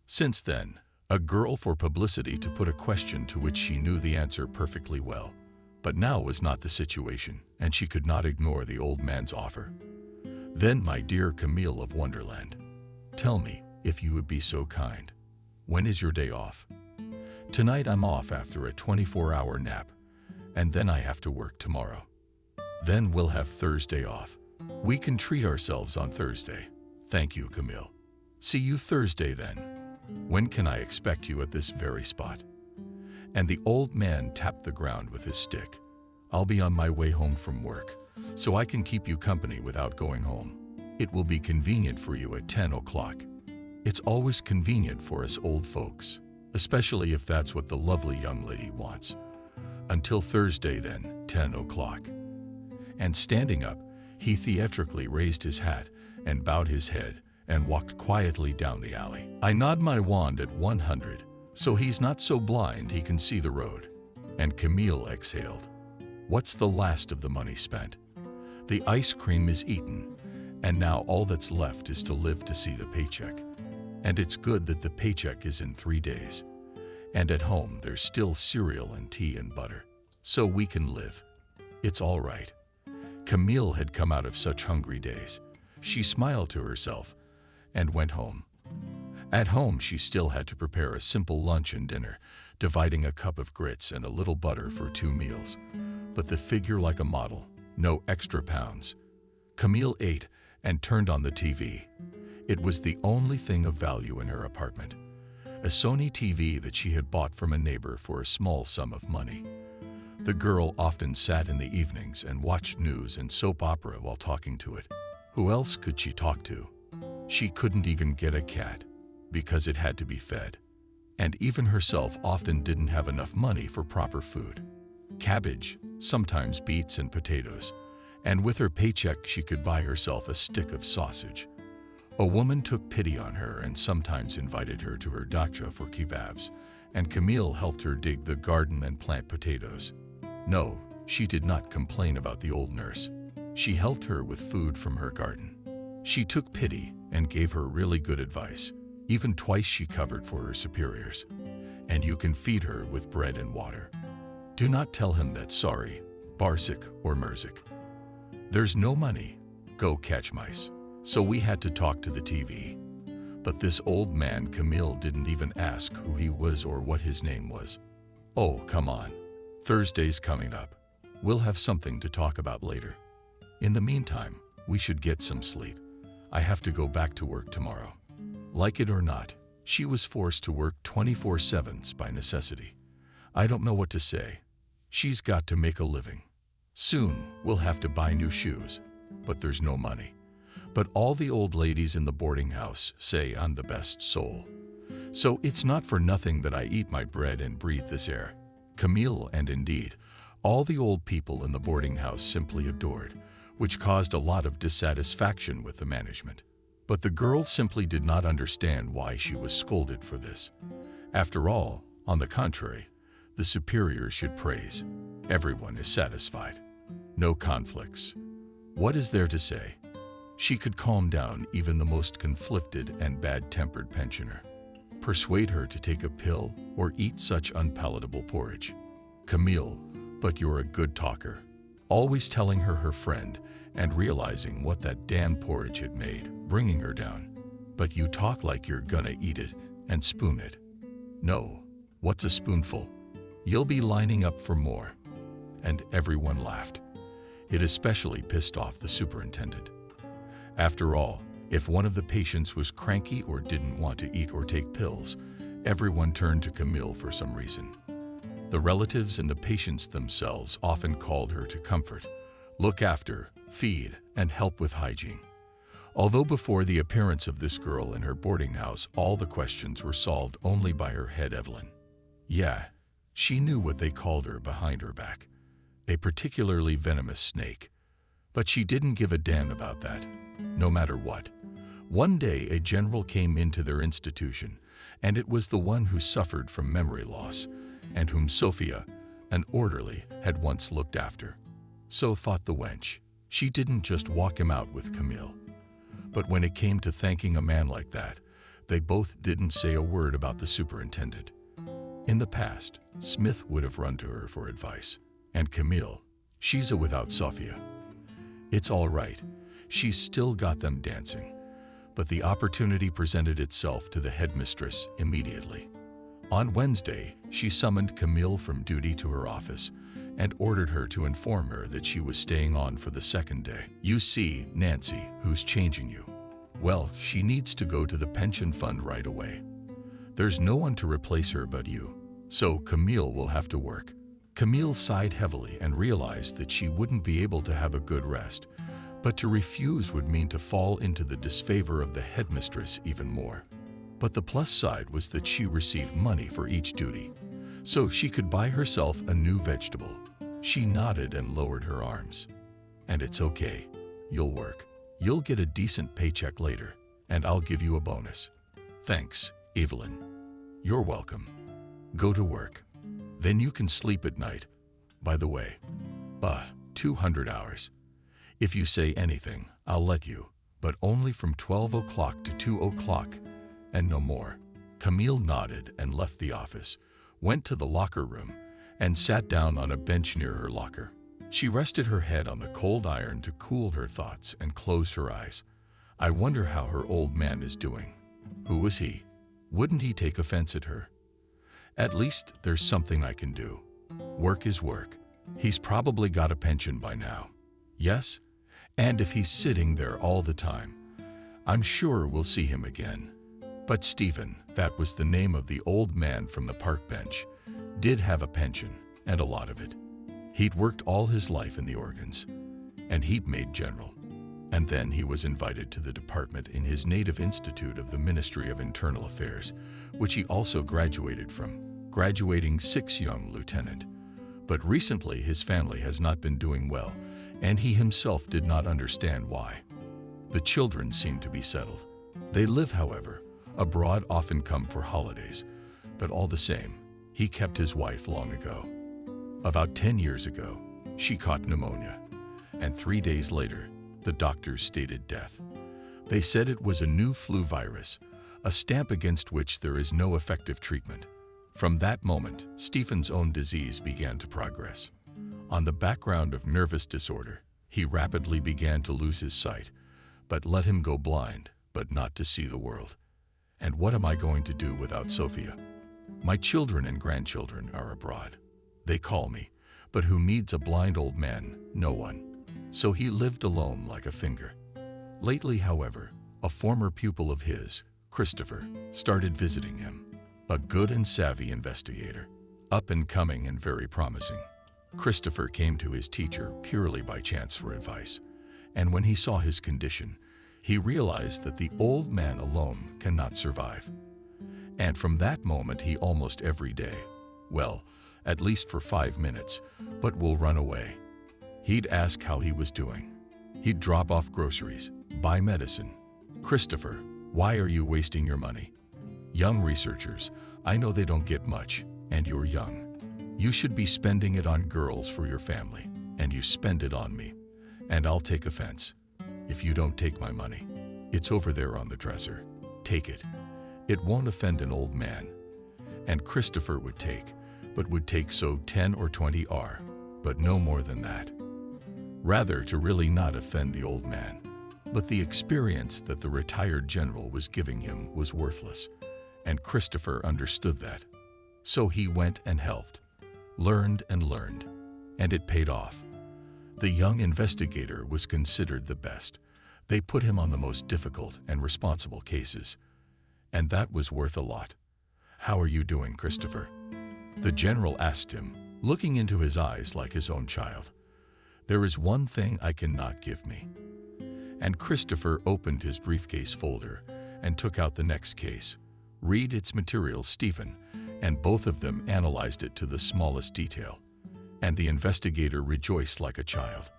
Since then, a girl for publicity to put a question to which she knew the answer perfectly well. But now was not the situation, and she could not ignore the old man's offer. Then, my dear Camille of Wonderland, tell me, if you would be so kind, when is your day off? Tonight I'm off after a 24-hour nap, and then I have to work tomorrow. Then we'll have Thursday off. We can treat ourselves on Thursday. Thank you, Camille. See you Thursday then. When can I expect you at this very spot? And the old man tapped the ground with his stick. I'll be on my way home from work, so I can keep you company without going home. It will be convenient for you at 10 o'clock. It's always convenient for us old folks, especially if that's what the lovely young lady wants. Until Thursday then, 10 o'clock. And standing up, he theatrically raised his hat and bowed his head and walked quietly down the alley. I nod my wand at 100, so he's not so blind he can see the road. And Camille exhaled. What's the last of the money spent? The ice cream is eaten, and now all that's left is to live to see the paycheck. And it's good that the paycheck is in 3 days. And at home there's still cereal and tea and butter, so we can live. It's all right. Camille had come out of such hungry days. She smiled to herself and went home. At home, she still had to prepare a simple lunch and dinner, dividing a cup of grits and a little butter for 2 meals. But the figure like a model, no extra pounds. Camille ate and turned on the TV. It was the only thing of value in her apartment. A Sony TV that she had bought from a neighbor for a small sum of money. The girl often sat in the evenings and watched news and soap opera while talking to it. Who else could she talk to? She couldn't even get a cat, because it had to be fed. And even herself often didn't have enough money for proper food. Cabbage, sometimes beets and potatoes, and with her paycheck she could buy herself a stick of sausage. A woman took pity on her and sometimes invited her to her dacha for kebabs, and Camille helped her dig the garden and plant potatoes. No, she did not complain about the old nurse. She helped her with food from her garden. She took pity and gave her really good advice. Even twice she covered for her superiors. And you can feed her with bread and water. Do not tell him that sorry, Barzik or Merzik. There's no money. Go catch mice. So we had to talk to the TV. But this old man Camille didn't even ask who he was or what his name was. Oh, come on. Thursday's coming up. We'll have something to talk about later. In the meantime, we should get some sleep. I have to go back to work tomorrow. Like it or not, she was forced to work 24/7 by necessity. I don't know what to say. She's got to make a living. Soon, we'll have to buy new shoes, but there's no money. But all the old ladies in the boarding house say I'm the best soul. So it's not for nothing that I eat my bread and breathe this air. Camille, and indeed, all the old people in the boarding house simply adored, which caused a lot of dissatisfaction with the management. But the girl simply did not understand why she was scolded for this. After all, on the contrary, the superiors should praise. Everyone is satisfied. No conflicts. What is there to say? She could calm down even the most conflicted and bad-tempered pensioner. Persuade her to take a pill or eat such unpalatable porridge. Camille, but you're a good talker. Always telling her her friend and realizing what that damn porridge had made, bringing her down. But you talk like you're gonna eat it and spoon it. No, what's a spoonful? You'll be lining up for more. And everyone laughed. It especially pissed off the superintendent. After all, if one of the patients was cranky or didn't want to eat or take pills, everyone turned to Camille for some reason. The relatives and the patients themselves often called her to comfort, look after, feed, and help with hygiene. Although before the appearance of this girl in her boarding house, all the questions were solved only by her head Evelyn. Yeah, she knew what they called her behind her back, a particularly venomous snake. But she didn't give a damn about that, no matter what. One day a general came into their institution, and it was the one who suffered from memory loss, and whom Sophia, an orderly, had once looked after. So thought the wench. She didn't just walk him out with Camille. But when it came to thanking a man like that, they both didn't say a word about the superintendent. In the past, Smith would have run to her for advice. And Camille, she's a without Sophia. It's all right. She's still got them dancing. But the opportunity presented itself to the headmistress immediately. On Wednesday, she summoned Camille from duty to her office and ordered her to inform her that she was staying on for the second day. You see, Nancy, who's changing you. Well, she needs to go to the pension fund right away. There's no one to replace her but you, so Camille will have to work. Camille sighed heavily and realized that she wouldn't be able to have a good rest, but to refuse would mean to fall into the disfavor of the headmistress even more. But the plus side was that she received money for each duty, so she could buy herself a new vegetable. She nodded and lowered her arms. And it's okay. You'll work. You'll get a decent paycheck later, and I'll give you a bonus. Thanks, Evelyn. You're welcome. Go to work. Then you can sleep at night. By the way, 200 hours. If you say anything, I'll let you, but only from 12 o'clock to 2 o'clock, and no more. Camille nodded and left the office, went to the locker room, and sat down on a bench near her locker. She rested her head on the cold iron to cool her thoughts and closed her eyes. I wonder how her old man is doing. Who was he? Wouldn't he take offense at her? At least there's something I can do. Work is work. He's probably got a pension by now. Yes? And if he's sitting there all the time, I'm sure we'll see him again. But Stephen, that was the name of the old man from the park bench, did have a pension, and a lot of it. He'd worked all his life in the organs, and he'd made general. And then he was invited to the department in his native institute of the Ministry of Internal Affairs, which he also graduated from, graduating 6th young lieutenant. But recently his family has not been doing well, and he himself did not understand why. The children seem to be settled. They live, however, abroad, often come for holidays, but all the same, he kept his wife long ago. About 10 years ago, she caught pneumonia, and 3 days later, the doctors stated death. They said it was a new flu virus, a stamp against which there is no effective treatment. From that moment, Stephen's own disease began to progress. On the background of nervous disorder, he rapidly began to lose his sight, but let him go blind, but not to see the world. And what am I going to do without Sophia? My children and grandchildren are abroad. They call me, but who needs a blind old man? No one. So he lived alone like a finger. Lately, however, a former pupil of his, Christopher, started visiting him. A good and savvy investigator, up and coming and very promising. Christopher came to his teacher purely by chance for advice, and when he saw his condition, he realized that the old man alone cannot survive. And from that moment, he almost every day, well, at least for 5 minutes, but will run away. He'd ask how he was doing. He'd drop off groceries, buy medicine. Christopher, why are you wasting your money? Young researchers, I know they don't get much, and you're young. You should be spending it on girls for your family, and you spend it on me. And I'll take offense. If you don't take my money, it's over there on the dresser. Take it. It won't offend an old man. And Christopher would take, but would take so 10 or 20 R, but no more than that. Rather to really not offend the old man. But the experience that the retired general was giving him was worthless, and Christopher understood that. So he went and helped, learned and learned, and it paid off. The young investigator was considered the best. They put him on the most difficult and responsible cases, and that was worth a lot. How are you doing, Christopher? The general asked him, looking into his eyes like his own child. There is one thing I cannot give me. And Christopher opened his briefcase folder and took out the next case. Read its materials, Stephen, and both of them analyzed it to the smallest detail. And the investigator rejoiced like a child.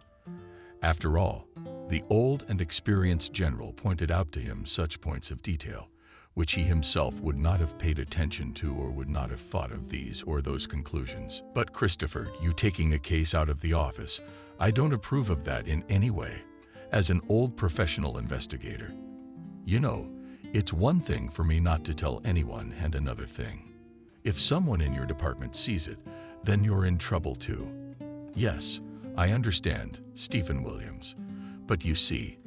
After all, the old and experienced general pointed out to him such points of detail, which he himself would not have paid attention to or would not have thought of these or those conclusions. But Christopher, you taking a case out of the office, I don't approve of that in any way. As an old professional investigator, you know, it's one thing for me not to tell anyone and another thing. If someone in your department sees it, then you're in trouble too. Yes, I understand, Stephen Williams. But you see,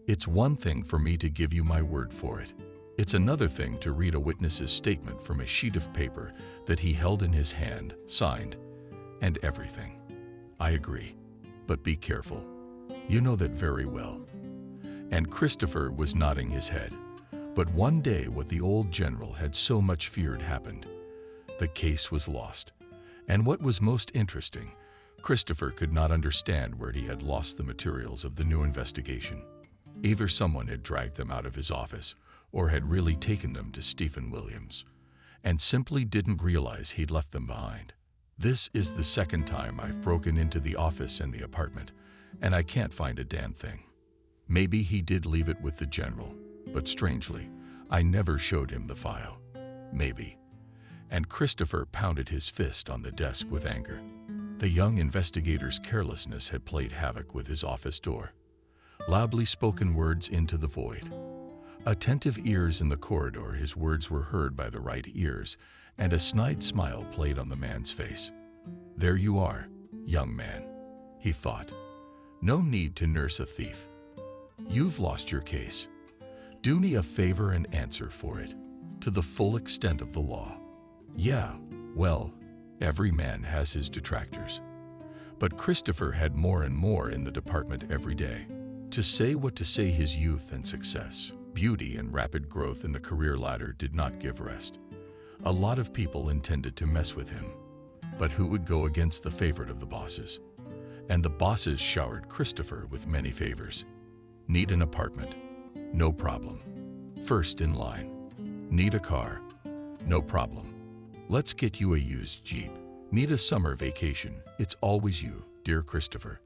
it's one thing for me to give you my word for it. It's another thing to read a witness's statement from a sheet of paper that he held in his hand, signed, and everything. I agree, but be careful. You know that very well. And Christopher was nodding his head. But one day what the old general had so much feared happened. The case was lost. And what was most interesting, Christopher could not understand where he had lost the materials of the new investigation. Either someone had dragged them out of his office or had really taken them to Stephen Williams and simply didn't realize he'd left them behind. This is the second time I've broken into the office and the apartment, and I can't find a damn thing. Maybe he did leave it with the general, but strangely, I never showed him the file. Maybe. And Christopher pounded his fist on the desk with anger. The young investigator's carelessness had played havoc with his office door. Loudly spoken words into the void. Attentive ears in the corridor, his words were heard by the right ears, and a snide smile played on the man's face. There you are, young man, he thought. No need to nurse a thief. You've lost your case. Do me a favor and answer for it, to the full extent of the law. Yeah, well, every man has his detractors. But Christopher had more and more in the department every day. To say what to say, his youth and success, beauty and rapid growth in the career ladder did not give rest. A lot of people intended to mess with him. But who would go against the favorite of the bosses? And the bosses showered Christopher with many favors. Need an apartment? No problem. First in line. Need a car? No problem. Let's get you a used Jeep. Need a summer vacation? It's always you, dear Christopher.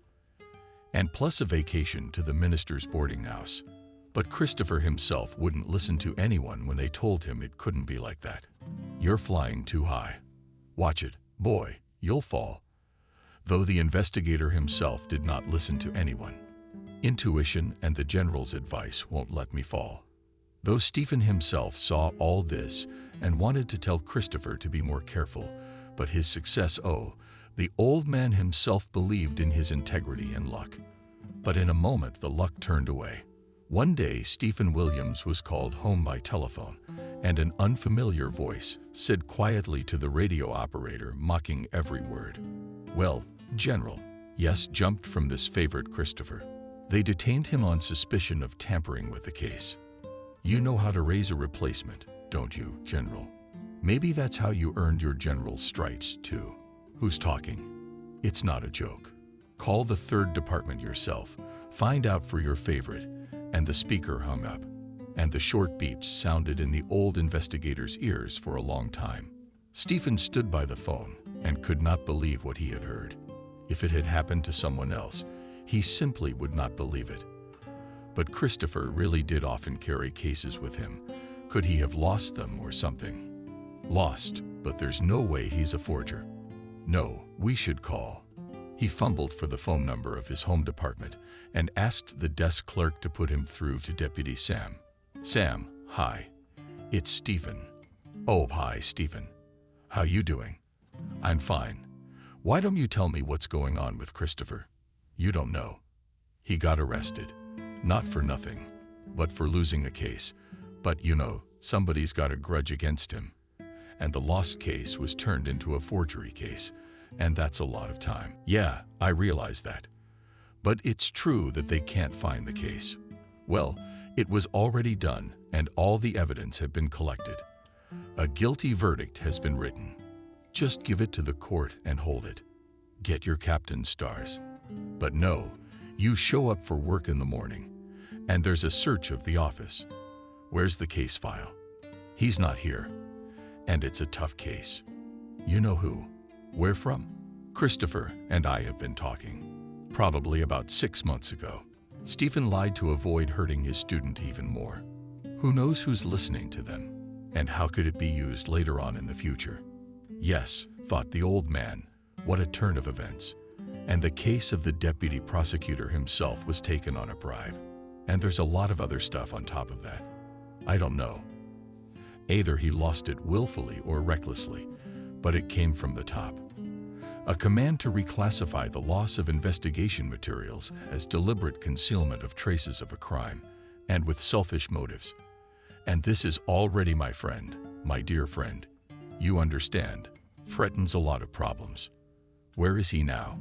And plus a vacation to the minister's boarding house. But Christopher himself wouldn't listen to anyone when they told him it couldn't be like that. You're flying too high. Watch it, boy, you'll fall. Though the investigator himself did not listen to anyone. Intuition and the general's advice won't let me fall. Though Stephen himself saw all this and wanted to tell Christopher to be more careful, but his success, the old man himself believed in his integrity and luck. But in a moment the luck turned away. One day Stephen Williams was called home by telephone, and an unfamiliar voice said quietly to the radio operator, mocking every word, "Well, General." Yes, jumped from this favorite Christopher. They detained him on suspicion of tampering with the case. You know how to raise a replacement, don't you, General? Maybe that's how you earned your general's stripes, too. Who's talking? It's not a joke. Call the 3rd Department yourself. Find out for your favorite. And the speaker hung up. And the short beeps sounded in the old investigator's ears for a long time. Stephen stood by the phone and could not believe what he had heard. If it had happened to someone else, he simply would not believe it. But Christopher really did often carry cases with him. Could he have lost them or something? Lost, but there's no way he's a forger. No, we should call. He fumbled for the phone number of his home department and asked the desk clerk to put him through to Deputy Sam. Sam, hi. It's Stephen. Oh, hi, Stephen. How you doing? I'm fine. Why don't you tell me what's going on with Christopher? You don't know. He got arrested. Not for nothing, but for losing a case. But you know, somebody's got a grudge against him. And the lost case was turned into a forgery case. And that's a lot of time. Yeah, I realize that. But it's true that they can't find the case. Well, it was already done, and all the evidence had been collected. A guilty verdict has been written. Just give it to the court and hold it. Get your captain's stars. But no, you show up for work in the morning, and there's a search of the office. Where's the case file? He's not here. And it's a tough case. You know who? Where from? Christopher and I have been talking. Probably about 6 months ago. Stephen lied to avoid hurting his student even more. Who knows who's listening to them? And how could it be used later on in the future? Yes, thought the old man, what a turn of events. And the case of the deputy prosecutor himself was taken on a bribe. And there's a lot of other stuff on top of that. I don't know. Either he lost it willfully or recklessly, but it came from the top. A command to reclassify the loss of investigation materials as deliberate concealment of traces of a crime, and with selfish motives. And this is already, my friend, my dear friend, you understand, threatens a lot of problems. Where is he now?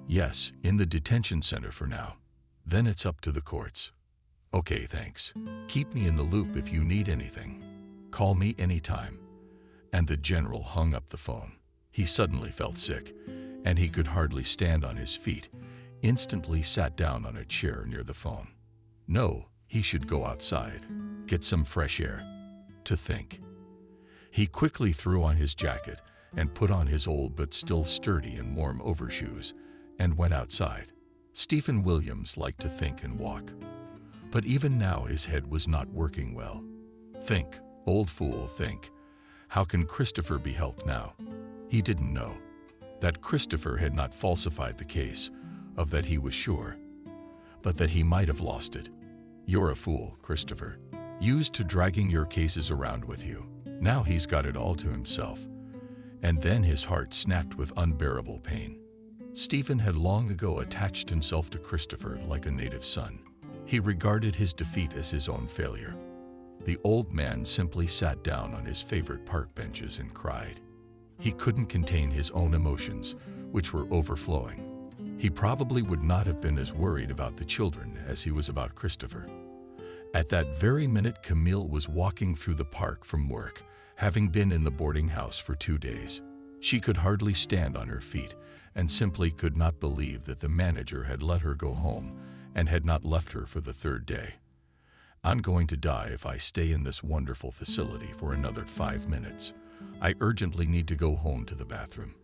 Yes, in the detention center for now. Then it's up to the courts. Okay, thanks. Keep me in the loop if you need anything. Call me anytime. And the general hung up the phone. He suddenly felt sick, and he could hardly stand on his feet, instantly sat down on a chair near the phone. No, he should go outside, get some fresh air. To think. He quickly threw on his jacket and put on his old but still sturdy and warm overshoes and went outside. Stephen Williams liked to think and walk. But even now his head was not working well. Think, old fool, think. How can Christopher be helped now? He didn't know. That Christopher had not falsified the case, of that he was sure. But that he might have lost it. You're a fool, Christopher. Used to dragging your cases around with you. Now he's got it all to himself. And then his heart snapped with unbearable pain. Stephen had long ago attached himself to Christopher like a native son. He regarded his defeat as his own failure. The old man simply sat down on his favorite park benches and cried. He couldn't contain his own emotions, which were overflowing. He probably would not have been as worried about the children as he was about Christopher. At that very minute, Camille was walking through the park from work, having been in the boarding house for 2 days. She could hardly stand on her feet and simply could not believe that the manager had let her go home and had not left her for the 3rd day. I'm going to die if I stay in this wonderful facility for another 5 minutes. I urgently need to go home to the bathroom,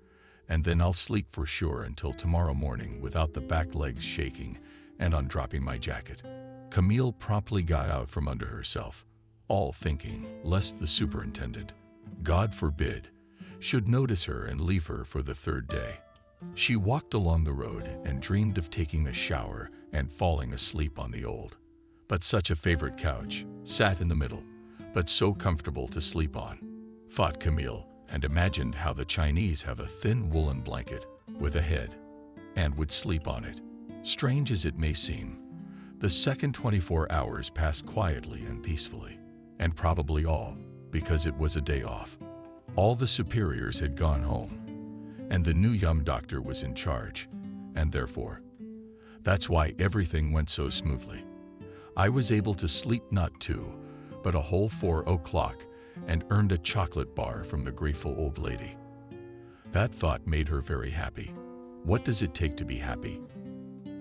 and then I'll sleep for sure until tomorrow morning without the back legs shaking and on dropping my jacket. Camille promptly got out from under herself, all thinking lest the superintendent, God forbid, should notice her and leave her for the 3rd day. She walked along the road and dreamed of taking a shower and falling asleep on the old, but such a favorite couch, sat in the middle, but so comfortable to sleep on, thought Camille, and imagined how the Chinese have a thin woolen blanket with a head and would sleep on it. Strange as it may seem, the second 24 hours passed quietly and peacefully, and probably all because it was a day off. All the superiors had gone home, and the new young doctor was in charge, and therefore, that's why everything went so smoothly. I was able to sleep not 2, but a whole 4 o'clock, and earned a chocolate bar from the grateful old lady. That thought made her very happy. What does it take to be happy?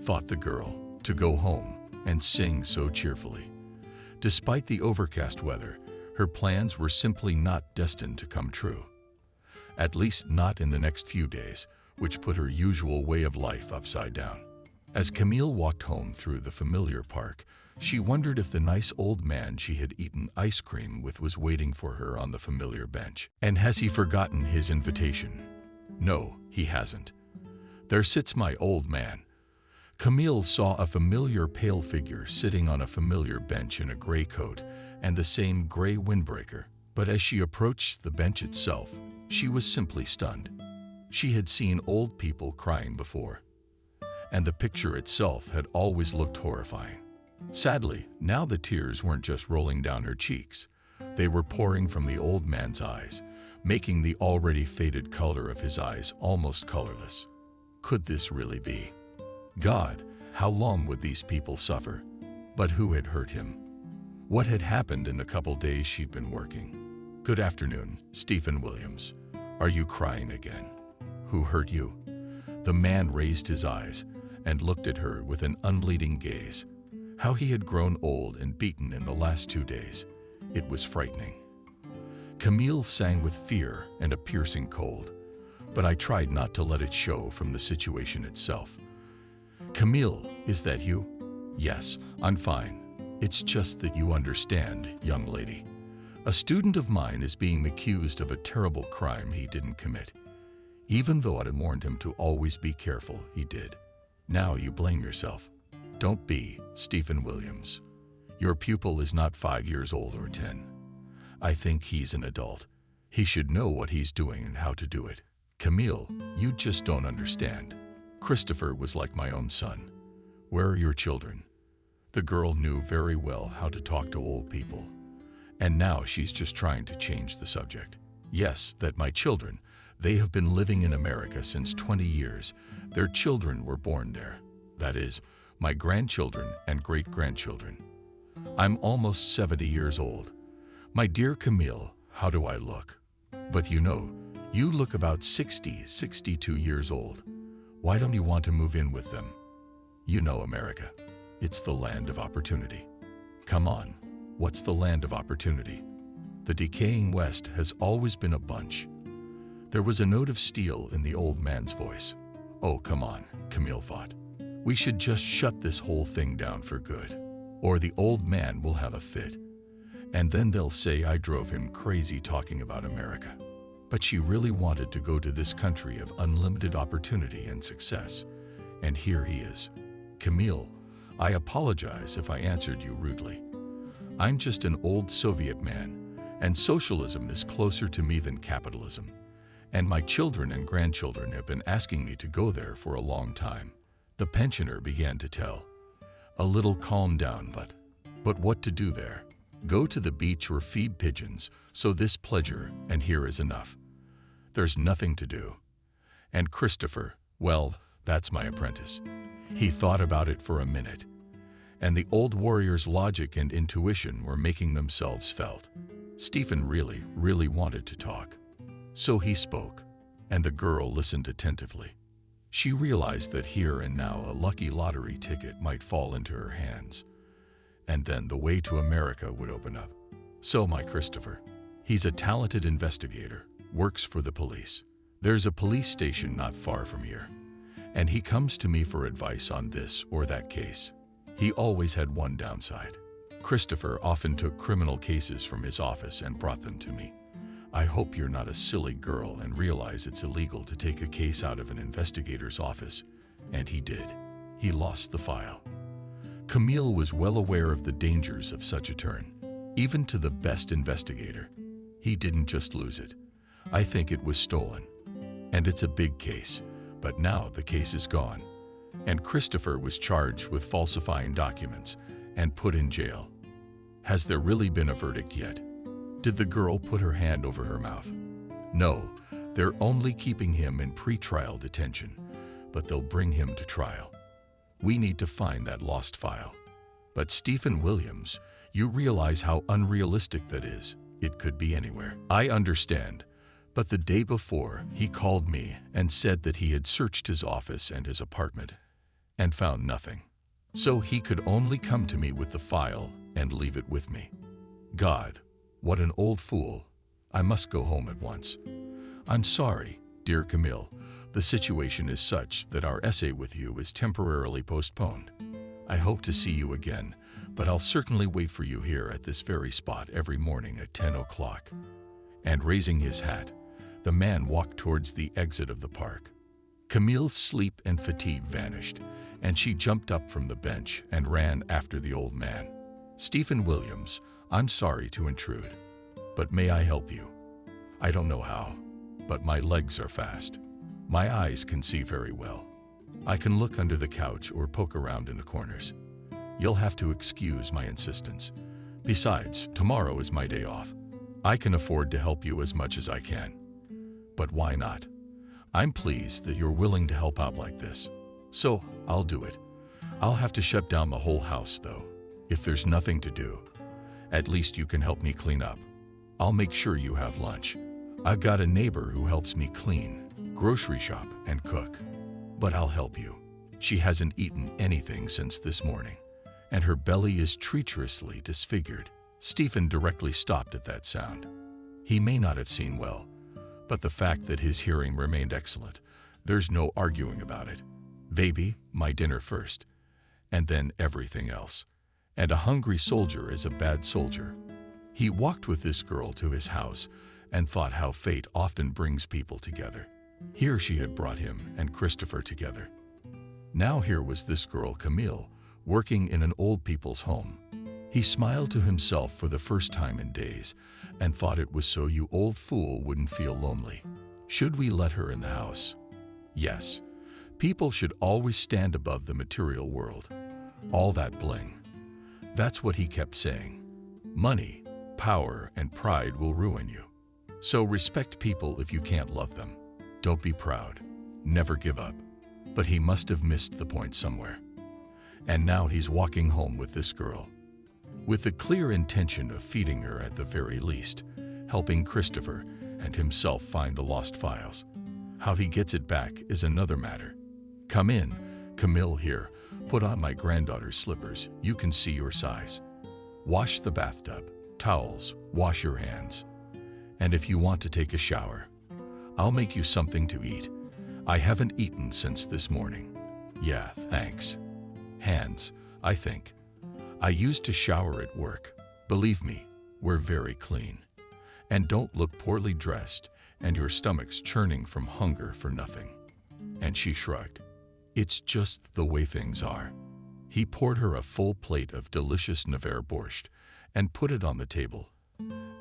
Thought the girl, to go home and sing so cheerfully. Despite the overcast weather, her plans were simply not destined to come true. At least not in the next few days, which put her usual way of life upside down. As Camille walked home through the familiar park, she wondered if the nice old man she had eaten ice cream with was waiting for her on the familiar bench. And has he forgotten his invitation? No, he hasn't. There sits my old man. Camille saw a familiar pale figure sitting on a familiar bench in a gray coat and the same gray windbreaker. But as she approached the bench itself, she was simply stunned. She had seen old people crying before, and the picture itself had always looked horrifying. Sadly, now the tears weren't just rolling down her cheeks. They were pouring from the old man's eyes, making the already faded color of his eyes almost colorless. Could this really be? God, how long would these people suffer? But who had hurt him? What had happened in the couple days she'd been working? Good afternoon, Stephen Williams. Are you crying again? Who hurt you? The man raised his eyes and looked at her with an unbelieving gaze. How he had grown old and beaten in the last 2 days. It was frightening. Camille sang with fear and a piercing cold, but I tried not to let it show from the situation itself. Camille, is that you? Yes, I'm fine. It's just that you understand, young lady. A student of mine is being accused of a terrible crime he didn't commit. Even though I had warned him to always be careful, he did. Now you blame yourself. Don't be Stephen Williams. Your pupil is not 5 years old or 10. I think he's an adult. He should know what he's doing and how to do it. Camille, you just don't understand. Christopher was like my own son. Where are your children? The girl knew very well how to talk to old people. And now she's just trying to change the subject. Yes, that my children, they have been living in America since 20 years. Their children were born there. That is, my grandchildren and great-grandchildren. I'm almost 70 years old. My dear Camille, how do I look? But you know, you look about 60, 62 years old. Why don't you want to move in with them? You know America. It's the land of opportunity. Come on, what's the land of opportunity? The decaying West has always been a bunch. There was a note of steel in the old man's voice. Oh, come on, Camille thought. We should just shut this whole thing down for good, or the old man will have a fit. And then they'll say I drove him crazy talking about America. But she really wanted to go to this country of unlimited opportunity and success. And here he is. Camille, I apologize if I answered you rudely. I'm just an old Soviet man, and socialism is closer to me than capitalism. And my children and grandchildren have been asking me to go there for a long time. The pensioner began to tell. A little calmed down, but what to do there? Go to the beach or feed pigeons, so this pleasure and here is enough. There's nothing to do. And Christopher, well, that's my apprentice. He thought about it for a minute, and the old warrior's logic and intuition were making themselves felt. Stephen really wanted to talk. So he spoke, and the girl listened attentively. She realized that here and now a lucky lottery ticket might fall into her hands, and then the way to America would open up. So my Christopher, he's a talented investigator, works for the police. There's a police station not far from here, and he comes to me for advice on this or that case. He always had one downside. Christopher often took criminal cases from his office and brought them to me. I hope you're not a silly girl and realize it's illegal to take a case out of an investigator's office. And he did. He lost the file. Camille was well aware of the dangers of such a turn, even to the best investigator. He didn't just lose it. I think it was stolen. And it's a big case, but now the case is gone. And Christopher was charged with falsifying documents and put in jail. Has there really been a verdict yet? Did the girl put her hand over her mouth? No, they're only keeping him in pretrial detention, but they'll bring him to trial. We need to find that lost file. But Stephen Williams, you realize how unrealistic that is. It could be anywhere. I understand, but the day before, he called me and said that he had searched his office and his apartment and found nothing. So he could only come to me with the file and leave it with me. God, what an old fool. I must go home at once. I'm sorry, dear Camille. The situation is such that our essay with you is temporarily postponed. I hope to see you again, but I'll certainly wait for you here at this very spot every morning at 10 o'clock. And raising his hat, the man walked towards the exit of the park. Camille's sleep and fatigue vanished, and she jumped up from the bench and ran after the old man. Stephen Williams, I'm sorry to intrude, but may I help you? I don't know how, but my legs are fast. My eyes can see very well. I can look under the couch or poke around in the corners. You'll have to excuse my insistence. Besides, tomorrow is my day off. I can afford to help you as much as I can. But why not? I'm pleased that you're willing to help out like this. So, I'll do it. I'll have to shut down the whole house, though. If there's nothing to do, at least you can help me clean up. I'll make sure you have lunch. I've got a neighbor who helps me clean, grocery shop, and cook. But I'll help you. She hasn't eaten anything since this morning, and her belly is treacherously disfigured. Stephen directly stopped at that sound. He may not have seen well, but the fact that his hearing remained excellent, there's no arguing about it. Baby, my dinner first, and then everything else. And a hungry soldier is a bad soldier. He walked with this girl to his house and thought how fate often brings people together. Here she had brought him and Christopher together. Now here was this girl, Camille, working in an old people's home. He smiled to himself for the first time in days and thought it was so you old fool wouldn't feel lonely. Should we let her in the house? Yes. People should always stand above the material world. All that bling. That's what he kept saying. Money, power, and pride will ruin you. So respect people if you can't love them. Don't be proud. Never give up. But he must have missed the point somewhere. And now he's walking home with this girl, with the clear intention of feeding her at the very least, helping Christopher and himself find the lost files. How he gets it back is another matter. Come in, Camille here. Put on my granddaughter's slippers. You can see your size. Wash the bathtub, towels, wash your hands. And if you want to take a shower, I'll make you something to eat. I haven't eaten since this morning. Yeah, thanks. Hands, I think. I used to shower at work. Believe me, we're very clean. And don't look poorly dressed and your stomach's churning from hunger for nothing. And she shrugged. It's just the way things are. He poured her a full plate of delicious Navarre borscht and put it on the table,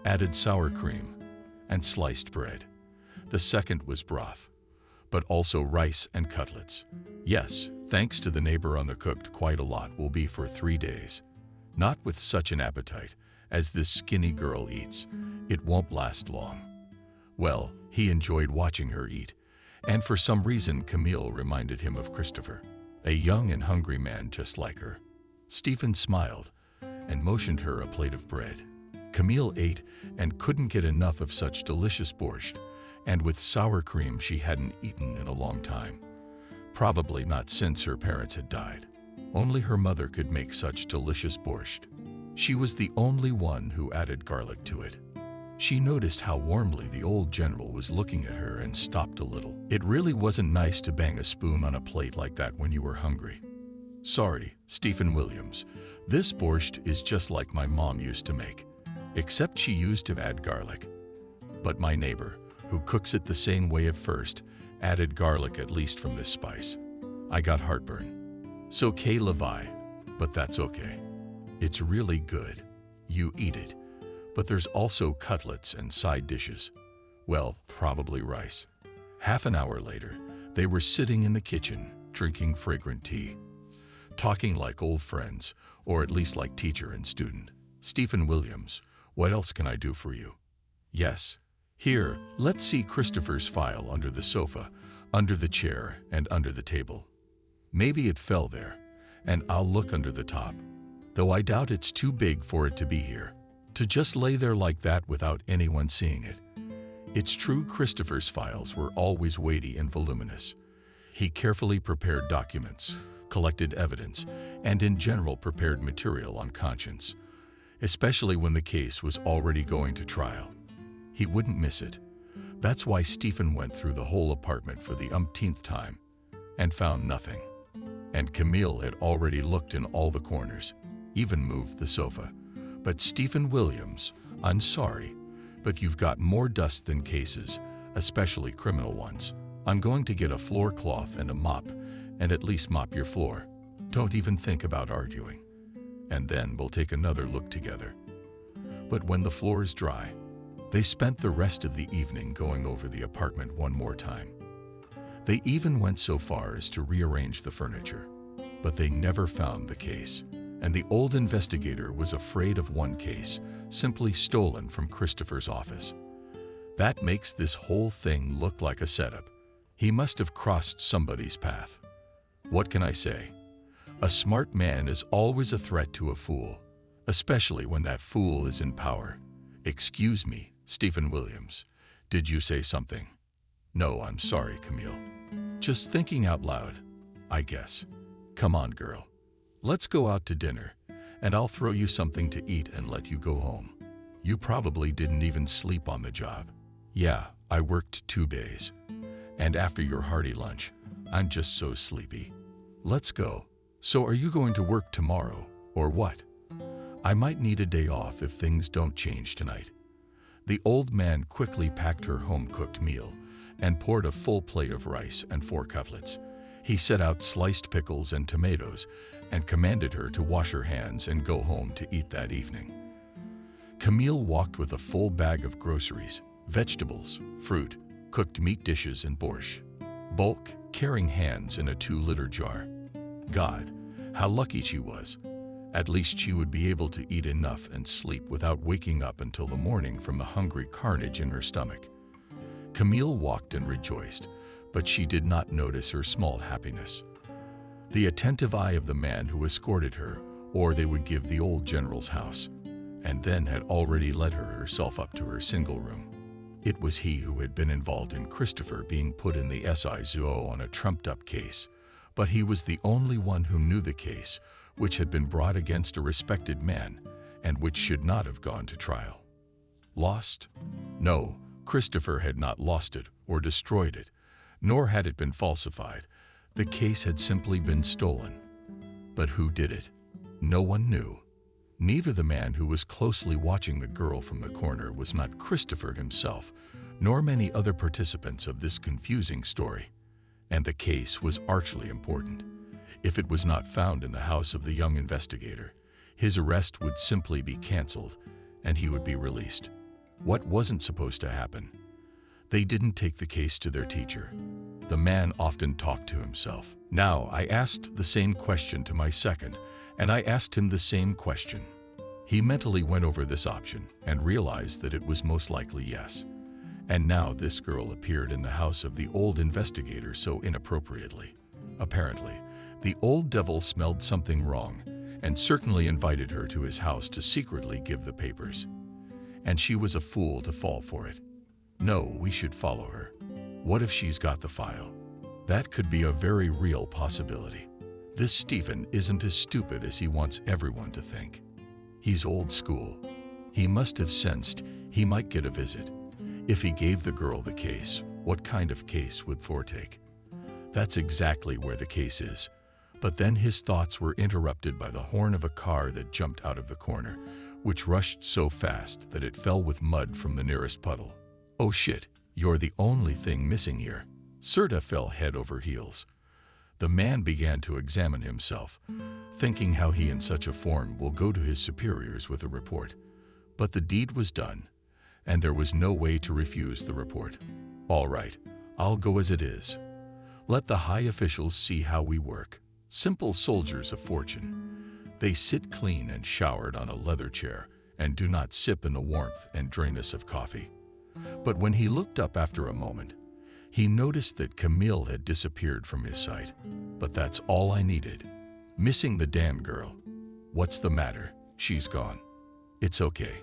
added sour cream and sliced bread. The second was broth, but also rice and cutlets. Yes, thanks to the neighbor on the cooked quite a lot will be for 3 days. Not with such an appetite as this skinny girl eats. It won't last long. Well, he enjoyed watching her eat, and for some reason Camille reminded him of Christopher, a young and hungry man just like her. Stephen smiled and motioned her a plate of bread. Camille ate and couldn't get enough of such delicious borscht, and with sour cream she hadn't eaten in a long time. Probably not since her parents had died. Only her mother could make such delicious borscht. She was the only one who added garlic to it. She noticed how warmly the old general was looking at her and stopped a little. It really wasn't nice to bang a spoon on a plate like that when you were hungry. Sorry, Stephen Williams. This borscht is just like my mom used to make, except she used to add garlic. But my neighbor, who cooks it the same way at first, added garlic at least from this spice. I got heartburn. So Kay Levi, but that's okay. It's really good. You eat it. But there's also cutlets and side dishes. Well, probably rice. Half an hour later, they were sitting in the kitchen, drinking fragrant tea, talking like old friends, or at least like teacher and student. Stephen Williams, what else can I do for you? Yes. Here, let's see Christopher's file under the sofa, under the chair, and under the table. Maybe it fell there, and I'll look under the top, though I doubt it's too big for it to be here. To just lay there like that without anyone seeing it. It's true Christopher's files were always weighty and voluminous. He carefully prepared documents, collected evidence, and in general prepared material on conscience, especially when the case was already going to trial. He wouldn't miss it. That's why Stephen went through the whole apartment for the umpteenth time and found nothing. And Camille had already looked in all the corners, even moved the sofa. But Stephen Williams, I'm sorry, but you've got more dust than cases, especially criminal ones. I'm going to get a floor cloth and a mop and at least mop your floor. Don't even think about arguing. And then we'll take another look together. But when the floor is dry, they spent the rest of the evening going over the apartment one more time. They even went so far as to rearrange the furniture, but they never found the case. And the old investigator was afraid of one case, simply stolen from Christopher's office. That makes this whole thing look like a setup. He must have crossed somebody's path. What can I say? A smart man is always a threat to a fool, especially when that fool is in power. Excuse me, Stephen Williams. Did you say something? No, I'm sorry, Camille. Just thinking out loud, I guess. Come on, girl. Let's go out to dinner, and I'll throw you something to eat and let you go home. You probably didn't even sleep on the job. Yeah, I worked 2 days. And after your hearty lunch, I'm just so sleepy. Let's go. So are you going to work tomorrow, or what? I might need a day off if things don't change tonight." The old man quickly packed her home-cooked meal and poured a full plate of rice and 4 cutlets. He set out sliced pickles and tomatoes and commanded her to wash her hands and go home to eat that evening. Camille walked with a full bag of groceries, vegetables, fruit, cooked meat dishes, and borscht. Bulk, carrying hands in a 2-liter jar. God, how lucky she was. At least she would be able to eat enough and sleep without waking up until the morning from the hungry carnage in her stomach. Camille walked and rejoiced, but she did not notice her small happiness. The attentive eye of the man who escorted her, or they would give the old general's house, and then had already led her herself up to her single room. It was he who had been involved in Christopher being put in the SI zoo on a trumped-up case, but he was the only one who knew the case, which had been brought against a respected man and which should not have gone to trial. Lost? No, Christopher had not lost it or destroyed it, nor had it been falsified. The case had simply been stolen. But who did it? No one knew. Neither the man who was closely watching the girl from the corner was not Christopher himself, nor many other participants of this confusing story. And the case was archly important. If it was not found in the house of the young investigator, his arrest would simply be canceled and he would be released. What wasn't supposed to happen? They didn't take the case to their teacher. The man often talked to himself. Now I asked the same question to my second, and I asked him the same question. He mentally went over this option and realized that it was most likely yes. And now this girl appeared in the house of the old investigator so inappropriately. Apparently, the old devil smelled something wrong and certainly invited her to his house to secretly give the papers. And she was a fool to fall for it. No, we should follow her. What if she's got the file? That could be a very real possibility. This Stephen isn't as stupid as he wants everyone to think. He's old school. He must have sensed he might get a visit. If he gave the girl the case, what kind of case would Thor take? That's exactly where the case is. But then his thoughts were interrupted by the horn of a car that jumped out of the corner, which rushed so fast that it fell with mud from the nearest puddle. Oh shit, you're the only thing missing here. Serta fell head over heels. The man began to examine himself, thinking how he in such a form will go to his superiors with a report. But the deed was done, and there was no way to refuse the report. All right, I'll go as it is. Let the high officials see how we work. Simple soldiers of fortune. They sit clean and showered on a leather chair and do not sip in the warmth and dryness of coffee. But when he looked up after a moment, he noticed that Camille had disappeared from his sight. But that's all I needed. Missing the damn girl. What's the matter? She's gone. It's okay.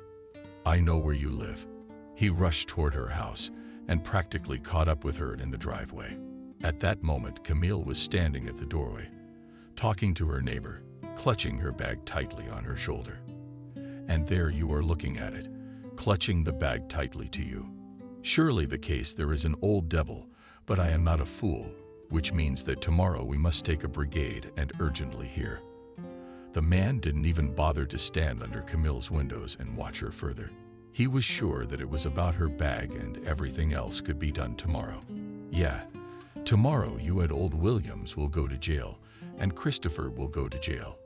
I know where you live. He rushed toward her house and practically caught up with her in the driveway. At that moment, Camille was standing at the doorway, talking to her neighbor, clutching her bag tightly on her shoulder. And there you are looking at it, clutching the bag tightly to you. Surely the case there is an old devil, but I am not a fool, which means that tomorrow we must take a brigade and urgently here. The man didn't even bother to stand under Camille's windows and watch her further. He was sure that it was about her bag and everything else could be done tomorrow. Yeah, tomorrow you and old Williams will go to jail, and Christopher will go to jail.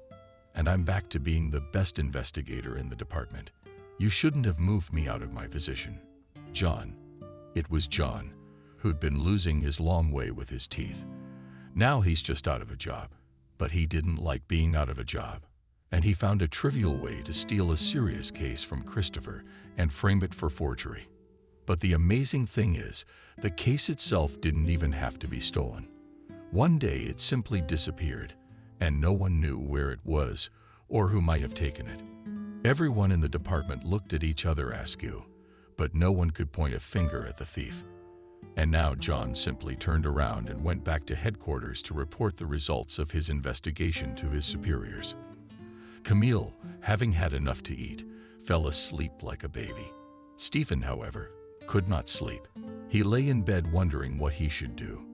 And I'm back to being the best investigator in the department. You shouldn't have moved me out of my position. John. It was John, who'd been losing his long way with his teeth. Now he's just out of a job. But he didn't like being out of a job. And he found a trivial way to steal a serious case from Christopher and frame it for forgery. But the amazing thing is, the case itself didn't even have to be stolen. One day it simply disappeared, and no one knew where it was or who might have taken it. Everyone in the department looked at each other askew, but no one could point a finger at the thief. And now John simply turned around and went back to headquarters to report the results of his investigation to his superiors. Camille, having had enough to eat, fell asleep like a baby. Stephen, however, could not sleep. He lay in bed wondering what he should do.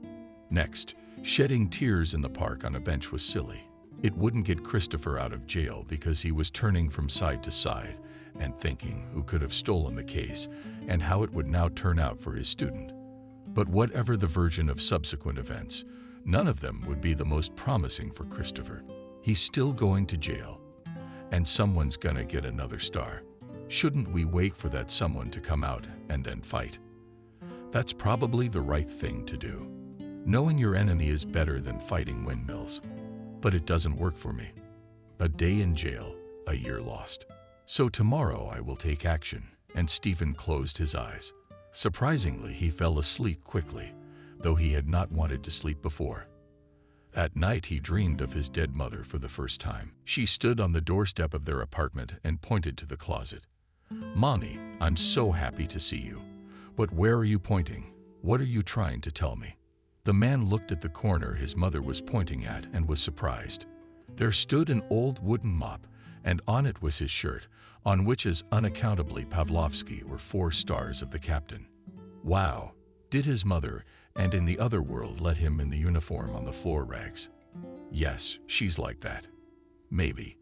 Next, shedding tears in the park on a bench was silly. It wouldn't get Christopher out of jail because he was turning from side to side and thinking who could have stolen the case and how it would now turn out for his student. But whatever the version of subsequent events, none of them would be the most promising for Christopher. He's still going to jail, and someone's gonna get another star. Shouldn't we wait for that someone to come out and then fight? That's probably the right thing to do. Knowing your enemy is better than fighting windmills. But it doesn't work for me. A day in jail, a year lost. So tomorrow I will take action, and Stephen closed his eyes. Surprisingly, he fell asleep quickly, though he had not wanted to sleep before. At night, he dreamed of his dead mother for the first time. She stood on the doorstep of their apartment and pointed to the closet. "Monty, I'm so happy to see you. But where are you pointing? What are you trying to tell me?" The man looked at the corner his mother was pointing at and was surprised. There stood an old wooden mop, and on it was his shirt, on which as unaccountably Pavlovsky were 4 stars of the captain. Wow! Did his mother, and in the other world, let him in the uniform on the floor rags? Yes, she's like that. Maybe.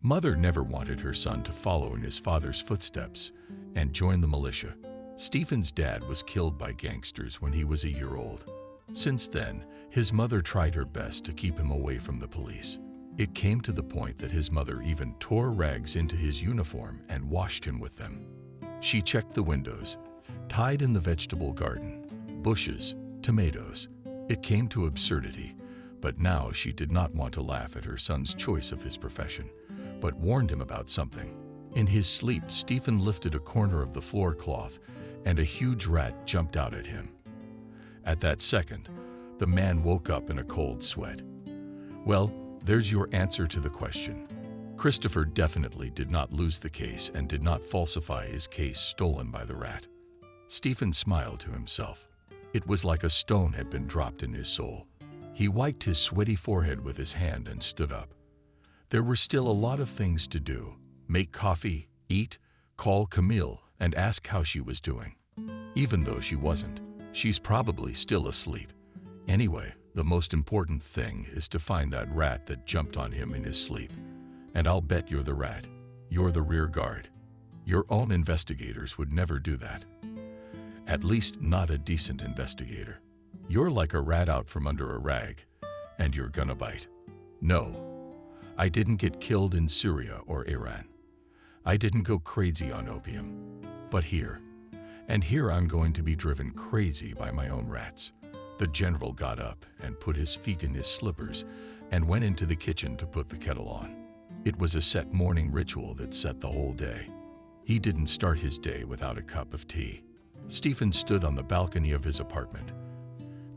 Mother never wanted her son to follow in his father's footsteps and join the militia. Stephen's dad was killed by gangsters when he was a year old. Since then, his mother tried her best to keep him away from the police. It came to the point that his mother even tore rags into his uniform and washed him with them. She checked the windows, tied in the vegetable garden, bushes, tomatoes. It came to absurdity, but now she did not want to laugh at her son's choice of his profession, but warned him about something. In his sleep, Stephen lifted a corner of the floor cloth, and a huge rat jumped out at him. At that second, the man woke up in a cold sweat. Well, there's your answer to the question. Christopher definitely did not lose the case and did not falsify his case stolen by the rat. Stephen smiled to himself. It was like a stone had been dropped in his soul. He wiped his sweaty forehead with his hand and stood up. There were still a lot of things to do. Make coffee, eat, call Camille, and ask how she was doing. Even though she wasn't, she's probably still asleep. Anyway, the most important thing is to find that rat that jumped on him in his sleep. And I'll bet you're the rat. You're the rear guard. Your own investigators would never do that. At least not a decent investigator. You're like a rat out from under a rag, and you're gonna bite. No, I didn't get killed in Syria or Iran. I didn't go crazy on opium. But here, and here I'm going to be driven crazy by my own rats. The general got up and put his feet in his slippers and went into the kitchen to put the kettle on. It was a set morning ritual that set the whole day. He didn't start his day without a cup of tea. Stephen stood on the balcony of his apartment,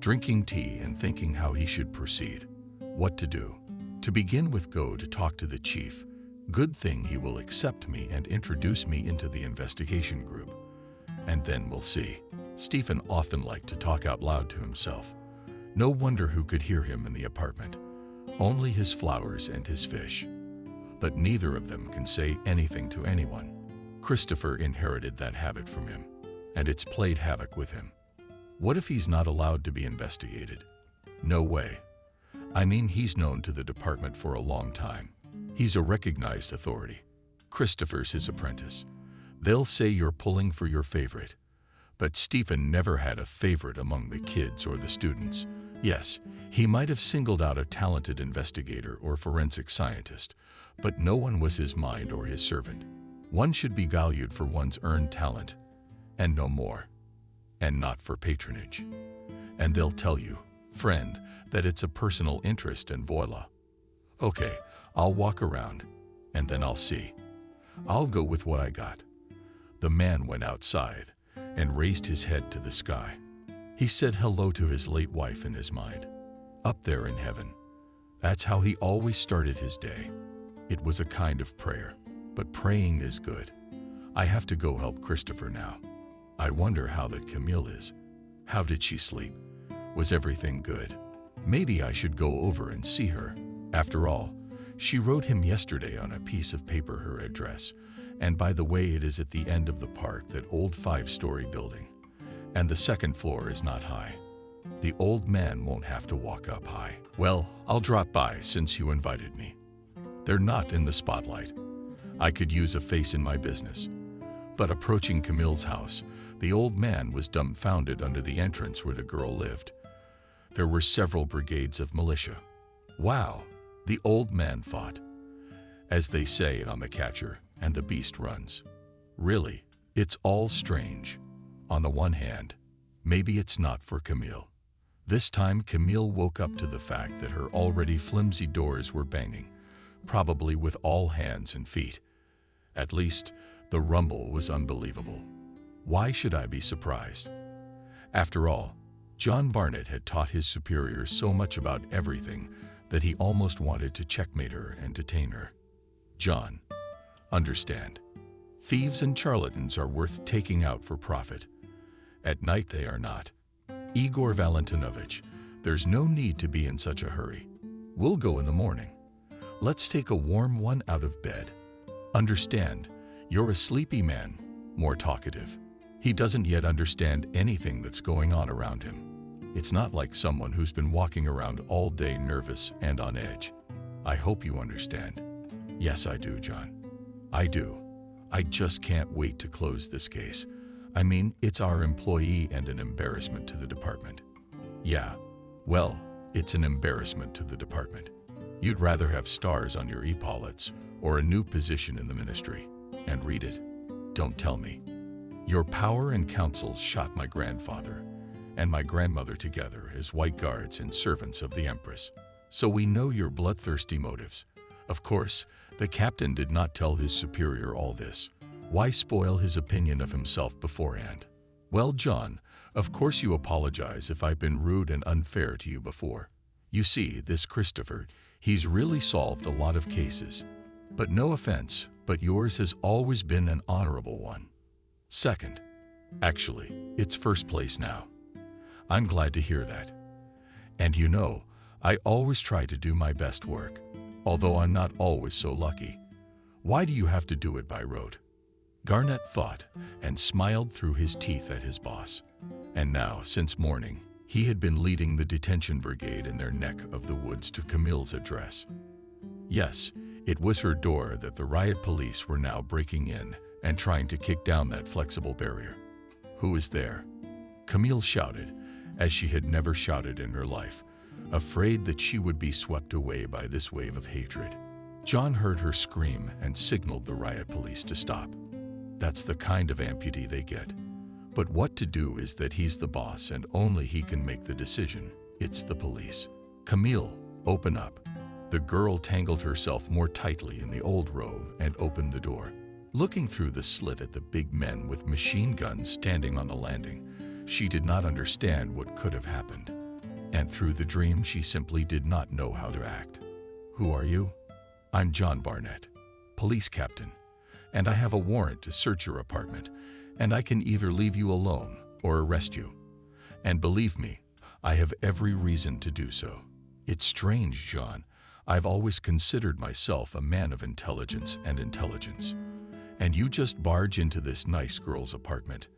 drinking tea and thinking how he should proceed. What to do? To begin with, go to talk to the chief. Good thing he will accept me and introduce me into the investigation group. And then we'll see. Stephen often liked to talk out loud to himself. No wonder who could hear him in the apartment. Only his flowers and his fish. But neither of them can say anything to anyone. Christopher inherited that habit from him, and it's played havoc with him. What if he's not allowed to be investigated? No way. I mean, he's known to the department for a long time. He's a recognized authority. Christopher's his apprentice. They'll say you're pulling for your favorite. But Stephen never had a favorite among the kids or the students. Yes, he might have singled out a talented investigator or forensic scientist, but no one was his mind or his servant. One should be valued for one's earned talent, and no more, and not for patronage. And they'll tell you, friend, that it's a personal interest and voila. Okay, I'll walk around, and then I'll see. I'll go with what I got. The man went outside and raised his head to the sky. He said hello to his late wife in his mind. Up there in heaven. That's how he always started his day. It was a kind of prayer, but praying is good. I have to go help Christopher now. I wonder how that Camille is. How did she sleep? Was everything good? Maybe I should go over and see her. After all, she wrote him yesterday on a piece of paper her address. And by the way, it is at the end of the park, that old 5-story building. And the second floor is not high. The old man won't have to walk up high. Well, I'll drop by since you invited me. They're not in the spotlight. I could use a face in my business. But approaching Camille's house, the old man was dumbfounded under the entrance where the girl lived. There were several brigades of militia. Wow, the old man thought. As they say on The Catcher, and the beast runs. Really, it's all strange. On the one hand, maybe it's not for Camille. This time, Camille woke up to the fact that her already flimsy doors were banging, probably with all hands and feet. At least, the rumble was unbelievable. Why should I be surprised? After all, John Barnett had taught his superiors so much about everything that he almost wanted to checkmate her and detain her. John, understand, thieves and charlatans are worth taking out for profit. At night they are not. Igor Valentinovich, there's no need to be in such a hurry. We'll go in the morning. Let's take a warm one out of bed. Understand, you're a sleepy man, more talkative. He doesn't yet understand anything that's going on around him. It's not like someone who's been walking around all day nervous and on edge. I hope you understand. Yes, I do, John. I do. I just can't wait to close this case. I mean, it's our employee and an embarrassment to the department. Yeah, well, it's an embarrassment to the department. You'd rather have stars on your epaulets or a new position in the ministry. And read it. Don't tell me. Your power and counsels shot my grandfather and my grandmother together as white guards and servants of the Empress. So we know your bloodthirsty motives. Of course, the captain did not tell his superior all this. Why spoil his opinion of himself beforehand? Well, John, of course you apologize if I've been rude and unfair to you before. You see, this Christopher, he's really solved a lot of cases. But no offense, but yours has always been an honorable one. Second. Actually, it's first place now. I'm glad to hear that. And you know, I always try to do my best work, although I'm not always so lucky. Why do you have to do it by rote? Garnett thought and smiled through his teeth at his boss. And now, since morning, he had been leading the detention brigade in their neck of the woods to Camille's address. Yes, it was her door that the riot police were now breaking in and trying to kick down that flexible barrier. Who is there? Camille shouted, as she had never shouted in her life, afraid that she would be swept away by this wave of hatred. John heard her scream and signaled the riot police to stop. That's the kind of amputee they get. But what to do is that he's the boss and only he can make the decision. It's the police. Camille, open up. The girl tangled herself more tightly in the old robe and opened the door. Looking through the slit at the big men with machine guns standing on the landing, she did not understand what could have happened. And through the dream, she simply did not know how to act. Who are you? I'm John Barnett, police captain, and I have a warrant to search your apartment, and I can either leave you alone or arrest you. And believe me, I have every reason to do so. It's strange, John. I've always considered myself a man of intelligence and intelligence. And you just barge into this nice girl's apartment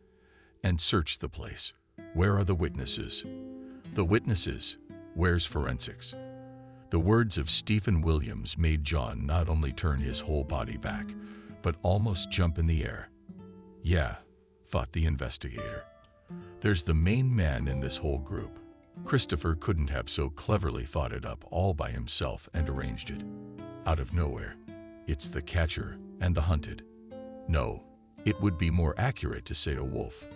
and search the place. Where are the witnesses? The witnesses? Where's forensics? The words of Stephen Williams made John not only turn his whole body back, but almost jump in the air. Yeah, thought the investigator. There's the main man in this whole group. Christopher couldn't have so cleverly thought it up all by himself and arranged it. Out of nowhere, it's the catcher and the hunted. No, it would be more accurate to say a wolf.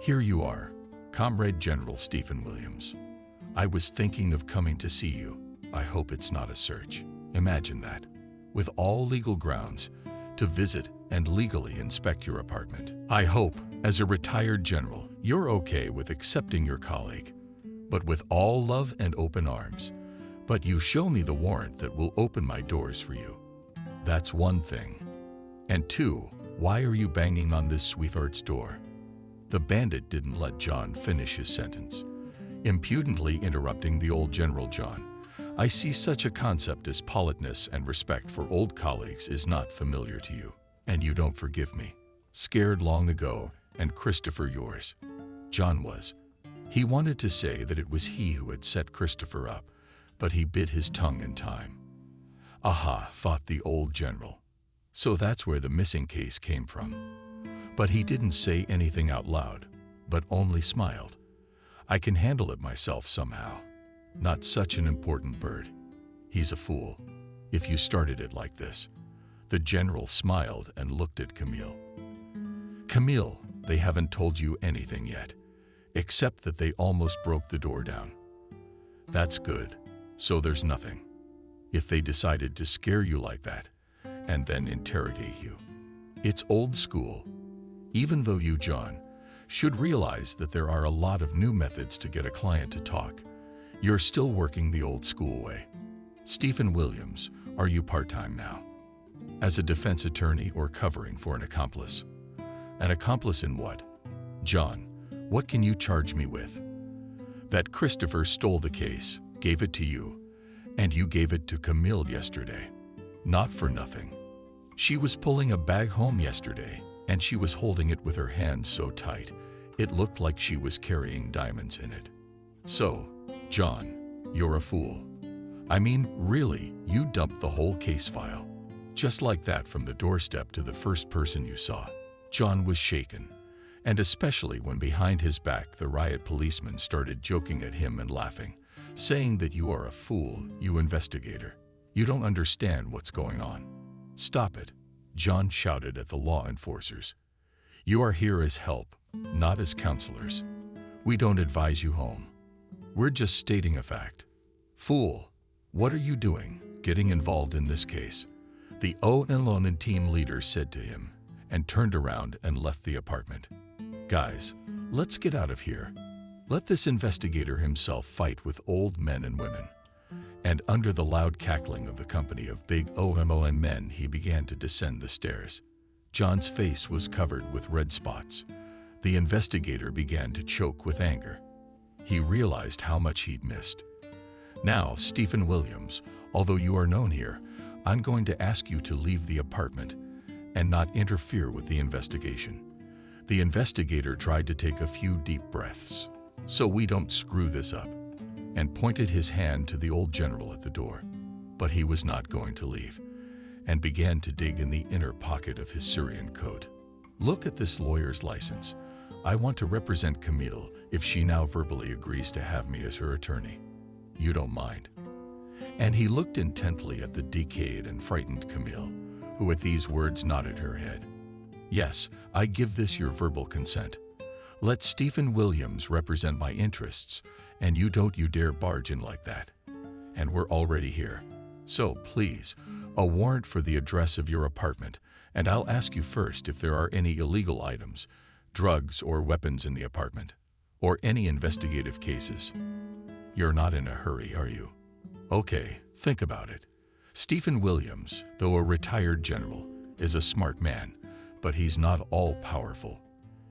Here you are, Comrade General Stephen Williams. I was thinking of coming to see you. I hope it's not a search. Imagine that. With all legal grounds, to visit and legally inspect your apartment. I hope, as a retired general, you're okay with accepting your colleague, but with all love and open arms. But you show me the warrant that will open my doors for you. That's one thing. And two, why are you banging on this sweetheart's door? The bandit didn't let John finish his sentence, impudently interrupting the old general. John, I see such a concept as politeness and respect for old colleagues is not familiar to you, and you don't forgive me. Scared long ago, and Christopher yours. John was. He wanted to say that it was he who had set Christopher up, but he bit his tongue in time. Aha, thought the old general. So that's where the missing case came from. But he didn't say anything out loud, but only smiled. I can handle it myself somehow. Not such an important bird. He's a fool, if you started it like this. The general smiled and looked at Camille. Camille, they haven't told you anything yet, except that they almost broke the door down. That's good, so there's nothing. If they decided to scare you like that, and then interrogate you. It's old school. Even though you, John, should realize that there are a lot of new methods to get a client to talk, you're still working the old school way. Stephen Williams, are you part-time now? As a defense attorney or covering for an accomplice? An accomplice in what? John, what can you charge me with? That Christopher stole the case, gave it to you, and you gave it to Camille yesterday. Not for nothing. She was pulling a bag home yesterday, and she was holding it with her hands so tight, it looked like she was carrying diamonds in it. So, John, you're a fool. I mean, really, you dumped the whole case file. Just like that from the doorstep to the first person you saw. John was shaken, and especially when behind his back the riot policeman started joking at him and laughing, saying that you are a fool, you investigator. You don't understand what's going on. Stop it, John shouted at the law enforcers. You are here as help, not as counselors. We don't advise you home. We're just stating a fact. Fool, what are you doing, getting involved in this case? The O&L team leader said to him, and turned around and left the apartment. Guys, let's get out of here. Let this investigator himself fight with old men and women. And under the loud cackling of the company of big O&M men, he began to descend the stairs. John's face was covered with red spots. The investigator began to choke with anger. He realized how much he'd missed. Now, Stephen Williams, although you are known here, I'm going to ask you to leave the apartment and not interfere with the investigation. The investigator tried to take a few deep breaths, so we don't screw this up, and pointed his hand to the old general at the door. But he was not going to leave, and began to dig in the inner pocket of his Syrian coat. Look at this lawyer's license. I want to represent Camille if she now verbally agrees to have me as her attorney. You don't mind? And he looked intently at the decayed and frightened Camille, who at these words nodded her head. Yes, I give this your verbal consent. Let Stephen Williams represent my interests, and you dare barge in like that. And we're already here. So, please, a warrant for the address of your apartment, and I'll ask you first if there are any illegal items, drugs or weapons in the apartment, or any investigative cases. You're not in a hurry, are you? Okay, think about it. Stephen Williams, though a retired general, is a smart man, but he's not all-powerful.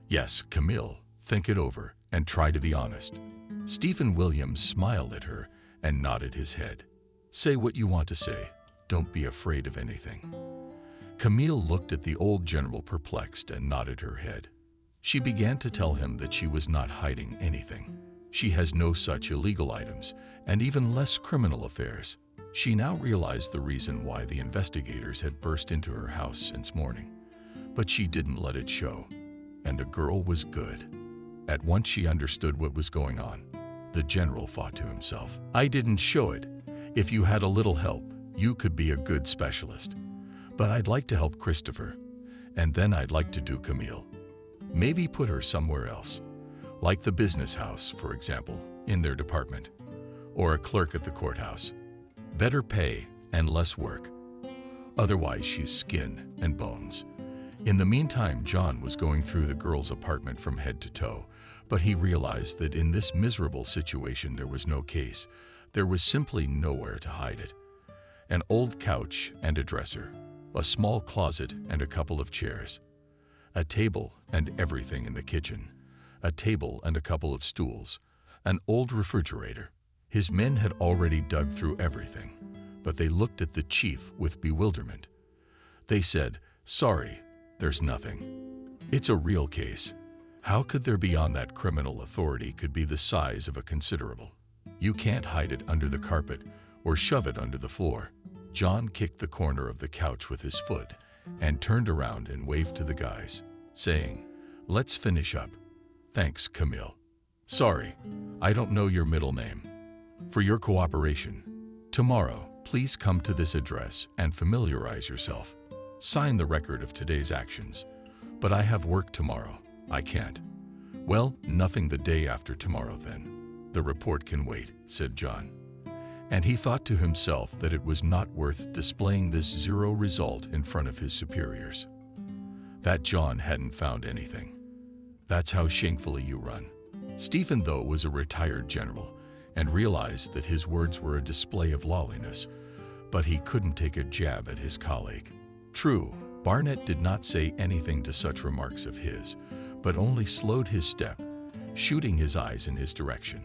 Yes, Camille, think it over and try to be honest. Stephen Williams smiled at her and nodded his head. Say what you want to say. Don't be afraid of anything. Camille looked at the old general perplexed and nodded her head. She began to tell him that she was not hiding anything. She has no such illegal items, and even less criminal affairs. She now realized the reason why the investigators had burst into her house since morning. But she didn't let it show, and the girl was good. At once she understood what was going on. The general thought to himself, I didn't show it. If you had a little help, you could be a good specialist. But I'd like to help Christopher, and then I'd like to do Camille. Maybe put her somewhere else. Like the business house, for example, in their department, or a clerk at the courthouse. Better pay and less work. Otherwise, she's skin and bones. In the meantime, John was going through the girl's apartment from head to toe, but he realized that in this miserable situation there was no case. There was simply nowhere to hide it. An old couch and a dresser, a small closet and a couple of chairs, a table and everything in the kitchen, a table and a couple of stools, an old refrigerator. His men had already dug through everything, but they looked at the chief with bewilderment. They said, sorry, there's nothing. It's a real case. How could there be on that criminal authority could be the size of a considerable? You can't hide it under the carpet or shove it under the floor. John kicked the corner of the couch with his foot and turned around and waved to the guys, saying, "Let's finish up. Thanks, Camille. Sorry, I don't know your middle name. For your cooperation. Tomorrow, please come to this address and familiarize yourself. Sign the record of today's actions. But I have work tomorrow. I can't." "Well, nothing the day after tomorrow then. The report can wait," said John. And he thought to himself that it was not worth displaying this zero result in front of his superiors. That John hadn't found anything. That's how shamefully you run. Stephen, though, was a retired general and realized that his words were a display of lawlessness, but he couldn't take a jab at his colleague. True, Barnett did not say anything to such remarks of his, but only slowed his step, shooting his eyes in his direction.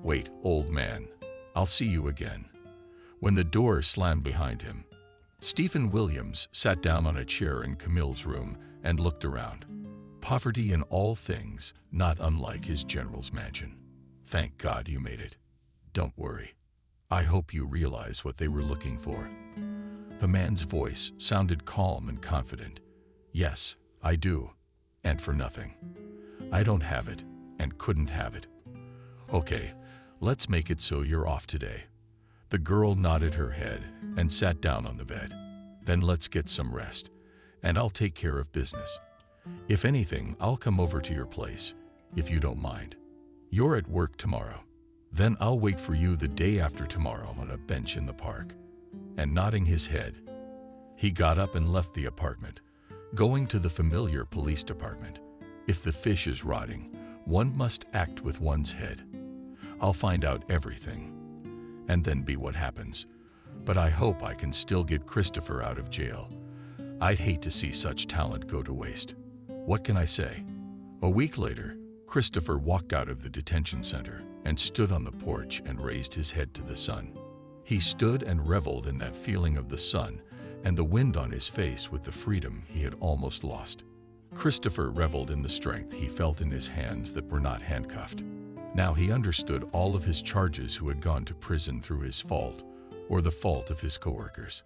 "Wait, old man. I'll see you again." When the door slammed behind him, Stephen Williams sat down on a chair in Camille's room and looked around. Poverty in all things, not unlike his general's mansion. "Thank God you made it. Don't worry. I hope you realize what they were looking for." The man's voice sounded calm and confident. "Yes, I do. And for nothing. I don't have it and couldn't have it." "Okay, let's make it so you're off today." The girl nodded her head and sat down on the bed. "Then let's get some rest, and I'll take care of business. If anything, I'll come over to your place, if you don't mind. You're at work tomorrow. Then I'll wait for you the day after tomorrow on a bench in the park." And nodding his head, he got up and left the apartment, going to the familiar police department. If the fish is rotting, one must act with one's head. I'll find out everything, and then be what happens. But I hope I can still get Christopher out of jail. I'd hate to see such talent go to waste. What can I say? A week later, Christopher walked out of the detention center and stood on the porch and raised his head to the sun. He stood and reveled in that feeling of the sun and the wind on his face with the freedom he had almost lost. Christopher reveled in the strength he felt in his hands that were not handcuffed. Now he understood all of his charges who had gone to prison through his fault or the fault of his coworkers.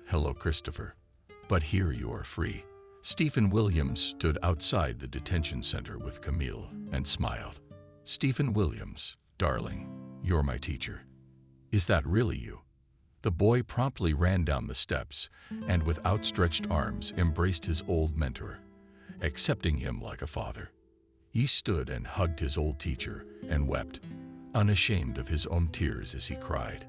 "Hello, Christopher. But here you are free." Stephen Williams stood outside the detention center with Camille and smiled. "Stephen Williams, darling, you're my teacher." "Is that really you?" The boy promptly ran down the steps and with outstretched arms embraced his old mentor, accepting him like a father. He stood and hugged his old teacher and wept, unashamed of his own tears as he cried,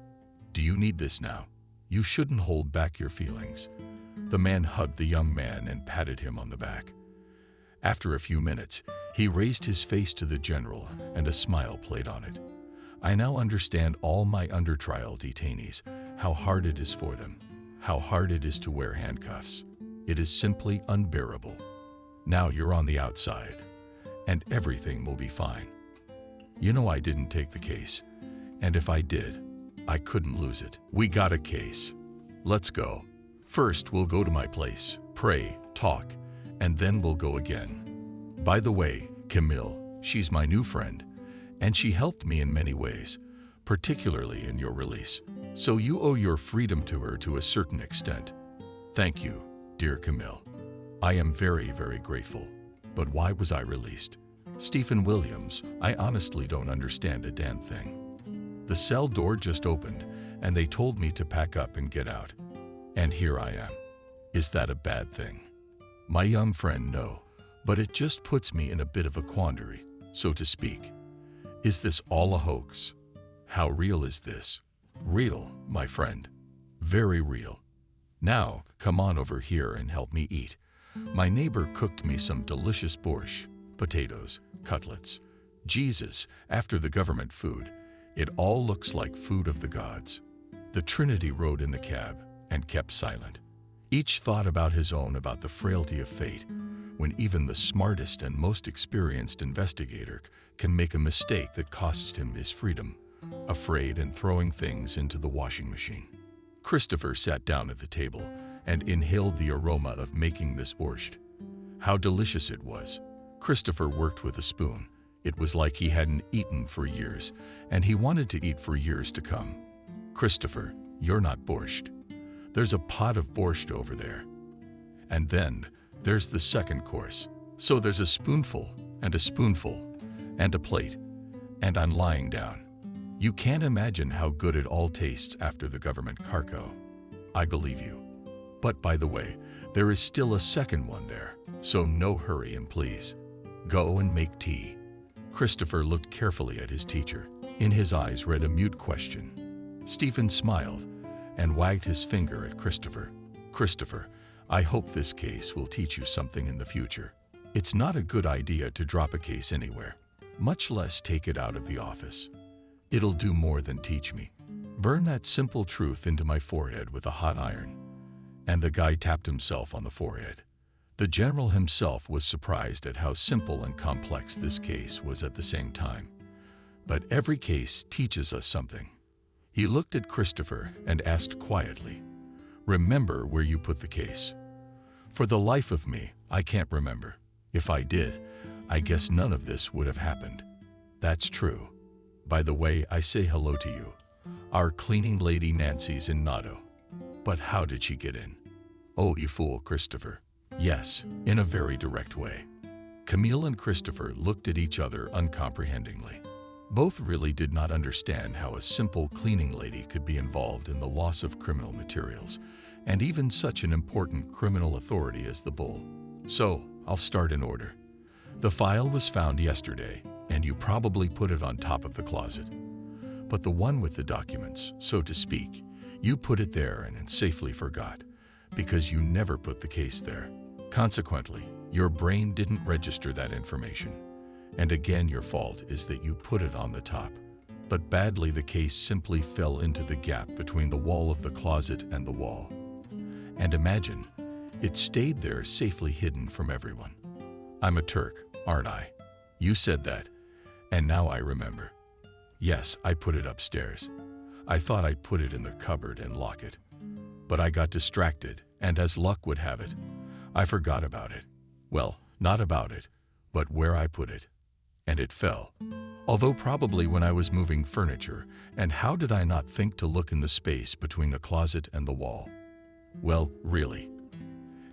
"Do you need this now? You shouldn't hold back your feelings." The man hugged the young man and patted him on the back. After a few minutes, he raised his face to the general and a smile played on it. "I now understand all my under-trial detainees, how hard it is for them, how hard it is to wear handcuffs. It is simply unbearable. Now you're on the outside, and everything will be fine. You know I didn't take the case, and if I did, I couldn't lose it. We got a case. Let's go. First, we'll go to my place, pray, talk, and then we'll go again. By the way, Camille, she's my new friend, and she helped me in many ways, particularly in your release. So you owe your freedom to her to a certain extent. Thank you, dear Camille. I am very, very grateful. But why was I released? Stephen Williams, I honestly don't understand a damn thing. The cell door just opened, and they told me to pack up and get out. And here I am. Is that a bad thing? My young friend, no, but it just puts me in a bit of a quandary, so to speak. Is this all a hoax? How real is this? Real, my friend. Very real. Now, come on over here and help me eat. My neighbor cooked me some delicious borscht, potatoes, cutlets. Jesus, after the government food, it all looks like food of the gods. The Trinity rode in the cab and kept silent. Each thought about the frailty of fate, when even the smartest and most experienced investigator can make a mistake that costs him his freedom, afraid and throwing things into the washing machine. Christopher sat down at the table and inhaled the aroma of making this borscht. How delicious it was. Christopher worked with a spoon. It was like he hadn't eaten for years, and he wanted to eat for years to come. Christopher, you're not borscht. There's a pot of borscht over there. And then there's the second course. So there's a spoonful, and a plate, and I'm lying down. You can't imagine how good it all tastes after the government carco. I believe you. But by the way, there is still a second one there, so no hurry and please. Go and make tea. Christopher looked carefully at his teacher. In his eyes read a mute question. Stephen smiled and wagged his finger at Christopher. Christopher, I hope this case will teach you something in the future. It's not a good idea to drop a case anywhere, much less take it out of the office. It'll do more than teach me. Burn that simple truth into my forehead with a hot iron. And the guy tapped himself on the forehead. The general himself was surprised at how simple and complex this case was at the same time. But every case teaches us something. He looked at Christopher and asked quietly, "Remember where you put the case?" For the life of me, I can't remember. If I did, I guess none of this would have happened. That's true. By the way, I say hello to you. Our cleaning lady Nancy's in Notto. But how did she get in? Oh, you fool, Christopher. Yes, in a very direct way. Camille and Christopher looked at each other uncomprehendingly. Both really did not understand how a simple cleaning lady could be involved in the loss of criminal materials, and even such an important criminal authority as the Bull. So, I'll start in order. The file was found yesterday, and you probably put it on top of the closet. But the one with the documents, so to speak, you put it there and safely forgot, because you never put the case there. Consequently, your brain didn't register that information. And again, your fault is that you put it on the top. But badly, the case simply fell into the gap between the wall of the closet and the wall. And imagine, it stayed there safely hidden from everyone. I'm a Turk, aren't I? You said that, and now I remember. Yes, I put it upstairs. I thought I'd put it in the cupboard and lock it. But I got distracted, and as luck would have it, I forgot about it. Well, not about it, but where I put it. And it fell. Although probably when I was moving furniture, and how did I not think to look in the space between the closet and the wall? Well, really.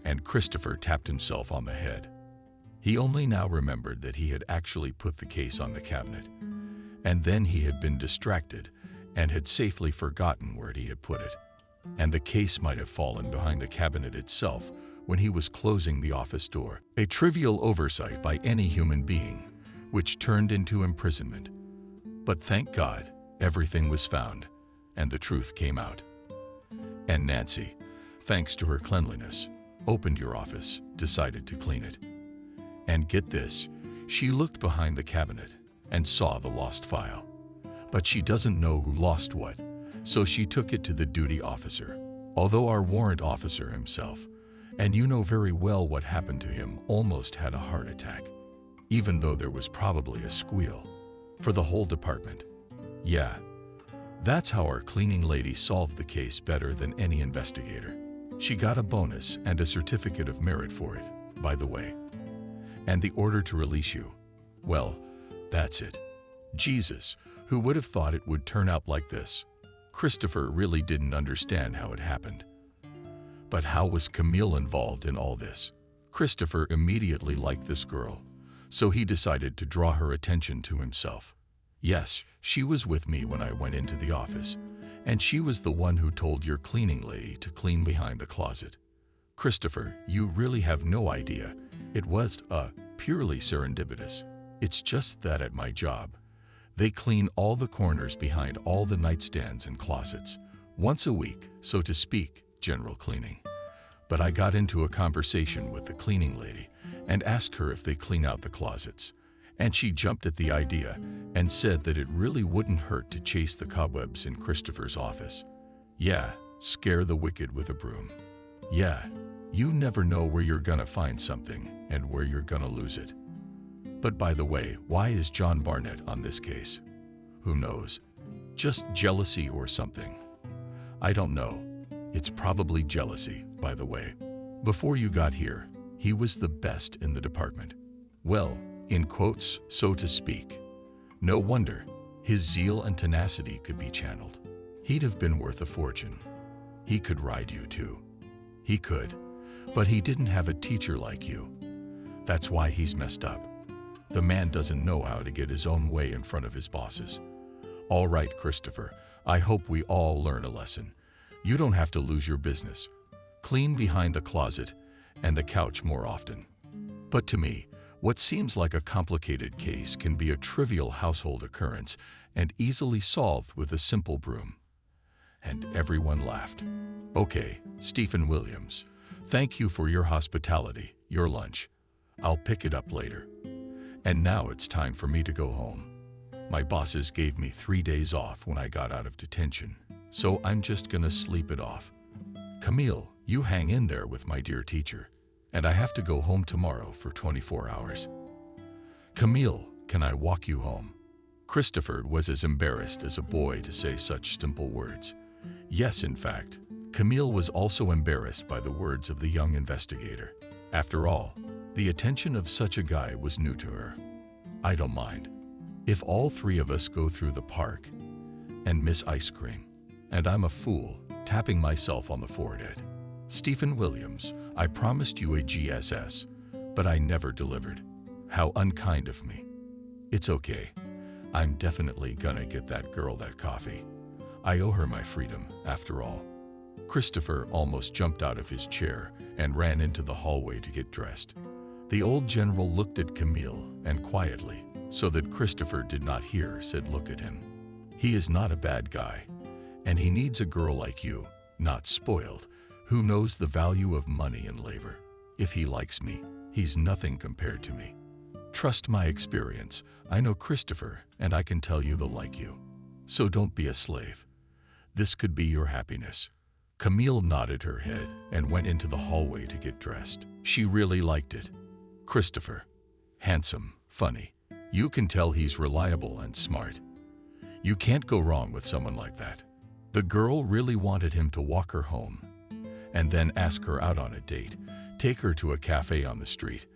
And Christopher tapped himself on the head. He only now remembered that he had actually put the case on the cabinet. And then he had been distracted and had safely forgotten where he had put it. And the case might have fallen behind the cabinet itself when he was closing the office door. A trivial oversight by any human being, which turned into imprisonment. But thank God, everything was found, and the truth came out. And Nancy, thanks to her cleanliness, opened your office, decided to clean it. And get this, she looked behind the cabinet and saw the lost file. But she doesn't know who lost what, so she took it to the duty officer. Although our warrant officer himself, and you know very well what happened to him, almost had a heart attack, even though there was probably a squeal for the whole department. Yeah, that's how our cleaning lady solved the case better than any investigator. She got a bonus and a certificate of merit for it, by the way. And the order to release you, well, that's it. Jesus, who would have thought it would turn out like this? Christopher really didn't understand how it happened. But how was Camille involved in all this? Christopher immediately liked this girl, so he decided to draw her attention to himself. Yes, she was with me when I went into the office, and she was the one who told your cleaning lady to clean behind the closet. Christopher, you really have no idea. It was purely serendipitous. It's just that at my job, they clean all the corners behind all the nightstands and closets, once a week, so to speak, general cleaning. But I got into a conversation with the cleaning lady and asked her if they clean out the closets. And she jumped at the idea and said that it really wouldn't hurt to chase the cobwebs in Christopher's office. Yeah, scare the wicked with a broom. Yeah, you never know where you're gonna find something and where you're gonna lose it. But by the way, why is John Barnett on this case? Who knows? Just jealousy or something. I don't know. It's probably jealousy, by the way. Before you got here, he was the best in the department. Well, in quotes, so to speak. No wonder his zeal and tenacity could be channeled. He'd have been worth a fortune. He could ride you too. He could, but he didn't have a teacher like you. That's why he's messed up. The man doesn't know how to get his own way in front of his bosses. All right, Christopher, I hope we all learn a lesson. You don't have to lose your business. Clean behind the closet and the couch more often. But to me, what seems like a complicated case can be a trivial household occurrence and easily solved with a simple broom. And everyone laughed. Okay, Stephen Williams, thank you for your hospitality, your lunch. I'll pick it up later. And now it's time for me to go home. My bosses gave me 3 days off when I got out of detention, so I'm just gonna sleep it off. Camille, you hang in there with my dear teacher, and I have to go home tomorrow for 24 hours. Camille, can I walk you home? Christopher was as embarrassed as a boy to say such simple words. Yes, in fact, Camille was also embarrassed by the words of the young investigator. After all, the attention of such a guy was new to her. I don't mind. If all three of us go through the park and miss ice cream, and I'm a fool, tapping myself on the forehead. Stephen Williams, I promised you a GSS, but I never delivered. How unkind of me. It's okay. I'm definitely gonna get that girl that coffee. I owe her my freedom, after all. Christopher almost jumped out of his chair and ran into the hallway to get dressed. The old general looked at Camille and quietly, so that Christopher did not hear, said, "Look at him. He is not a bad guy, and he needs a girl like you, not spoiled, who knows the value of money and labor. If he likes me, he's nothing compared to me. Trust my experience. I know Christopher, and I can tell you they'll like you. So don't be a slave. This could be your happiness." Camille nodded her head and went into the hallway to get dressed. She really liked it. Christopher. Handsome, funny. You can tell he's reliable and smart. You can't go wrong with someone like that. The girl really wanted him to walk her home and then ask her out on a date, take her to a cafe on the street,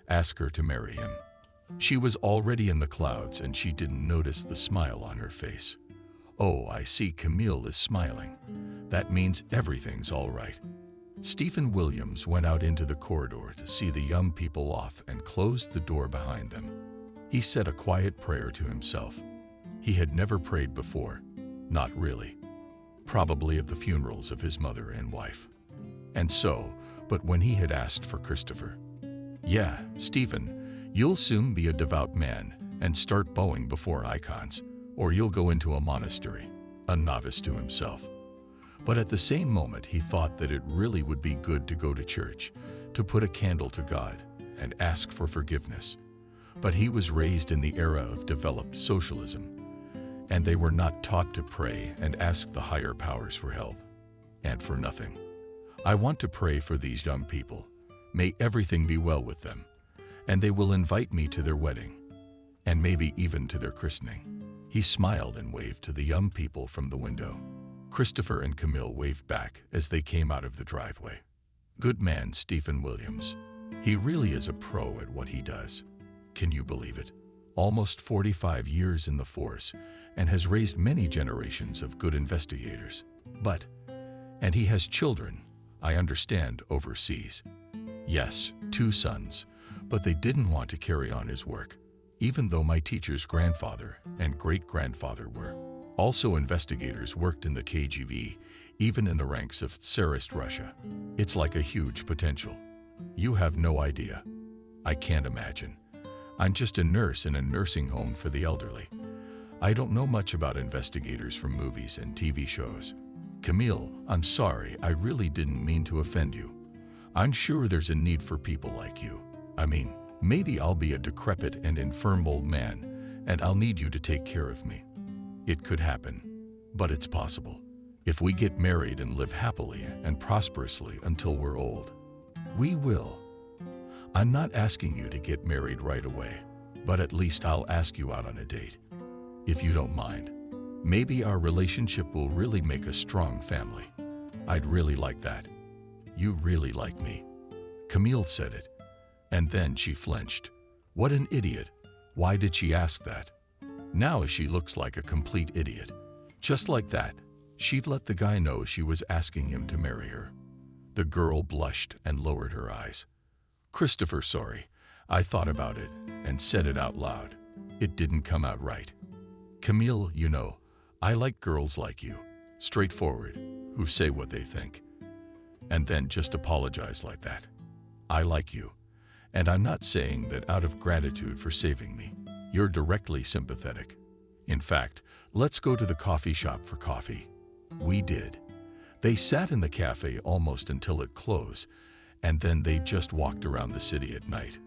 ask her to marry him. She was already in the clouds and she didn't notice the smile on her face. Oh, I see Camille is smiling. That means everything's all right. Stephen Williams went out into the corridor to see the young people off and closed the door behind them. He said a quiet prayer to himself. He had never prayed before, not really. Probably at the funerals of his mother and wife. And so, but when he had asked for Christopher. Yeah, Stephen, you'll soon be a devout man and start bowing before icons, or you'll go into a monastery, a novice to himself. But at the same moment, he thought that it really would be good to go to church, to put a candle to God and ask for forgiveness. But he was raised in the era of developed socialism, and they were not taught to pray and ask the higher powers for help, and for nothing. I want to pray for these young people. May everything be well with them, and they will invite me to their wedding, and maybe even to their christening. He smiled and waved to the young people from the window. Christopher and Camille waved back as they came out of the driveway. Good man, Stephen Williams. He really is a pro at what he does. Can you believe it? Almost 45 years in the force and has raised many generations of good investigators. And he has children, I understand, overseas. Yes, 2 sons, but they didn't want to carry on his work, even though my teacher's grandfather and great-grandfather were. Also, investigators worked in the KGB, even in the ranks of Tsarist Russia. It's like a huge potential. You have no idea. I can't imagine. I'm just a nurse in a nursing home for the elderly. I don't know much about investigators from movies and TV shows. Camille, I'm sorry, I really didn't mean to offend you. I'm sure there's a need for people like you. I mean, maybe I'll be a decrepit and infirm old man, and I'll need you to take care of me. It could happen, but it's possible. If we get married and live happily and prosperously until we're old. We will. I'm not asking you to get married right away, but at least I'll ask you out on a date. If you don't mind. Maybe our relationship will really make a strong family. I'd really like that. You really like me. Camille said it, and then she flinched. What an idiot. Why did she ask that? Now she looks like a complete idiot. Just like that, she'd let the guy know she was asking him to marry her. The girl blushed and lowered her eyes. Christopher, sorry. I thought about it and said it out loud. It didn't come out right. Camille, you know, I like girls like you, straightforward, who say what they think. And then just apologize like that. I like you. And I'm not saying that out of gratitude for saving me. You're directly sympathetic. In fact, let's go to the coffee shop for coffee. We did. They sat in the cafe almost until it closed, and then they just walked around the city at night,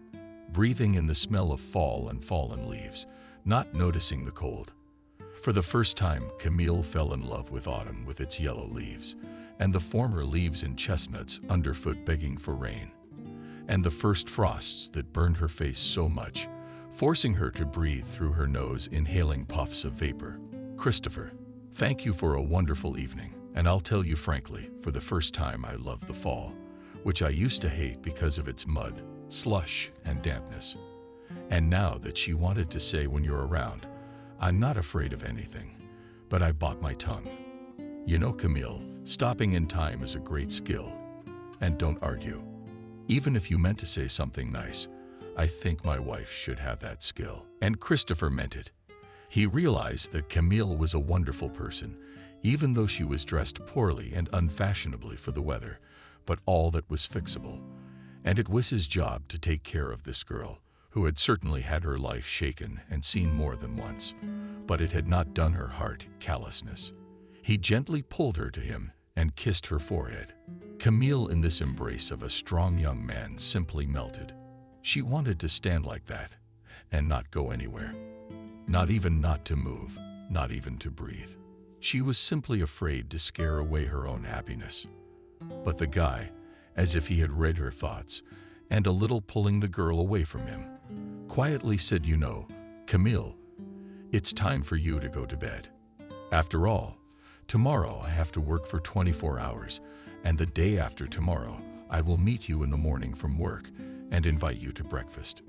breathing in the smell of fall and fallen leaves, not noticing the cold. For the first time, Camille fell in love with autumn with its yellow leaves, and the former leaves and chestnuts underfoot begging for rain, and the first frosts that burned her face so much, forcing her to breathe through her nose, inhaling puffs of vapor. Christopher, thank you for a wonderful evening, and I'll tell you frankly, for the first time I love the fall, which I used to hate because of its mud, slush, and dampness. And now that she wanted to say when you're around, I'm not afraid of anything, but I bought my tongue. You know, Camille, stopping in time is a great skill. And don't argue. Even if you meant to say something nice, I think my wife should have that skill. And Christopher meant it. He realized that Camille was a wonderful person, even though she was dressed poorly and unfashionably for the weather, but all that was fixable. And it was his job to take care of this girl, who had certainly had her life shaken and seen more than once, but it had not done her heart callousness. He gently pulled her to him and kissed her forehead. Camille, in this embrace of a strong young man, simply melted. She wanted to stand like that and not go anywhere. Not even not to move, not even to breathe. She was simply afraid to scare away her own happiness. But the guy, as if he had read her thoughts, and a little pulling the girl away from him, quietly said, "You know, Camille, it's time for you to go to bed. After all, tomorrow I have to work for 24 hours, and the day after tomorrow I will meet you in the morning from work and invite you to breakfast.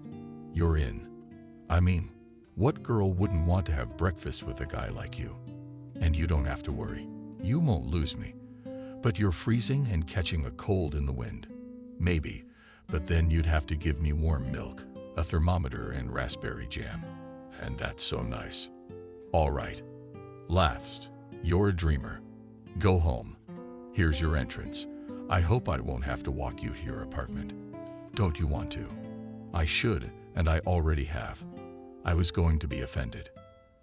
You're in. I mean, what girl wouldn't want to have breakfast with a guy like you? And you don't have to worry. You won't lose me. But you're freezing and catching a cold in the wind. Maybe, but then you'd have to give me warm milk, a thermometer, and raspberry jam. And that's so nice. All right. Laughs. You're a dreamer. Go home. Here's your entrance. I hope I won't have to walk you to your apartment. Don't you want to? I should, and I already have. I was going to be offended."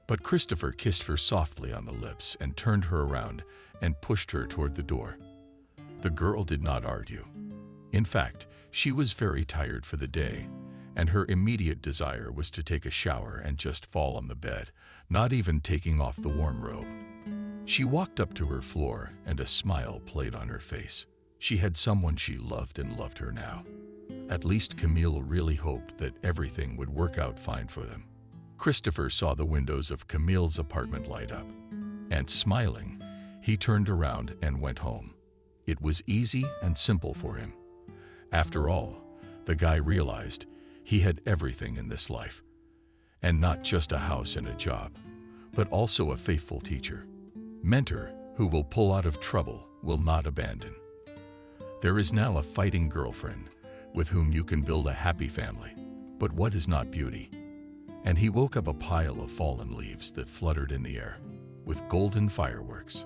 But Christopher kissed her softly on the lips and turned her around and pushed her toward the door. The girl did not argue. In fact, she was very tired for the day, and her immediate desire was to take a shower and just fall on the bed, not even taking off the warm robe. She walked up to her floor, and a smile played on her face. She had someone she loved and loved her now. At least Camille really hoped that everything would work out fine for them. Christopher saw the windows of Camille's apartment light up, and smiling, he turned around and went home. It was easy and simple for him. After all, the guy realized he had everything in this life, and not just a house and a job, but also a faithful teacher, mentor who will pull out of trouble, will not abandon. There is now a fighting girlfriend with whom you can build a happy family. But what is not beauty? And he woke up a pile of fallen leaves that fluttered in the air, with golden fireworks.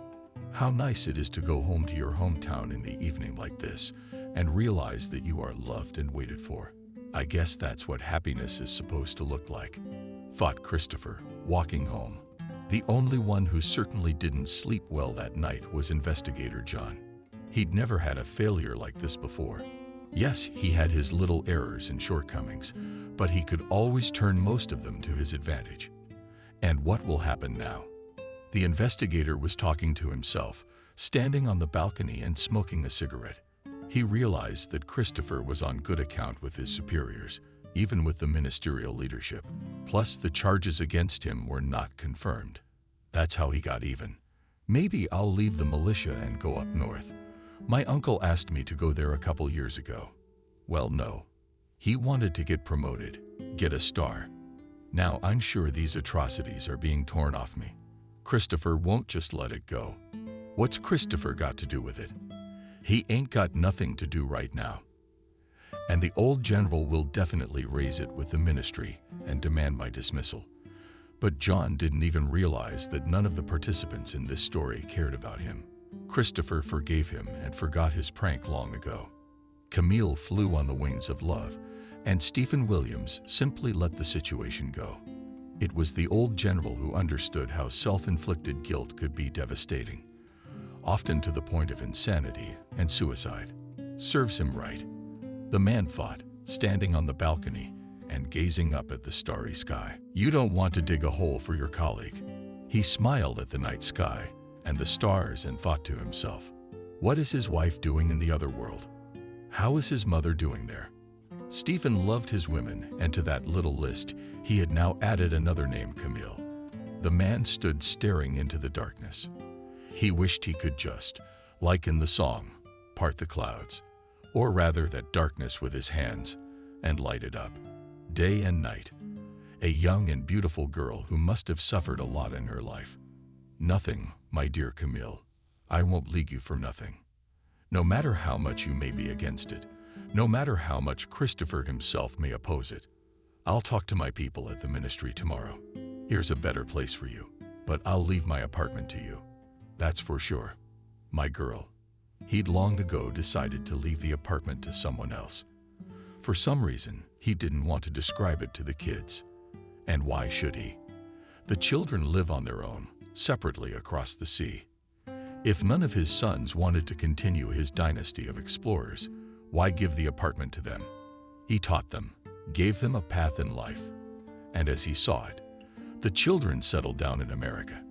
How nice it is to go home to your hometown in the evening like this and realize that you are loved and waited for. I guess that's what happiness is supposed to look like, thought Christopher, walking home. The only one who certainly didn't sleep well that night was Investigator John. He'd never had a failure like this before. Yes, he had his little errors and shortcomings, but he could always turn most of them to his advantage. And what will happen now? The investigator was talking to himself, standing on the balcony and smoking a cigarette. He realized that Christopher was on good account with his superiors, even with the ministerial leadership. Plus, the charges against him were not confirmed. That's how he got even. Maybe I'll leave the militia and go up north. My uncle asked me to go there a couple years ago. Well, no. He wanted to get promoted, get a star. Now I'm sure these atrocities are being torn off me. Christopher won't just let it go. What's Christopher got to do with it? He ain't got nothing to do right now. And the old general will definitely raise it with the ministry and demand my dismissal. But John didn't even realize that none of the participants in this story cared about him. Christopher forgave him and forgot his prank long ago. Camille flew on the wings of love, and Stephen Williams simply let the situation go. It was the old general who understood how self-inflicted guilt could be devastating, often to the point of insanity and suicide. Serves him right. The man fought, standing on the balcony and gazing up at the starry sky. You don't want to dig a hole for your colleague. He smiled at the night sky and the stars and thought to himself, what is his wife doing in the other world? How is his mother doing there? Stephen loved his women, and to that little list, he had now added another name, Camille. The man stood staring into the darkness. He wished he could just, like in the song, part the clouds, or rather that darkness with his hands, and light it up, day and night. A young and beautiful girl who must have suffered a lot in her life. Nothing, my dear Camille. I won't leave you for nothing. No matter how much you may be against it, no matter how much Christopher himself may oppose it, I'll talk to my people at the ministry tomorrow. Here's a better place for you, but I'll leave my apartment to you. That's for sure. My girl. He'd long ago decided to leave the apartment to someone else. For some reason, he didn't want to describe it to the kids. And why should he? The children live on their own, separately across the sea. If none of his sons wanted to continue his dynasty of explorers, why give the apartment to them? He taught them, gave them a path in life. And as he saw it, the children settled down in America.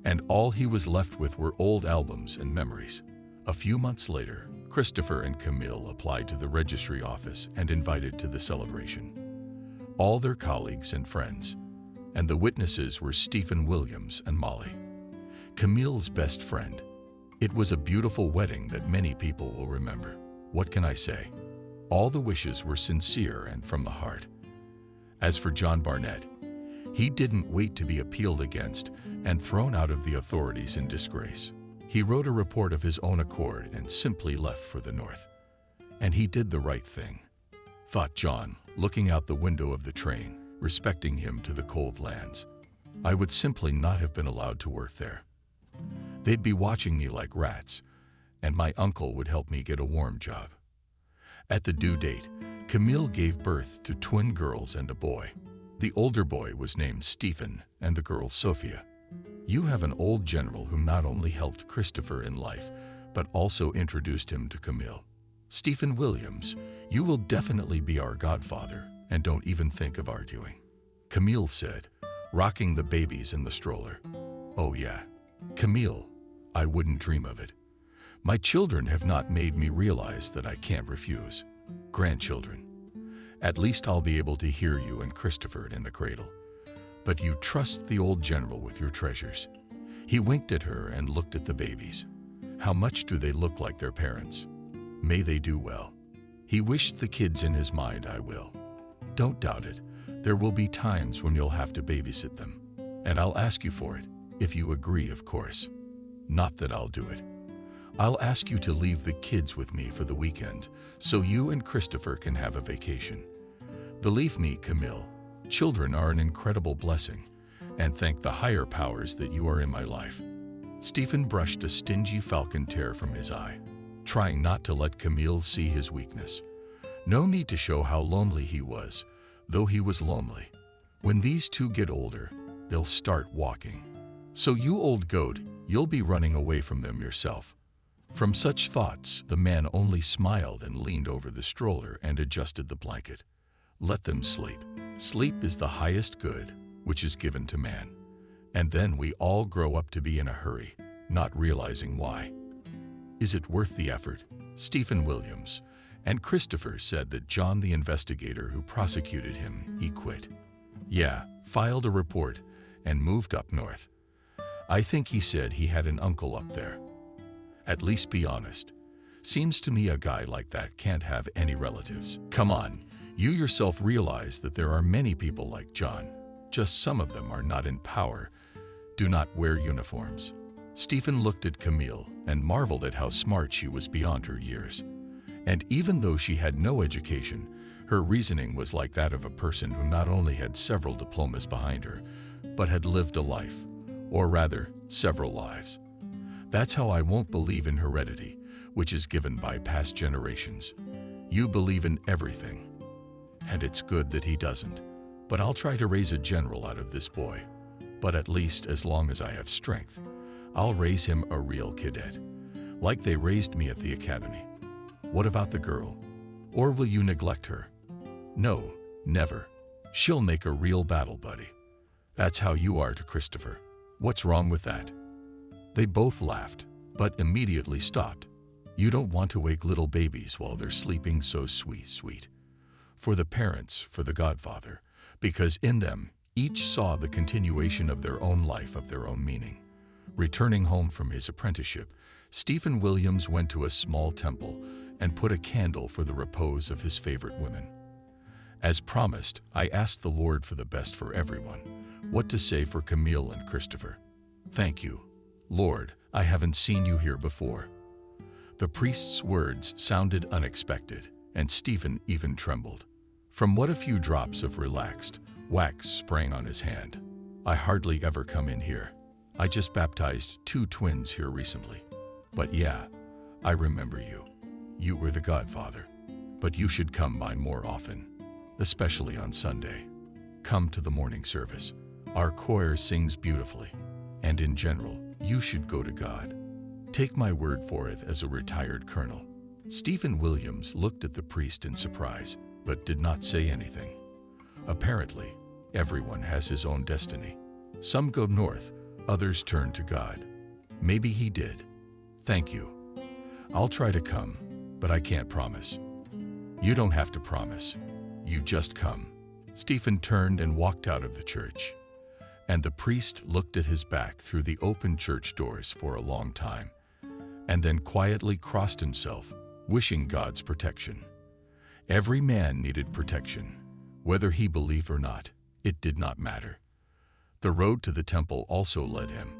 And all he was left with were old albums and memories. A few months later, Christopher and Camille applied to the registry office and invited to the celebration. All their colleagues and friends. And the witnesses were Stephen Williams and Molly, Camille's best friend. It was a beautiful wedding that many people will remember. What can I say? All the wishes were sincere and from the heart. As for John Barnett, he didn't wait to be appealed against and thrown out of the authorities in disgrace. He wrote a report of his own accord and simply left for the north. And he did the right thing, thought John, looking out the window of the train, respecting him to the cold lands. I would simply not have been allowed to work there. They'd be watching me like rats, and my uncle would help me get a warm job. At the due date, Camille gave birth to twin girls and a boy. The older boy was named Stephen and the girl Sophia. You have an old general who not only helped Christopher in life, but also introduced him to Camille. Stephen Williams, you will definitely be our godfather, and don't even think of arguing. Camille said, rocking the babies in the stroller. Oh yeah, Camille, I wouldn't dream of it. My children have not made me realize that I can't refuse. Grandchildren. At least I'll be able to hear you and Christopher in the cradle. But you trust the old general with your treasures. He winked at her and looked at the babies. How much do they look like their parents? May they do well. He wished the kids in his mind, I will. Don't doubt it. There will be times when you'll have to babysit them. And I'll ask you for it, if you agree, of course. Not that I'll do it. I'll ask you to leave the kids with me for the weekend, so you and Christopher can have a vacation. Believe me, Camille, children are an incredible blessing, and thank the higher powers that you are in my life. Stephen brushed a stingy falcon tear from his eye, trying not to let Camille see his weakness. No need to show how lonely he was, though he was lonely. When these two get older, they'll start walking. So you old goat, you'll be running away from them yourself. From such thoughts, the man only smiled and leaned over the stroller and adjusted the blanket. Let them sleep. Sleep is the highest good which is given to man. And then we all grow up to be in a hurry, not realizing why. Is it worth the effort? Stephen Williams and Christopher said that John, the investigator who prosecuted him, he quit. Yeah, filed a report and moved up north. I think he said he had an uncle up there. At least be honest. Seems to me a guy like that can't have any relatives. Come on, You yourself realize that there are many people like John. Just some of them are not in power, do not wear uniforms. Stephen looked at Camille and marveled at how smart she was beyond her years. And even though she had no education, her reasoning was like that of a person who not only had several diplomas behind her, but had lived a life, or rather, several lives. That's how I won't believe in heredity, which is given by past generations. You believe in everything. And it's good that he doesn't. But I'll try to raise a general out of this boy. But at least as long as I have strength, I'll raise him a real cadet, like they raised me at the academy. What about the girl? Or will you neglect her? No, never. She'll make a real battle buddy. That's how you are to Christopher. What's wrong with that? They both laughed, but immediately stopped. You don't want to wake little babies while they're sleeping so sweet. For the parents, for the godfather, because in them, each saw the continuation of their own life, of their own meaning. Returning home from his apprenticeship, Stephen Williams went to a small temple and put a candle for the repose of his favorite women. As promised, I asked the Lord for the best for everyone, what to say for Camille and Christopher. Thank you, Lord, I haven't seen you here before. The priest's words sounded unexpected, and Stephen even trembled. From what a few drops of relaxed wax sprang on his hand. I hardly ever come in here. I just baptized 2 twins here recently. But yeah, I remember you. You were the godfather. But you should come by more often, especially on Sunday. Come to the morning service. Our choir sings beautifully. And in general, you should go to God. Take my word for it as a retired colonel. Stephen Williams looked at the priest in surprise, but did not say anything. Apparently, everyone has his own destiny. Some go north, others turn to God. Maybe he did. Thank you. I'll try to come, but I can't promise. You don't have to promise. You just come. Stephen turned and walked out of the church. And the priest looked at his back through the open church doors for a long time, and then quietly crossed himself, wishing God's protection. Every man needed protection. Whether he believed or not, it did not matter. The road to the temple also led him.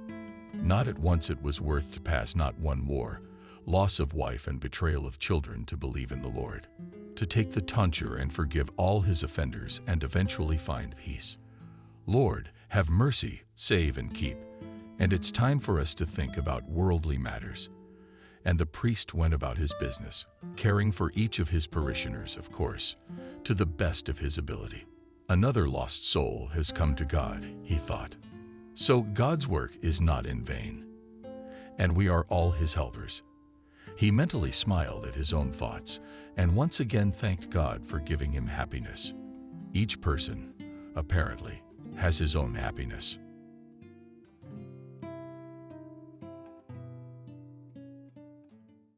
Not at once it was worth to pass not one war, loss of wife and betrayal of children to believe in the Lord, to take the tonsure and forgive all his offenders and eventually find peace. Lord, have mercy, save and keep. And it's time for us to think about worldly matters. And the priest went about his business, caring for each of his parishioners, of course, to the best of his ability. Another lost soul has come to God, he thought. So God's work is not in vain. And we are all his helpers. He mentally smiled at his own thoughts and once again thanked God for giving him happiness. Each person, apparently, has his own happiness.